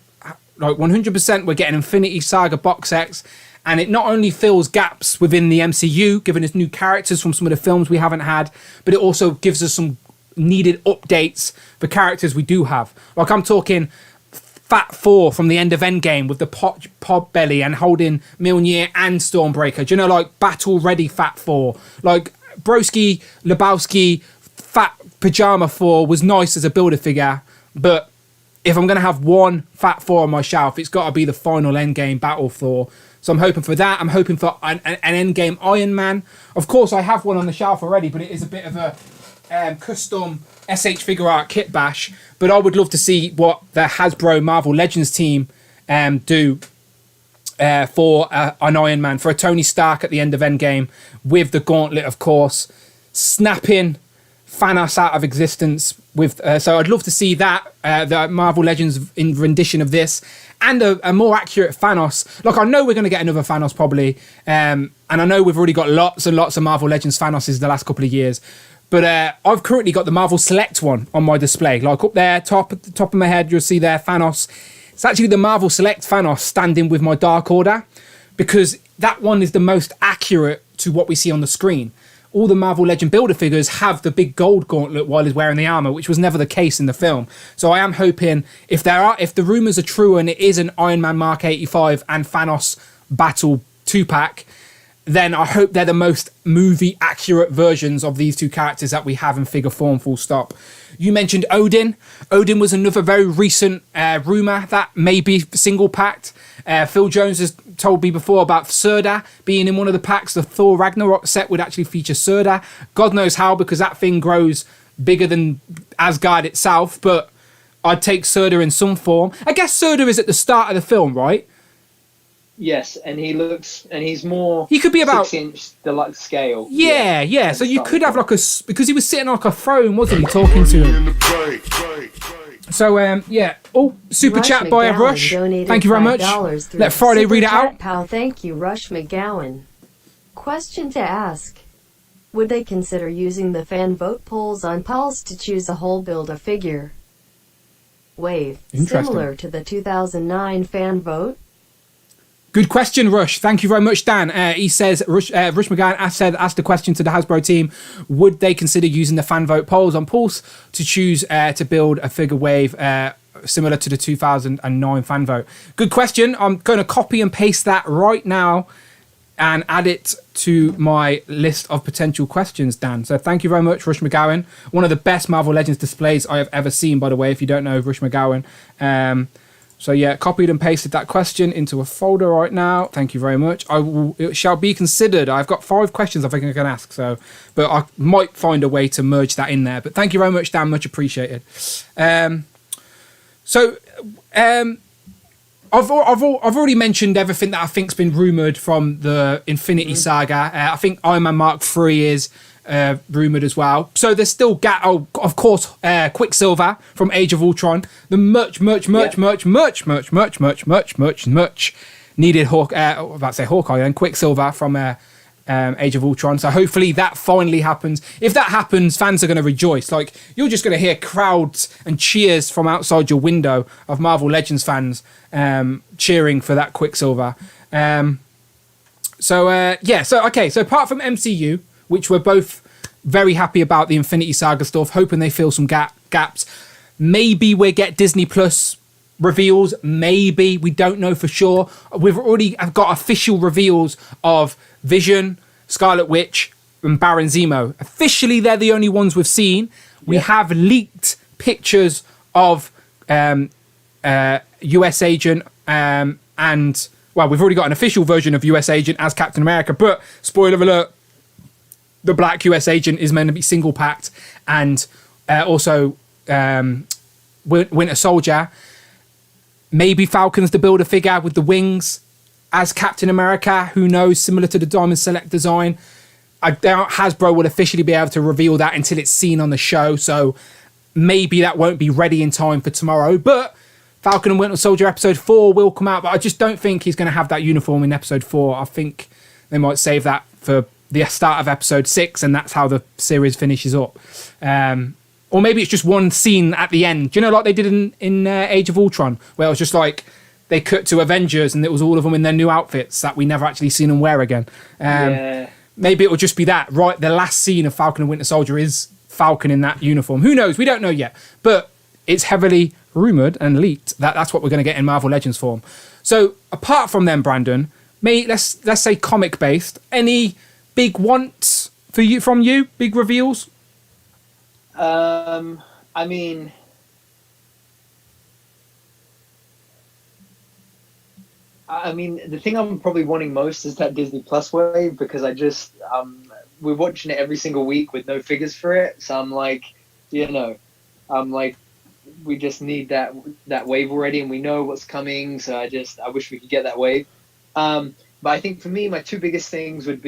like 100% we're getting Infinity Saga box sets, and it not only fills gaps within the MCU, giving us new characters from some of the films we haven't had, but it also gives us some needed updates for characters we do have. Like, I'm talking Fat Thor from the end of Endgame with the pod belly and holding Mjolnir and Stormbreaker. Do you know, like, battle ready Fat Thor? Like, Broski, Lebowski, Fat Pajama Thor was nice as a builder-figure, but if I'm going to have one Fat Thor on my shelf, it's got to be the final Endgame Battle Thor. So I'm hoping for that. I'm hoping for an Endgame Iron Man. Of course, I have one on the shelf already, but it is a bit of a custom SH Figure Art kit bash. But I would love to see what the Hasbro Marvel Legends team do for an Iron Man, for a Tony Stark at the end of Endgame, with the gauntlet, of course, snapping Thanos out of existence. With so I'd love to see that, the Marvel Legends in rendition of this, and a more accurate Thanos. Like, I know we're going to get another Thanos probably, and I know we've already got lots and lots of Marvel Legends Thanoses the last couple of years, but I've currently got the Marvel Select one on my display. Like, up there, at the top of my head, you'll see there Thanos. It's actually the Marvel Select Thanos standing with my Dark Order, because that one is the most accurate to what we see on the screen. All the Marvel Legend Builder figures have the big gold gauntlet while he's wearing the armor, which was never the case in the film. So I am hoping, if the rumors are true and it is an Iron Man Mark 85 and Thanos Battle 2-pack, then I hope they're the most movie accurate versions of these two characters that we have in figure form, full stop. You mentioned Odin. Odin was another very recent rumor that may be single packed. Phil Jones has told me before about Surda being in one of the packs. The Thor Ragnarok set would actually feature Surda. God knows how, because that thing grows bigger than Asgard itself, but I'd take Surda in some form. I guess Surda is at the start of the film, right? Yes, and he's more. He could be about 6-inch deluxe scale. Yeah. So you could have like because he was sitting on like a throne, wasn't he, talking to him? So yeah. Oh, super Rush chat by McGowan Rush. donated Thank you very much. $5 through Let Friday Super read it Chat out. Pal. Thank you, Rush McGowan. Question to ask. Would they consider using the fan vote polls on Pulse to choose a whole build-a-figure wave, Interesting. similar to the 2009 fan vote? Good question, Rush. Thank you very much, Dan. He says, Rush McGowan asked the question to the Hasbro team, would they consider using the fan vote polls on Pulse to choose to build a figure wave similar to the 2009 fan vote? Good question. I'm going to copy and paste that right now and add it to my list of potential questions, Dan. So thank you very much, Rush McGowan. One of the best Marvel Legends displays I have ever seen, by the way, if you don't know Rush McGowan. So yeah, copied and pasted that question into a folder right now. Thank you very much. It shall be considered. I've got 5 questions I think I can ask, but I might find a way to merge that in there. But thank you very much, Dan. Much appreciated. I've already mentioned everything that I think's been rumored from the Infinity Saga. I think Iron Man Mark III is rumored as well. So there's still of course, Quicksilver from Age of Ultron, the much needed Hawkeye and Quicksilver from Age of Ultron. So hopefully that finally happens. If that happens, fans are going to rejoice. Like, you're just going to hear crowds and cheers from outside your window of Marvel Legends fans cheering for that Quicksilver. So apart from MCU, which we're both very happy about the Infinity Saga stuff, hoping they fill some gaps. Maybe we get Disney Plus reveals. Maybe. We don't know for sure. We've already got official reveals of Vision, Scarlet Witch, and Baron Zemo. Officially, they're the only ones we've seen. We have leaked pictures of US Agent and... Well, we've already got an official version of US Agent as Captain America, but spoiler alert, the black US Agent is meant to be single-packed, and also Winter Soldier. Maybe Falcon's the Build-A-Figure with the wings as Captain America. Who knows? Similar to the Diamond Select design. I doubt Hasbro will officially be able to reveal that until it's seen on the show, so maybe that won't be ready in time for tomorrow. But Falcon and Winter Soldier Episode 4 will come out, but I just don't think he's going to have that uniform in Episode 4. I think they might save that for the start of Episode 6, and that's how the series finishes up. Or maybe it's just one scene at the end. Do you know, like they did in Age of Ultron, where it was just like they cut to Avengers and it was all of them in their new outfits that we never actually seen them wear again. Maybe it will just be that, right? The last scene of Falcon and Winter Soldier is Falcon in that uniform. Who knows? We don't know yet. But it's heavily rumoured and leaked that that's what we're going to get in Marvel Legends form. So apart from them, Brandon, let's say comic-based, any big wants from you? Big reveals? I mean, the thing I'm probably wanting most is that Disney Plus wave, because I just we're watching it every single week with no figures for it. So I'm like, we just need that wave already, and we know what's coming. So I wish we could get that wave. But I think for me, my 2 biggest things would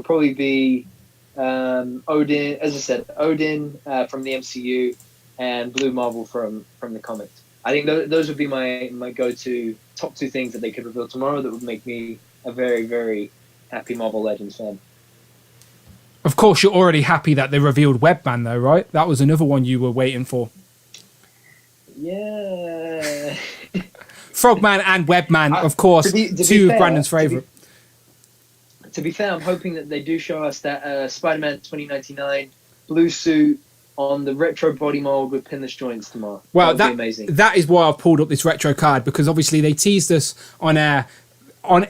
probably be Odin, as I said, Odin from the MCU, and Blue Marvel from the comics. I think those would be my go-to top 2 things that they could reveal tomorrow that would make me a very, very happy Marvel Legends fan. Of course, you're already happy that they revealed Webman, though, right? That was another one you were waiting for. Yeah. Frogman and Webman, of course, two of Brandon's favourite. To be fair, I'm hoping that they do show us that Spider-Man 2099 blue suit on the retro body mold with pinless joints tomorrow. Well, that would be amazing. That is why I've pulled up this retro card, because obviously they teased us on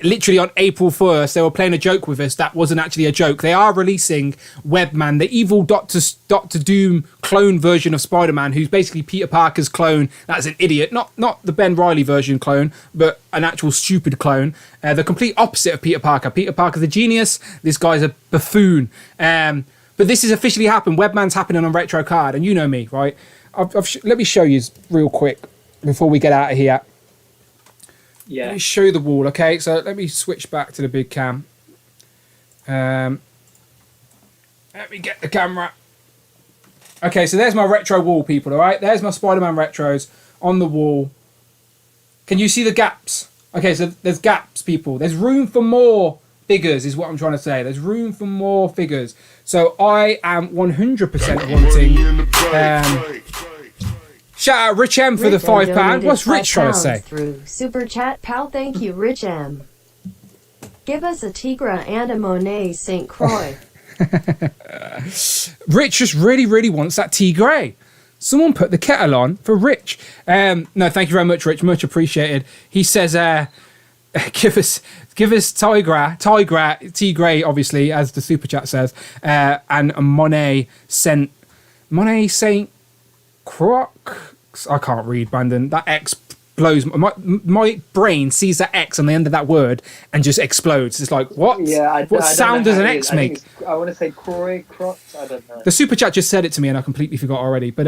literally on April 1st. They were playing a joke with us that wasn't actually a joke. They are releasing Webman, the evil Doctor Doom clone version of Spider-Man, who's basically Peter Parker's clone. That's an idiot, not the Ben Reilly version clone, but an actual stupid clone. The complete opposite of Peter Parker. Peter Parker's a genius. This guy's a buffoon. But this has officially happened. Webman's happening on retro card, and you know me, right? Let me show you real quick before we get out of here. Yeah. Let me show you the wall, okay? So let me switch back to the big cam. Let me get the camera. Okay, so there's my retro wall, people, all right? There's my Spider-Man retros on the wall. Can you see the gaps? Okay, so there's gaps, people. There's room for more figures is what I'm trying to say. There's room for more figures. So I am 100% wanting... shout out Rich M for the £5. What's Rich trying to say? Through Super Chat, pal. Thank you, Rich M. Give us a Tigra and a Monet St. Croix. Rich just really wants that tea grey. Someone put the kettle on for Rich. No, thank you very much, Rich. Much appreciated. He says, give us Tigra, tea grey, obviously, as the super chat says, and a Monet Saint Croix. I can't read, Brandon. That X blows my brain sees that X on the end of that word and just explodes. It's like, what? Yeah, what sound does an X make? I want to say Croix. I don't know. The super chat just said it to me and I completely forgot already. But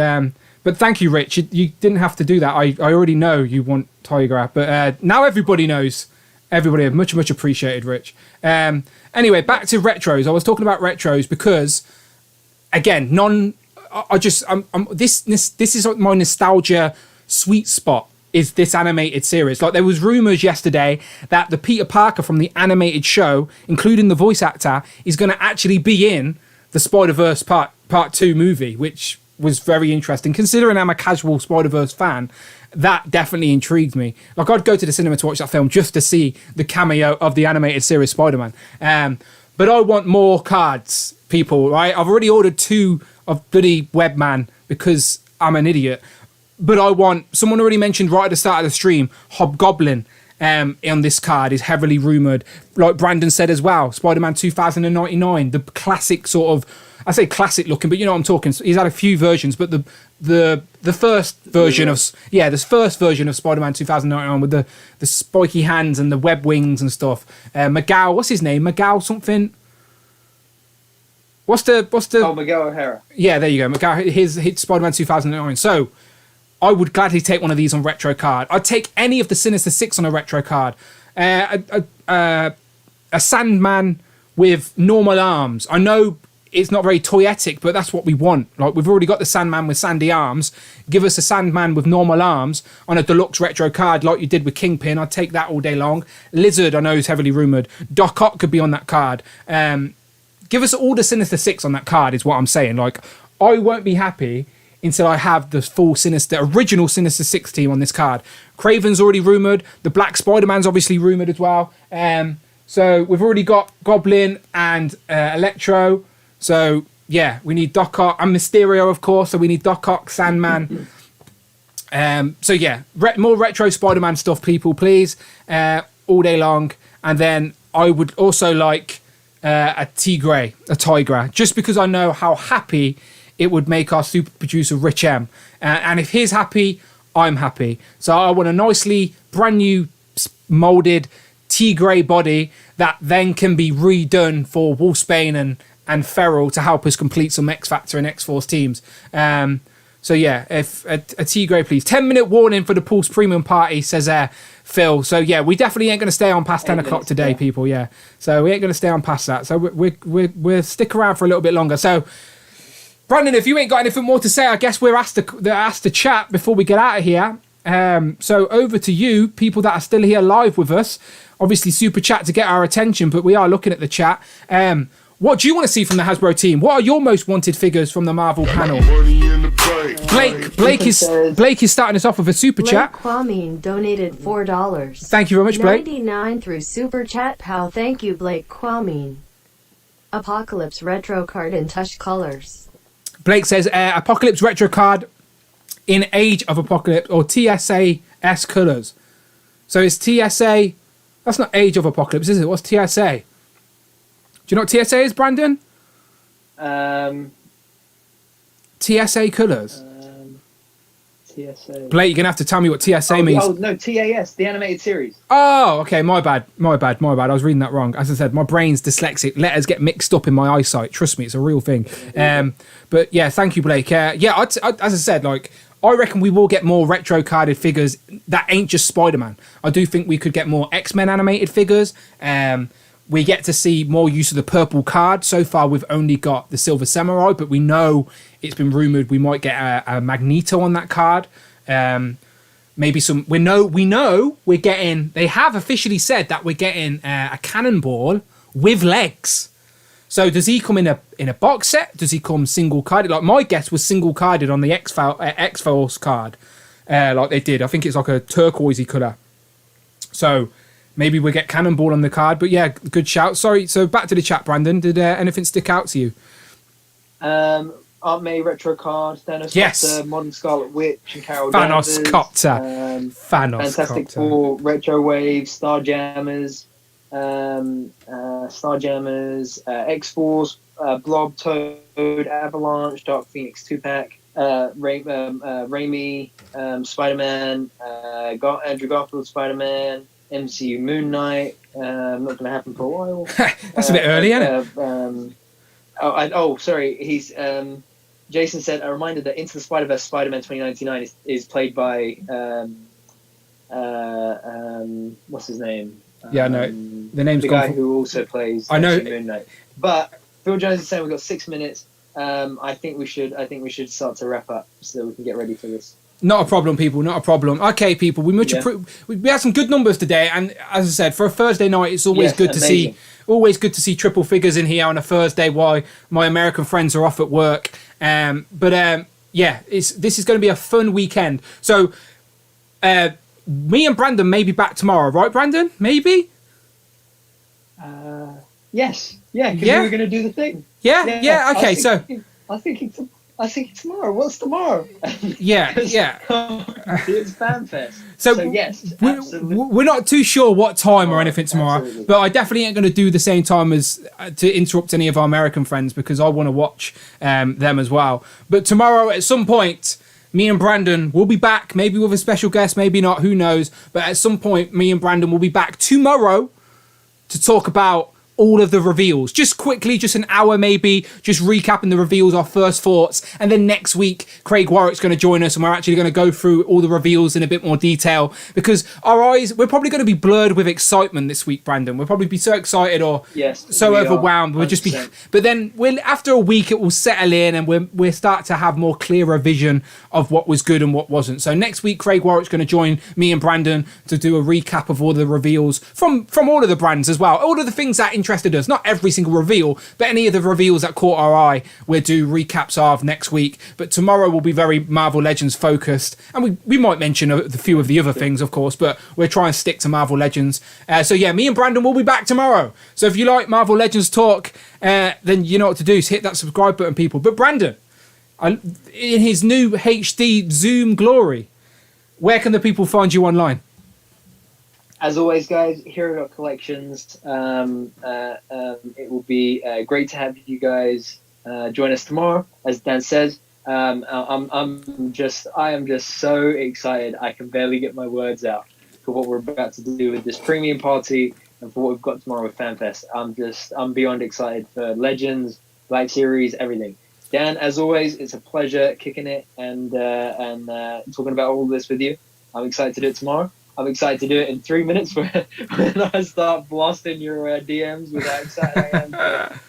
thank you, Rich. You didn't have to do that. I already know you want Tiger. But now everybody knows. Everybody, much appreciated, Rich. Anyway, back to retros. I was talking about retros because, again, this is my nostalgia sweet spot. Is this animated series. Like, there was rumours yesterday that the Peter Parker from the animated show, including the voice actor, is going to actually be in the Spider-Verse Part 2 movie, which was very interesting. Considering I'm a casual Spider-Verse fan, that definitely intrigued me. Like, I'd go to the cinema to watch that film just to see the cameo of the animated series Spider-Man. But I want more cards, people, right? I've already ordered 2 of bloody Webman because I'm an idiot. But I want, someone already mentioned right at the start of the stream, Hobgoblin on this card is heavily rumoured. Like Brandon said as well, Spider-Man 2099, the classic sort of, I say classic looking, but you know what I'm talking. He's had a few versions, but the first version of Spider-Man 2099 with the spiky hands and the web wings and stuff. Miguel, what's his name? Miguel something. What's the? Oh, Miguel O'Hara. Yeah, there you go. Miguel, his Spider-Man 2009. So I would gladly take one of these on retro card. I'd take any of the Sinister Six on a retro card. A Sandman with normal arms. I know it's not very toyetic, but that's what we want. Like, we've already got the Sandman with sandy arms. Give us a Sandman with normal arms on a deluxe retro card like you did with Kingpin. I'd take that all day long. Lizard, I know, is heavily rumoured. Doc Ock could be on that card. Give us all the Sinister Six on that card is what I'm saying. Like, I won't be happy until I have the full original Sinister Six team on this card. Kraven's already rumoured. The Black Spider-Man's obviously rumoured as well. So we've already got Goblin and Electro. So, yeah, we need Doc Ock and Mysterio, of course. So we need Doc Ock, Sandman. So, yeah, more retro Spider-Man stuff, people, please. All day long. And then I would also like a Tigra, just because I know how happy it would make our super producer Rich M. And if he's happy, I'm happy. So I want a nicely brand new moulded Tigray body that then can be redone for Wolfsbane and Feral to help us complete some X Factor and X-Force teams. So yeah, if a Tigray, please. 10-minute warning for the Pulse Premium Party, says Phil. So yeah, we definitely ain't going to stay on past 10 o'clock today, people. Yeah, so we ain't going to stay on past that. So we'll stick around for a little bit longer. So Brandon, if you ain't got anything more to say, I guess we're asked to chat before we get out of here. So over to you, people that are still here live with us. Obviously, super chat to get our attention, but we are looking at the chat. What do you want to see from the Hasbro team? What are your most wanted figures from the Marvel panel? Blake is starting us off with a super chat. Kwame donated $4. Thank you very much, Blake. 99 through super chat, pal. Thank you, Blake Kwame. Apocalypse retro card in Tush colors. Blake says Apocalypse retro card in Age of Apocalypse or TSA S colors. So is TSA? That's not Age of Apocalypse, is it? What's TSA? Do you know what TSA is, Brandon? TSA colors. TSA. Blake, you're gonna have to tell me what TSA means. Oh no, TAS, the animated series. Oh, okay, my bad. I was reading that wrong. As I said, my brain's dyslexic. Letters get mixed up in my eyesight. Trust me, it's a real thing. But yeah, thank you, Blake. Yeah, as I said, like, I reckon we will get more retro carded figures that ain't just Spider-Man. I do think we could get more X-Men animated figures. We get to see more use of the purple card. So far, we've only got the Silver Samurai, but we know it's been rumored we might get a Magneto on that card. Maybe some. We know we're getting. They have officially said that we're getting a Cannonball with legs. So does he come in a box set? Does he come single carded? Like my guess was single carded on the X-Force card, like they did. I think it's like a turquoisey colour. So maybe we get Cannonball on the card. But yeah, good shout. Sorry. So back to the chat, Brandon. Did anything stick out to you? Aunt May retro card, Thanos Yes. Copter, Modern Scarlet Witch, and Carol Thanos Danvers, Copter. Fantastic Four, Retro Wave, Starjammers, X-Force, Blob, Toad, Avalanche, Dark Phoenix 2-pack, Raimi, Spider-Man, Andrew Garfield Spider-Man, MCU Moon Knight, not going to happen for a while. That's a bit early, isn't it? Sorry. He's Jason said a reminder that Into the Spider-Verse Spider-Man 2099 is played by what's his name? Yeah, I know. The name's the gone. guy who also plays I know. Moon Knight. But Phil Jones is saying we've got 6 minutes. I think we should start to wrap up so that we can get ready for this. Not a problem, people. Not a problem. Okay, people. We had some good numbers today, and as I said, for a Thursday night, it's always good to see. Always good to see triple figures in here on a Thursday while my American friends are off at work. This is going to be a fun weekend. So, me and Brandon may be back tomorrow, right, Brandon? Maybe. Yes. Yeah. Because we were going to do the thing. Yeah. Okay. I think it's tomorrow. What's tomorrow? Yeah. It's Fan Fest. So yes, we're not too sure what time or anything tomorrow, absolutely. but I definitely ain't going to do the same time as to interrupt any of our American friends because I want to watch them as well. But tomorrow at some point, me and Brandon will be back, maybe with a special guest, maybe not, who knows. But at some point, me and Brandon will be back tomorrow to talk about all of the reveals. Just quickly, just an hour maybe, just recapping the reveals, our first thoughts. And then next week, Craig Warwick's going to join us and we're actually going to go through all the reveals in a bit more detail because we're probably going to be blurred with excitement this week, Brandon. We'll probably be so excited or so overwhelmed. We'll just be, but then after a week, it will settle in and we'll start to have more clearer vision of what was good and what wasn't. So next week, Craig Warwick's going to join me and Brandon to do a recap of all the reveals from all of the brands as well. All of the things that interested us, not every single reveal, but any of the reveals that caught our eye, we'll do recaps of next week. But tomorrow will be very Marvel Legends focused, and we might mention a few of the other things, of course, but we're trying to stick to Marvel Legends. Me and Brandon will be back tomorrow. So if you like Marvel Legends talk, then you know what to do. So hit that subscribe button, people. But Brandon, in his new HD Zoom glory, where can the people find you online? As always, guys, Hero Collections. It will be great to have you guys join us tomorrow. As Dan says, I am just so excited. I can barely get my words out for what we're about to do with this premium party and for what we've got tomorrow with FanFest. I'm beyond excited for Legends, Black Series, everything. Dan, as always, it's a pleasure kicking it and talking about all this with you. I'm excited to do it tomorrow. I'm excited to do it in 3 minutes when I start blasting your DMs with how excited I am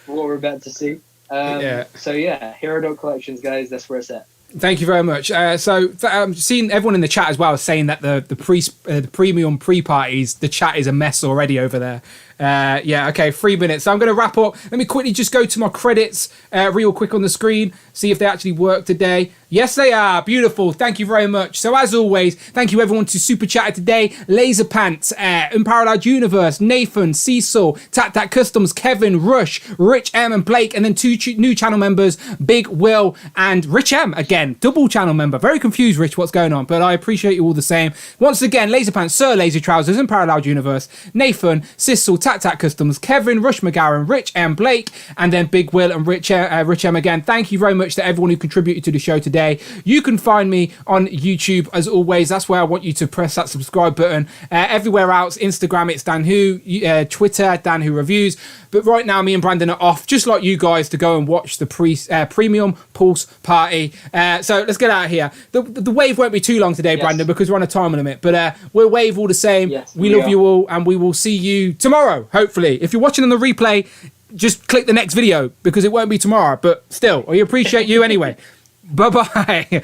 for what we're about to see. Hero Collections, guys, that's where it's at. Thank you very much. I'm seeing everyone in the chat as well saying that the premium pre-parties, the chat is a mess already over there. 3 minutes. So I'm going to wrap up. Let me quickly just go to my credits real quick on the screen, see if they actually work today. Yes, they are. Beautiful. Thank you very much. So as always, thank you everyone to Super Chatted today. Laser Pants, Unparalleled Universe, Nathan, Cecil, Tat Customs, Kevin, Rush, Rich M and Blake, and then two new channel members, Big Will and Rich M again. Double channel member. Very confused, Rich, what's going on, but I appreciate you all the same. Once again, Laser Pants, Sir Laser Trousers, Unparalleled Universe, Nathan, Cecil, Tat Customs, Kevin, Rush McGowan, Rich M, Blake, and then Big Will and Rich M again. Thank you very much to everyone who contributed to the show today. You can find me on YouTube as always. That's where I want you to press that subscribe button. Everywhere else, Instagram, it's Dan Who, Twitter, Dan Who Reviews. But right now, me and Brandon are off, just like you guys, to go and watch the premium Pulse party. So let's get out of here. The wave won't be too long today, Brandon, because we're on a time limit. But we'll wave all the same. Yes, we love you all, and we will see you tomorrow, hopefully. If you're watching on the replay, just click the next video because it won't be tomorrow. But still, we appreciate you anyway. Bye-bye.